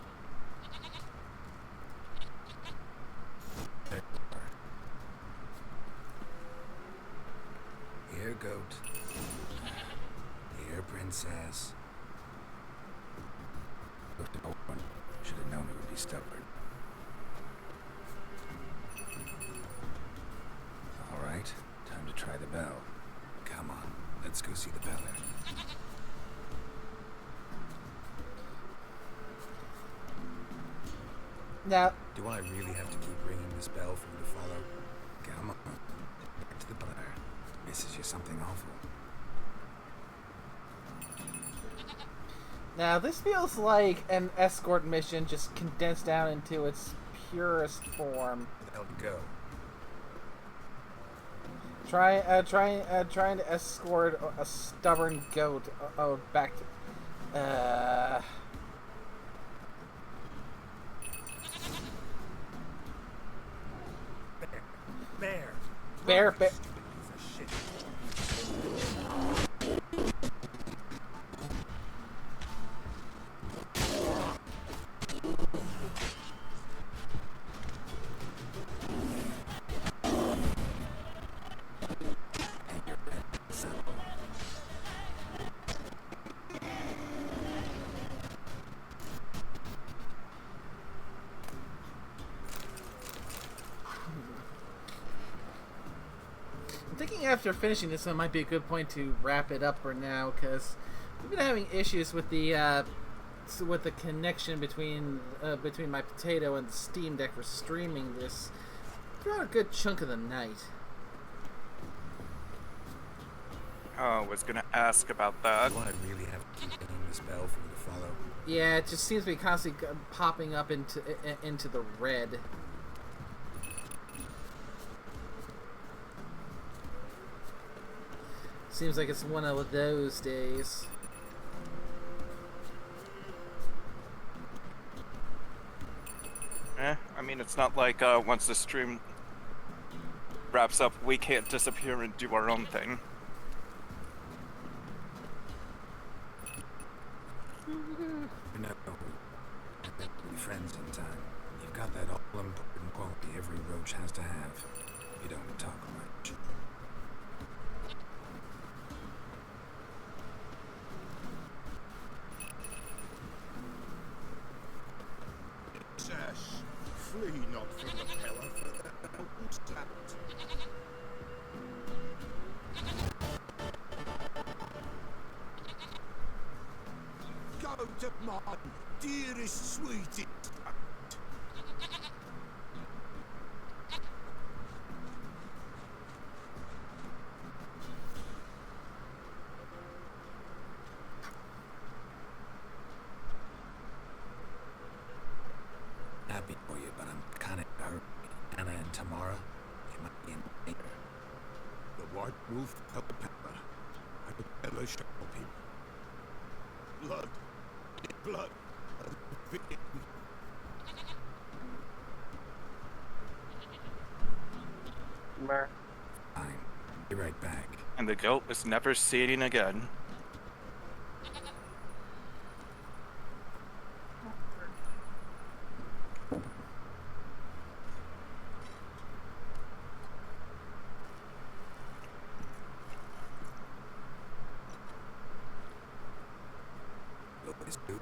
Here, goat. Here, princess. Looked at open. Should have known it would be stubborn. All right, time to try the bell. Come on, let's go see the beller. Now, do I really have to keep ringing this bell for you to follow? Come on, back to the beller. Misses you something awful. Now, this feels like an escort mission just condensed down into its purest form. They'll go. Trying to escort a stubborn goat. Back to. Bear. Thinking after finishing this one might be a good point to wrap it up for now, because we've been having issues with the with the connection between my potato and the Steam Deck for streaming this throughout a good chunk of the night. Oh, I was gonna ask about that. Do I really have to keep ringing this bell for you to follow? Yeah, it just seems to be constantly popping up into the red. Seems like it's one of those days. I mean, it's not like once the stream wraps up, we can't disappear and do our own thing. You're not be friends in time. You've got that all-important quality every roach has to have. You don't talk much. Sash, flee not from the pillar for the mountain stout. Go to mine, dearest sweetest. Happy for you, but I'm kind of hurt. Anna and Tamara, they might be in danger. The White Wolf held the pepper, and the Bella shall help him. Blood, blood, of the big. Fine, be right back. And the goat was never seen again. Always do.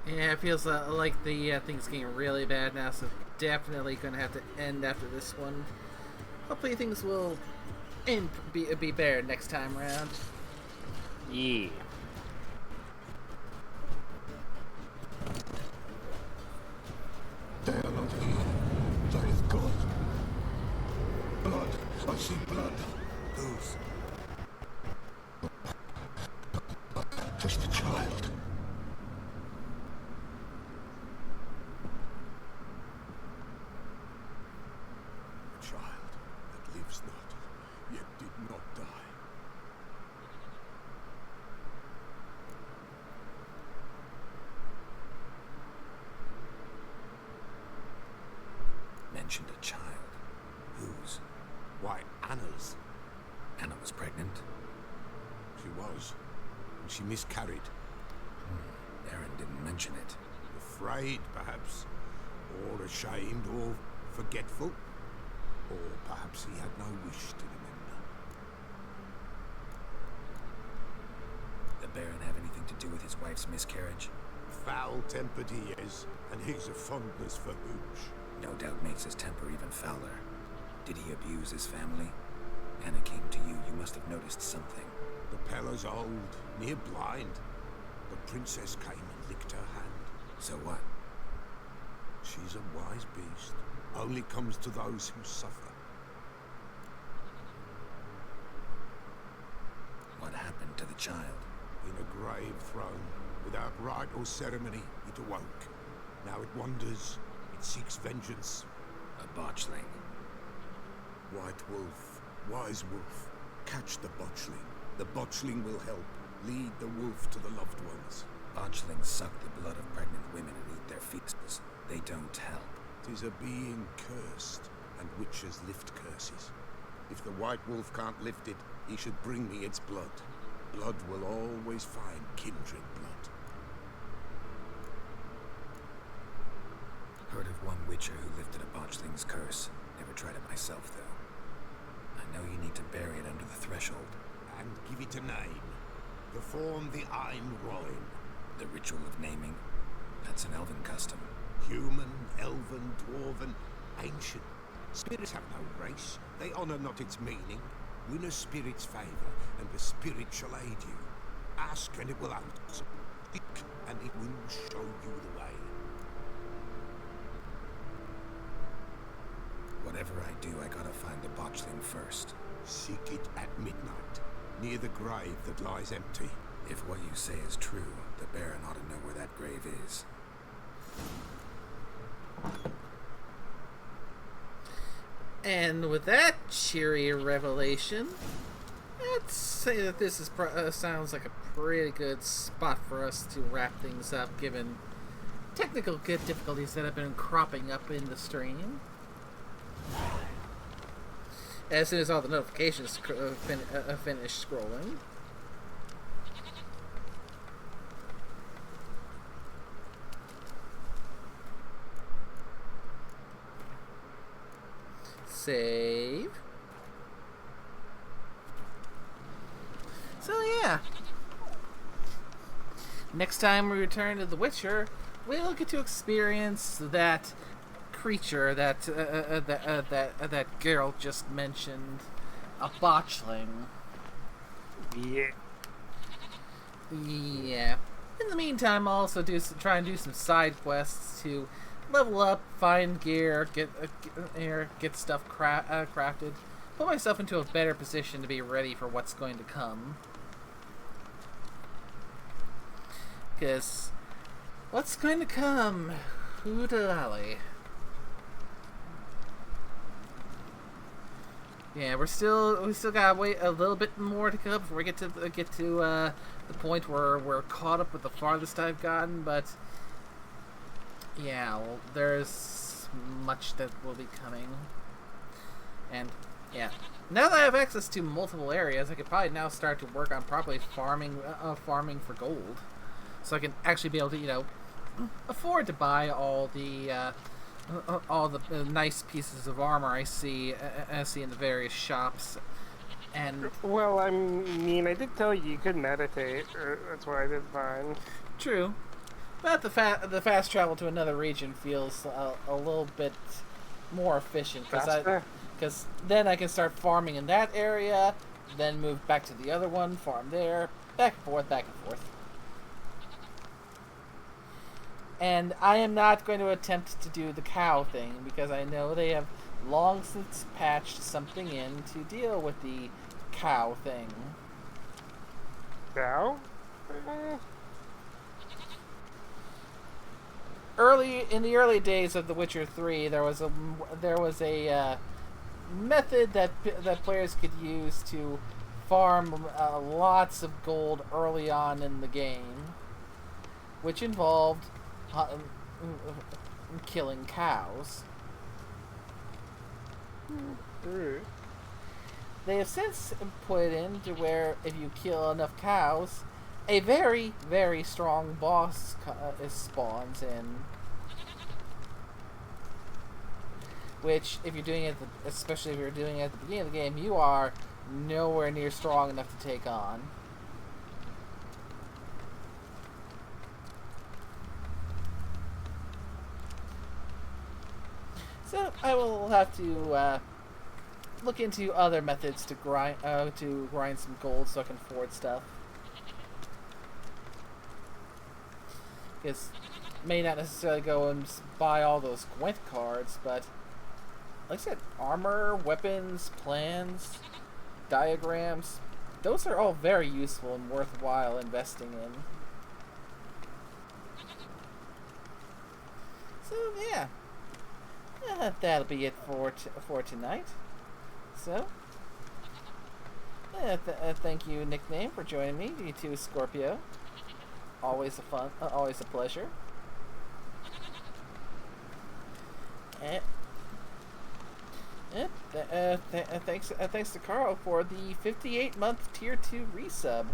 Yeah, it feels like the thing's getting really bad now, so definitely gonna have to end after this one. Hopefully things will be better next time around. Yeah. They are not here. There is God. Blood. I see blood. Whose? Just a child. A child that lives not, yet did not die. Mentioned a child. Whose? Why, Anna's. Anna was pregnant? She was. And she miscarried. Aaron didn't mention it. Afraid, perhaps. Or ashamed, or forgetful. Or perhaps he had no wish to remember. The Baron have anything to do with his wife's miscarriage? Foul-tempered he is, and he's a fondness for hooch. No doubt makes his temper even fouler. Did he abuse his family? Anna came to you. You must have noticed something. The Pella's old, near blind. The princess came and licked her hand. So what? She's a wise beast. Only comes to those who suffer. What happened to the child? In a grave thrown, without rite or ceremony, it awoke. Now it wanders. It seeks vengeance. A botchling. White wolf, wise wolf, catch the botchling. The botchling will help. Lead the wolf to the loved ones. Botchlings suck the blood of pregnant women and eat their fetuses. They don't help. 'Tis a being cursed, and witches lift curses. If the white wolf can't lift it, he should bring me its blood. Blood will always find kindred blood. Heard of one witcher who lifted a botchling's curse. Never tried it myself, though. I know you need to bury it under the threshold. and give it a name. Perform the Ein Rhoin. The ritual of naming. That's an elven custom. Human, elven, dwarven, ancient. Spirits have no race. They honor not its meaning. Win a spirit's favor, and the spirit shall aid you. Ask, and it will answer. Seek, and it will show you the way. Whatever I do, I gotta find the botchling first. Seek it at midnight, near the grave that lies empty. If what you say is true, the Baron ought to know where that grave is. And with that cheery revelation, let's say that this is sounds like a pretty good spot for us to wrap things up, given technical difficulties that have been cropping up in the stream. As soon as all the notifications finish scrolling. Save. So yeah. Next time we return to The Witcher, we'll get to experience that creature that that Geralt just mentioned, a botchling. Yeah. Yeah. In the meantime, I'll also try and do some side quests to level up, find gear, get stuff crafted, put myself into a better position to be ready for what's going to come. Because what's going to come? Hoodalally. Yeah, we still gotta wait a little bit more to come before we get to the point where we're caught up with the farthest I've gotten, but yeah, well, there's much that will be coming. And yeah, now that I have access to multiple areas, I could probably now start to work on properly farming for gold, so I can actually be able to, afford to buy all the nice pieces of armor I see in the various shops. And well, I mean, I did tell you could meditate. That's what I did find. True. But the fast travel to another region feels a little bit more efficient, because then I can start farming in that area, then move back to the other one, farm there, back and forth, back and forth. And I am not going to attempt to do the cow thing, because I know they have long since patched something in to deal with the cow thing. Cow? In the early days of The Witcher 3, there was a method that players could use to farm lots of gold early on in the game, which involved killing cows. They have since put it in to where if you kill enough cows, a very, very strong boss spawns in. Which, if you're doing it, especially if you're doing it at the beginning of the game, you are nowhere near strong enough to take on. So I will have to look into other methods to grind some gold so I can afford stuff. Because may not necessarily go and buy all those Gwent cards, but like I said, armor, weapons, plans, diagrams, those are all very useful and worthwhile investing in. So yeah, that'll be it for tonight. So thank you, Nickname, for joining me. You too, Scorpio. Always a pleasure. Thanks to Carl for the 58-month Tier 2 resub.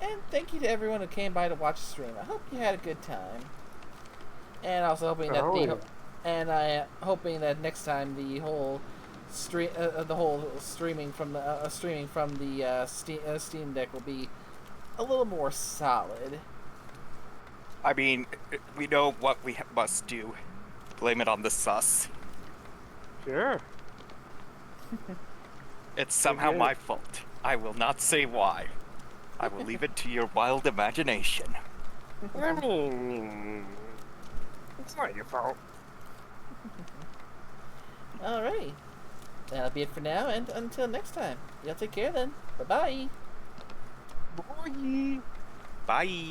And thank you to everyone who came by to watch the stream. I hope you had a good time. And also hoping that hoping that next time the whole the whole streaming from the Steam Deck will be a little more solid. I mean, we know what we must do. Blame it on the sus. Sure. It's somehow Okay. my fault. I will not say why. I will leave it to your wild imagination. I mean, it's not your fault. Alrighty. That'll be it for now, and until next time. Y'all take care then. Bye-bye. Bye. Bye.